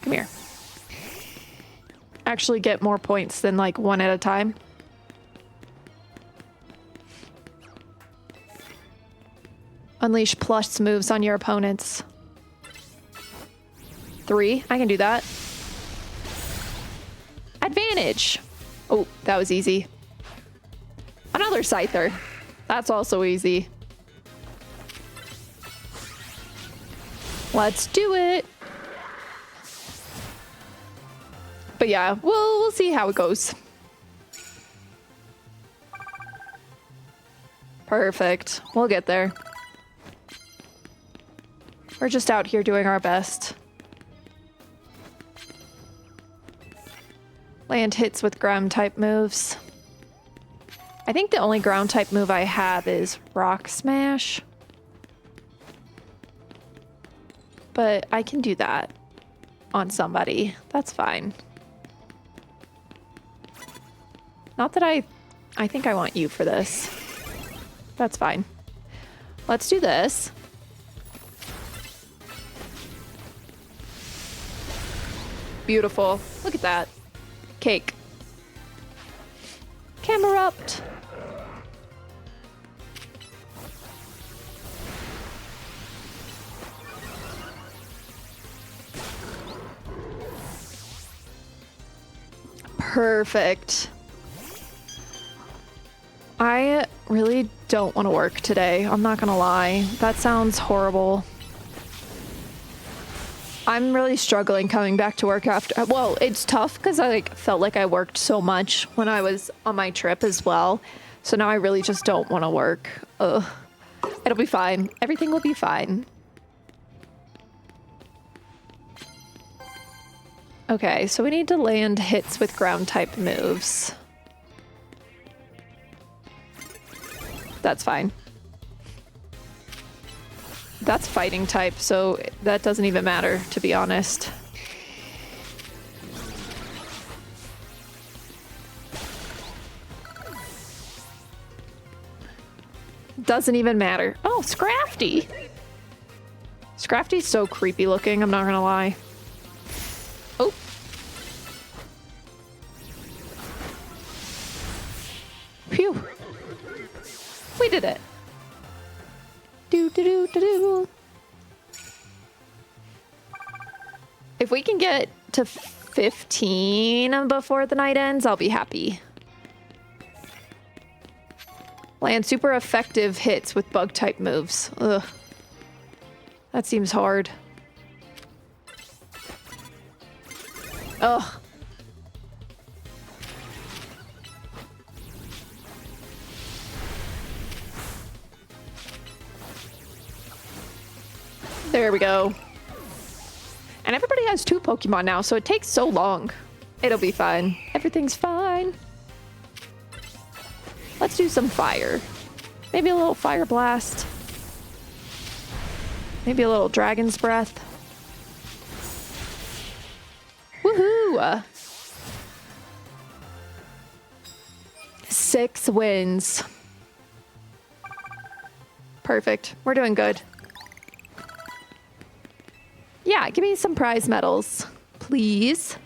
here. Actually get more points than like one at a time. Unleash plus moves on your opponents. 3, I can do that. Advantage. Oh, that was easy. Another Scyther. That's also easy. Let's do it. But yeah, we'll see how it goes. Perfect. We'll get there. We're just out here doing our best. Land hits with ground type moves. I think the only ground type move I have is Rock Smash. But I can do that on somebody. That's fine. Not that I think I want you for this. That's fine. Let's do this. Beautiful. Look at that. Cake. Camerupt. Perfect. I really don't want to work today. I'm not gonna lie. That sounds horrible. I'm really struggling coming back to work after. Well, it's tough because I felt like I worked so much when I was on my trip as well. So now I really just don't want to work. Ugh. It'll be fine. Everything will be fine. Okay, so we need to land hits with ground type moves. That's fine. That's fighting type, so that doesn't even matter, to be honest. Doesn't even matter. Oh, Scrafty! Scrafty's so creepy looking, I'm not gonna lie. Oh. Phew. We did it. Do do do do do. get to 15 before the night ends, I'll be happy. Land super effective hits with bug type moves. Ugh. That seems hard. Ugh. There we go. And everybody has 2 Pokemon now, so it takes so long. It'll be fine. Everything's fine. Let's do some fire. Maybe a little Fire Blast. Maybe a little Dragon's Breath. Woohoo! 6 wins. Perfect. We're doing good. Yeah, give me some prize medals, please.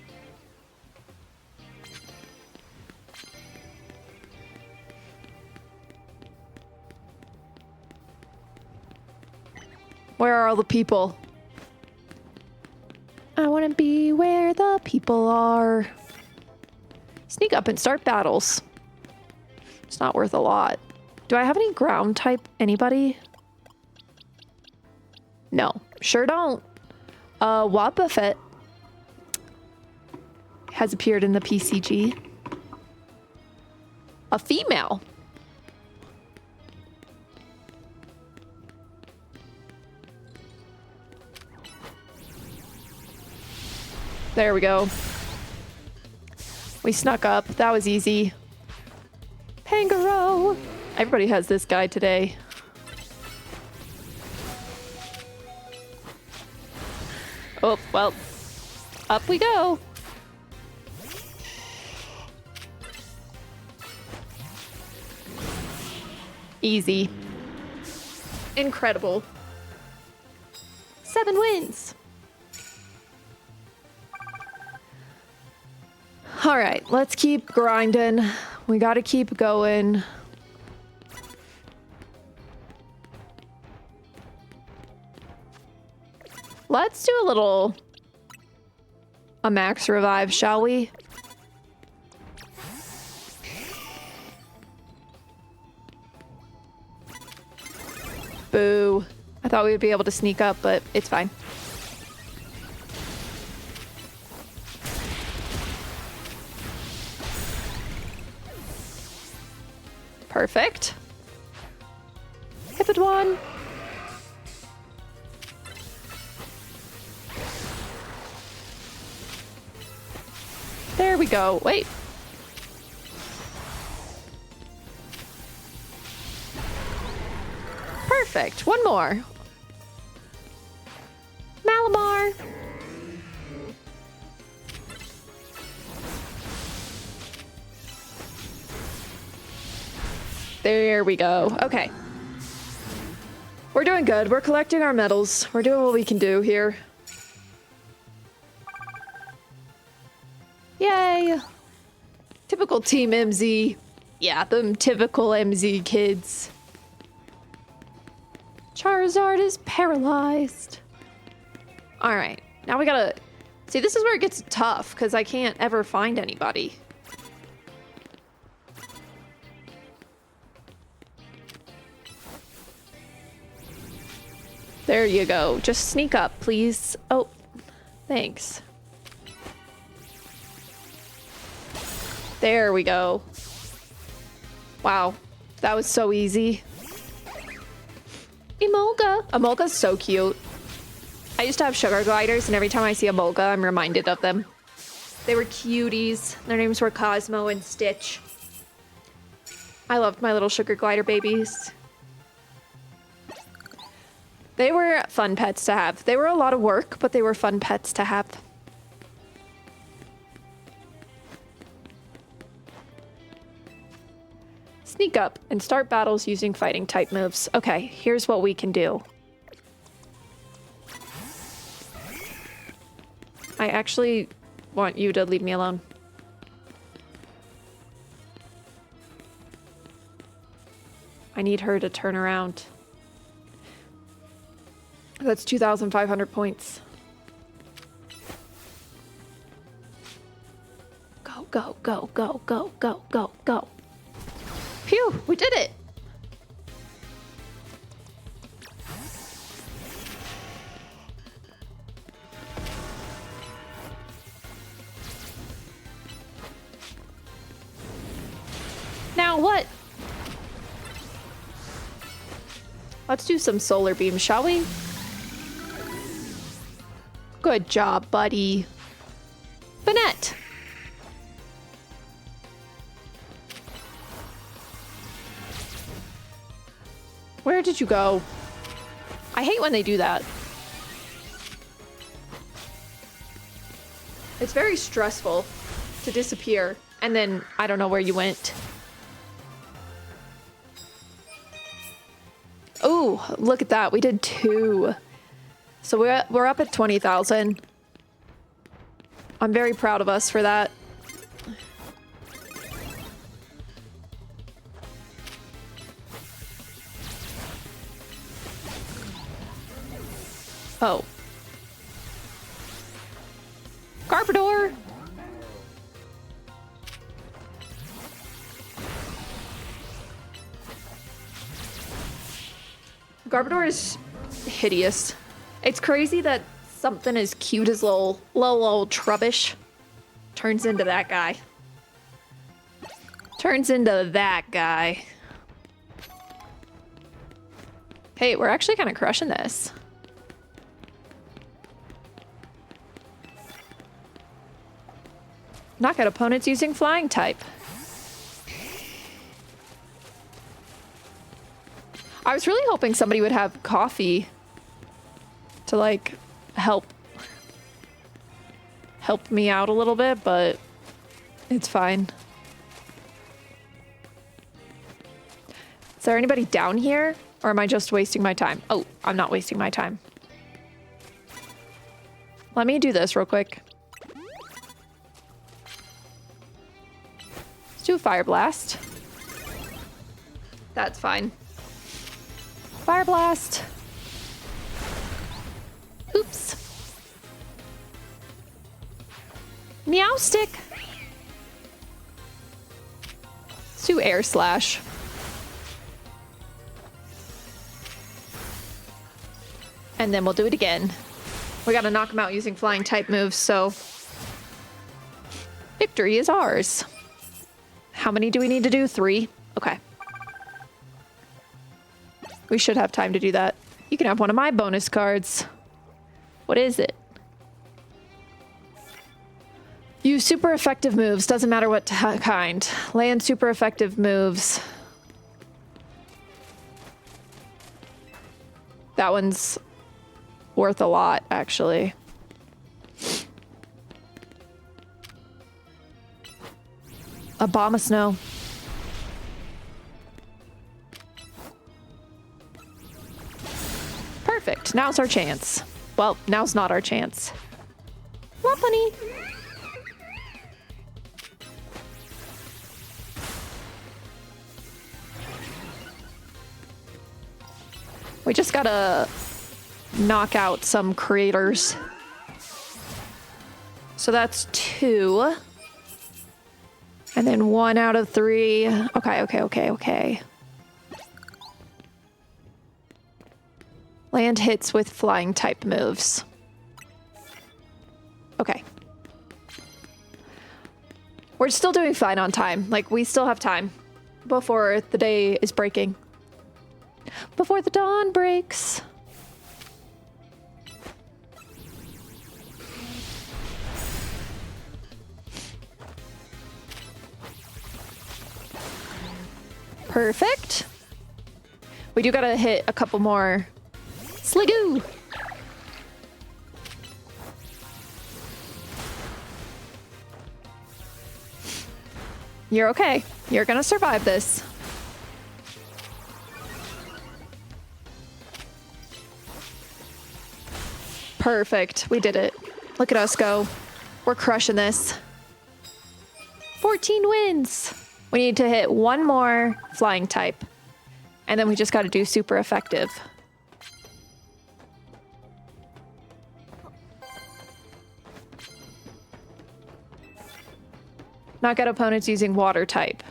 Where are all the people? I want to be where the people are. Sneak up and start battles. It's not worth a lot. Do I have any ground type? Anybody? No, sure don't. Wobbuffet has appeared in the PCG. A female. There we go. We snuck up. That was easy. Pangoro. Everybody has this guy today. Oh, well, up we go. Easy. Incredible. 7 wins. All right, let's keep grinding. We got to keep going. Let's do a max revive, shall we? Boo. I thought we would be able to sneak up, but it's fine. Perfect. Hippodon. There we go. Wait. Perfect. One more. Malamar. There we go. Okay. We're doing good. We're collecting our medals. We're doing what we can do here. Yay! Typical Team MZ. Yeah, them typical MZ kids. Charizard is paralyzed. Alright, now we gotta... See, this is where it gets tough, because I can't ever find anybody. There you go. Just sneak up, please. Oh, thanks. There we go. Wow, that was so easy. Emolga. Emolga's so cute. I used to have sugar gliders, and every time I see Emolga, I'm reminded of them. They were cuties. Their names were Cosmo and Stitch. I loved my little sugar glider babies. They were fun pets to have. They were a lot of work, but they were fun pets to have. Sneak up and start battles using fighting type moves. Okay, here's what we can do. I actually want you to leave me alone. I need her to turn around. That's 2,500 points. Go, go, go, go, go, go, go, go. Phew, we did it. Now what? Let's do some solar beam, shall we? Good job, buddy. Banette. Where did you go? I hate when they do that. It's very stressful to disappear and then I don't know where you went. Oh, look at that. We did 2. So we're up at 20,000. I'm very proud of us for that. Oh. Garbodor! Garbodor is hideous. It's crazy that something as cute as little Trubbish turns into that guy. Turns into that guy. Hey, we're actually kind of crushing this. Knock out opponents using flying type. I was really hoping somebody would have coffee to like help me out a little bit, but it's fine. Is there anybody down here or am I just wasting my time? Oh, I'm not wasting my time. Let me do this real quick. Let's do a Fire Blast. That's fine. Fire Blast. Oops. Meow Stick. Let's do Air Slash. And then we'll do it again. We gotta knock him out using flying type moves, so victory is ours. How many do we need to do? 3? Okay. We should have time to do that. You can have one of my bonus cards. What is it? Use super effective moves. Doesn't matter what kind. Land super effective moves. That one's worth a lot, actually. Abomasnow. Perfect. Now's our chance. Well, now's not our chance. Lopunny. We just gotta knock out some creators. So that's 2. And then 1 out of 3. Okay. Land hits with flying type moves. Okay. We're still doing fine on time. Like, we still have time before the day is breaking. Before the dawn breaks. Perfect. We do gotta hit a couple more. Sliggoo! You're okay. You're gonna survive this. Perfect. We did it. Look at us go. We're crushing this. 14 wins. We need to hit 1 more flying type. And then we just got to do super effective. Knock out opponents using water type.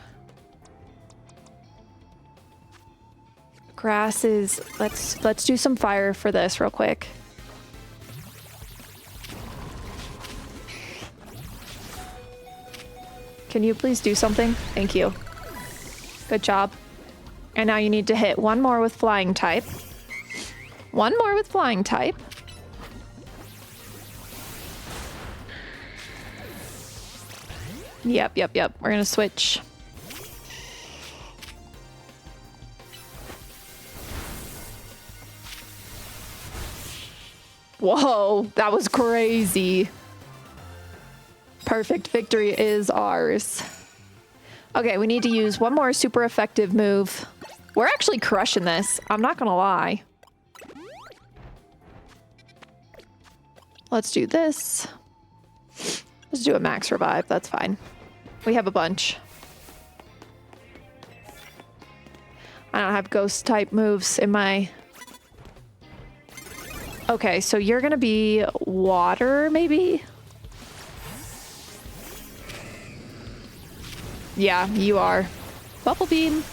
Grass is... Let's do some fire for this real quick. Can you please do something? Thank you. Good job. And now you need to hit one more with flying type. One more with flying type. Yep. We're gonna switch. Whoa, that was crazy. Perfect. Victory is ours. Okay, we need to use one more super effective move. We're actually crushing this. I'm not gonna lie. Let's do this. Let's do a max revive. That's fine. We have a bunch. I don't have ghost type moves in my... Okay, so you're gonna be water, maybe? Yeah, you are. Bubble beam.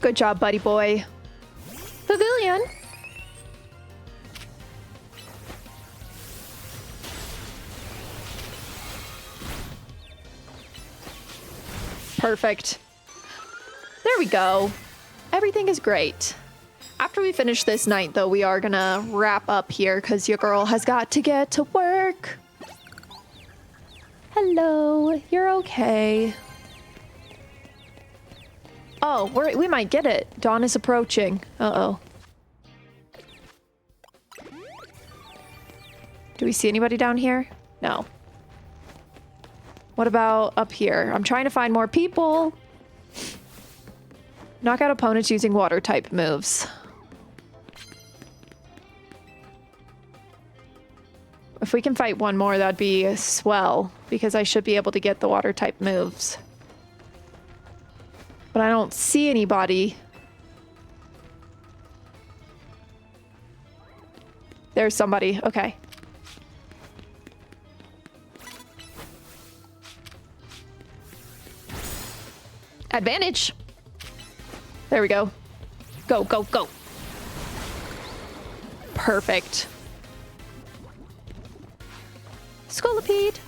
Good job, buddy boy. Pavilion. Perfect. There we go. Everything is great. After we finish this night, though, we are gonna wrap up here because your girl has got to get to work. Hello, you're okay. Oh, we might get it. Dawn is approaching. Uh-oh. Do we see anybody down here? No. What about up here? I'm trying to find more people. Knock out opponents using water type moves. If we can fight one more, that'd be swell, because I should be able to get the water type moves. But I don't see anybody. There's somebody. Okay. Advantage. There we go. Go, go, go. Perfect. Scolipede.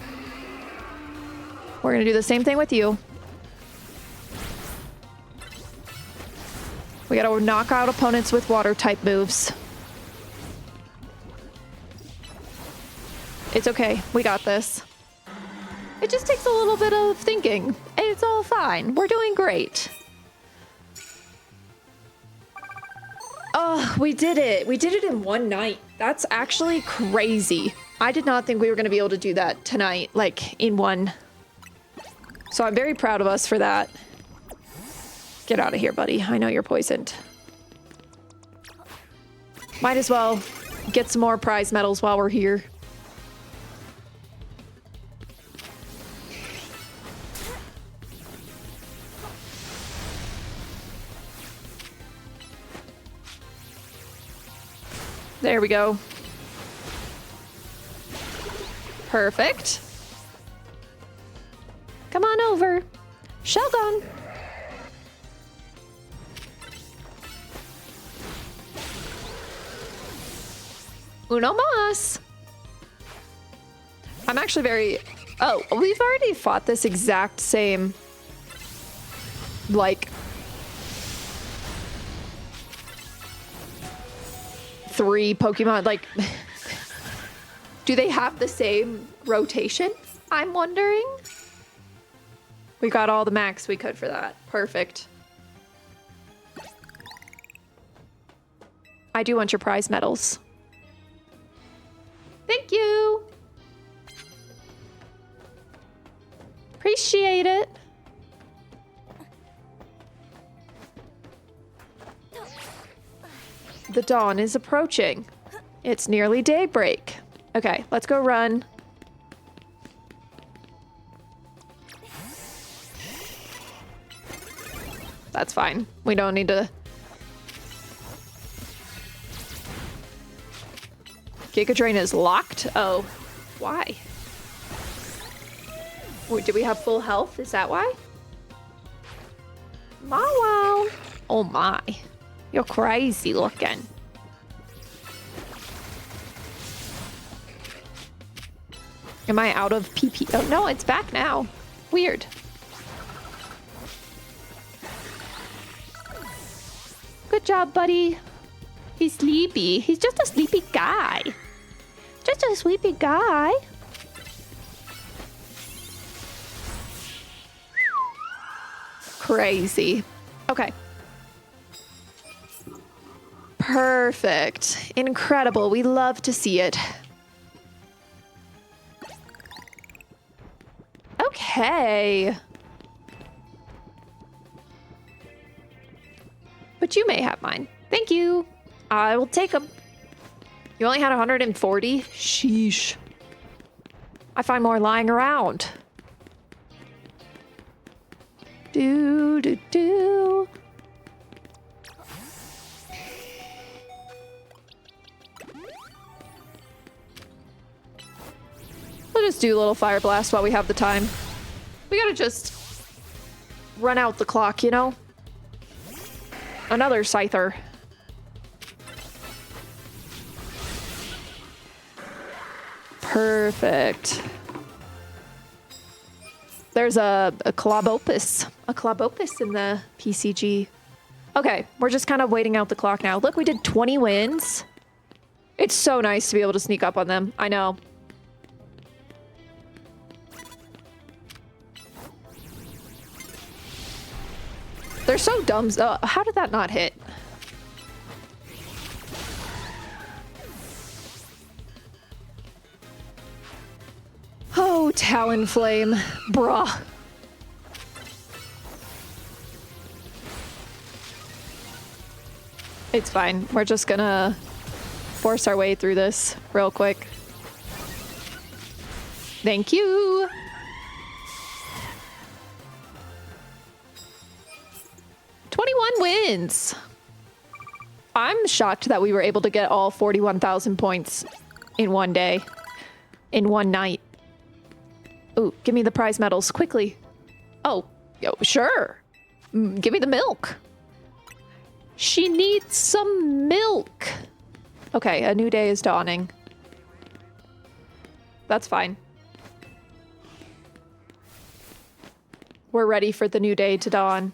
We're gonna do the same thing with you. We gotta knock out opponents with water type moves. It's okay. We got this. It just takes a little bit of thinking. It's all fine. We're doing great. Oh, we did it. We did it in one night. That's actually crazy. I did not think we were going to be able to do that tonight, like in one. So I'm very proud of us for that. Get out of here, buddy. I know you're poisoned. Might as well get some more prize medals while we're here. There we go. Perfect. Come on over. Sheldon. Uno mas. I'm actually very... Oh, we've already fought this exact same... like... 3 Pokemon, like... Do they have the same rotation? I'm wondering. We got all the max we could for that. Perfect. I do want your prize medals. Thank you. Appreciate it. The dawn is approaching. It's nearly daybreak. Okay, let's go run. That's fine. We don't need to... Giga Drain is locked? Oh, why? Wait, do we have full health? Is that why? Wow. Oh my. You're crazy looking. Am I out of PP? Oh no, it's back now. Weird. Good job, buddy. He's sleepy. He's just a sleepy guy. Just a sleepy guy. Crazy. Okay. Perfect. Incredible. We love to see it. Okay. But you may have mine. Thank you. I will take them. You only had 140? Sheesh. I find more lying around. Do, do, do. We'll just do a little fire blast while we have the time. We gotta just run out the clock, you know? Another Scyther. Perfect. There's a Clobopus. A Clobopus in the PCG. Okay, we're just kind of waiting out the clock now. Look, we did 20 wins. It's so nice to be able to sneak up on them. I know. They're so dumb. How did that not hit? Oh, Talonflame. Bruh. It's fine. We're just gonna force our way through this real quick. Thank you. Wins. I'm shocked that we were able to get all 41,000 points in one day, in one night. Ooh, give me the prize medals quickly. Oh, yo, sure. Give me the milk. She needs some milk. Okay, a new day is dawning. That's fine. We're ready for the new day to dawn.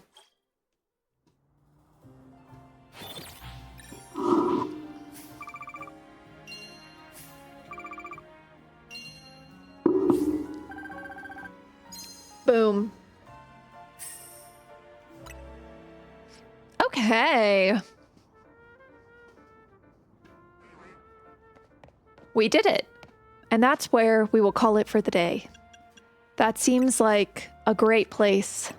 Boom. Okay. We did it. And that's where we will call it for the day. That seems like a great place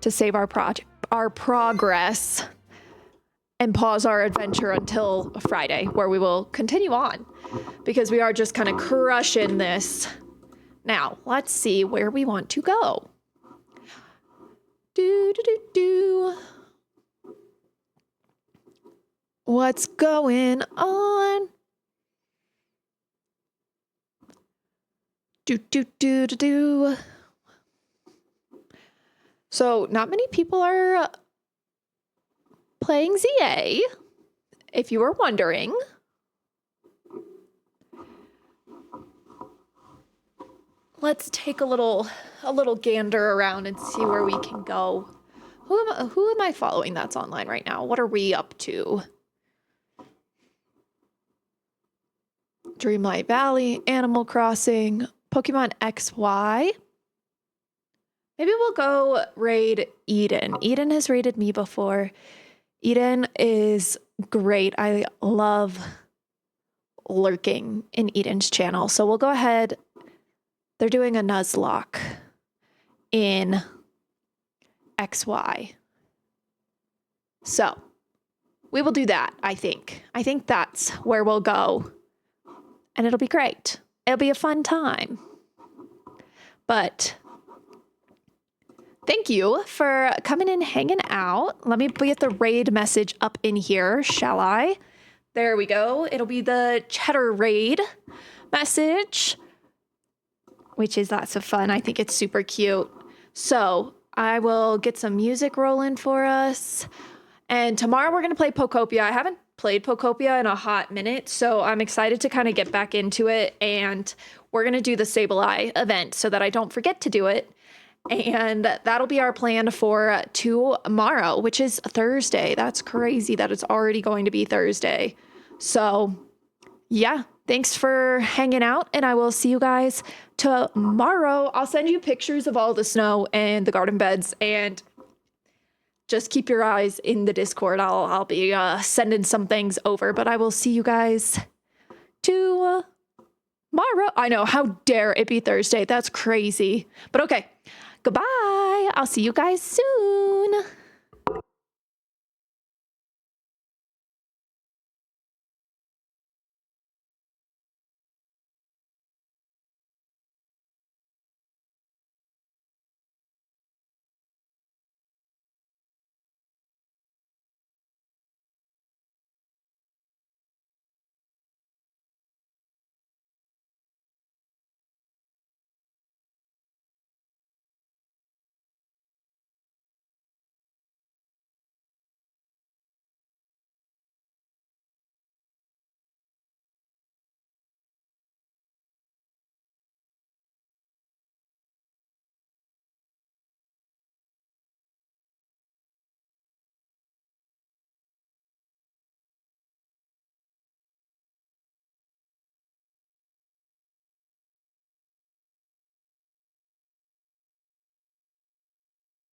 to save our progress and pause our adventure until Friday, where we will continue on because we are just kind of crushing this. Now, let's see where we want to go. What's going on? So, not many people are playing ZA, if you were wondering. Let's take a little gander around and see where we can go. Who am I following that's online right now? What are we up to? Dreamlight Valley, Animal Crossing, Pokemon XY. Maybe we'll go raid Eden. Eden has raided me before. Eden is great. I love lurking in Eden's channel. So we'll go ahead. They're doing a Nuzlocke in XY. So we will do that, I think. I think that's where we'll go. And it'll be great. It'll be a fun time. But thank you for coming and hanging out. Let me get the raid message up in here, shall I? There we go. It'll be the Cheddar raid message. which is lots of fun. I think it's super cute. So I will get some music rolling for us. And tomorrow we're going to play Pokopia. I haven't played Pokopia in a hot minute, so I'm excited to kind of get back into it. And we're going to do the Sableye event so that I don't forget to do it. And that'll be our plan for tomorrow, which is Thursday. That's crazy that it's already going to be Thursday. So yeah, thanks for hanging out, and I will see you guys tomorrow. I'll send you pictures of all the snow and the garden beds, and just keep your eyes in the Discord. I'll be sending some things over, but I will see you guys tomorrow. I know, how dare it be Thursday? That's crazy. But okay, goodbye. I'll see you guys soon.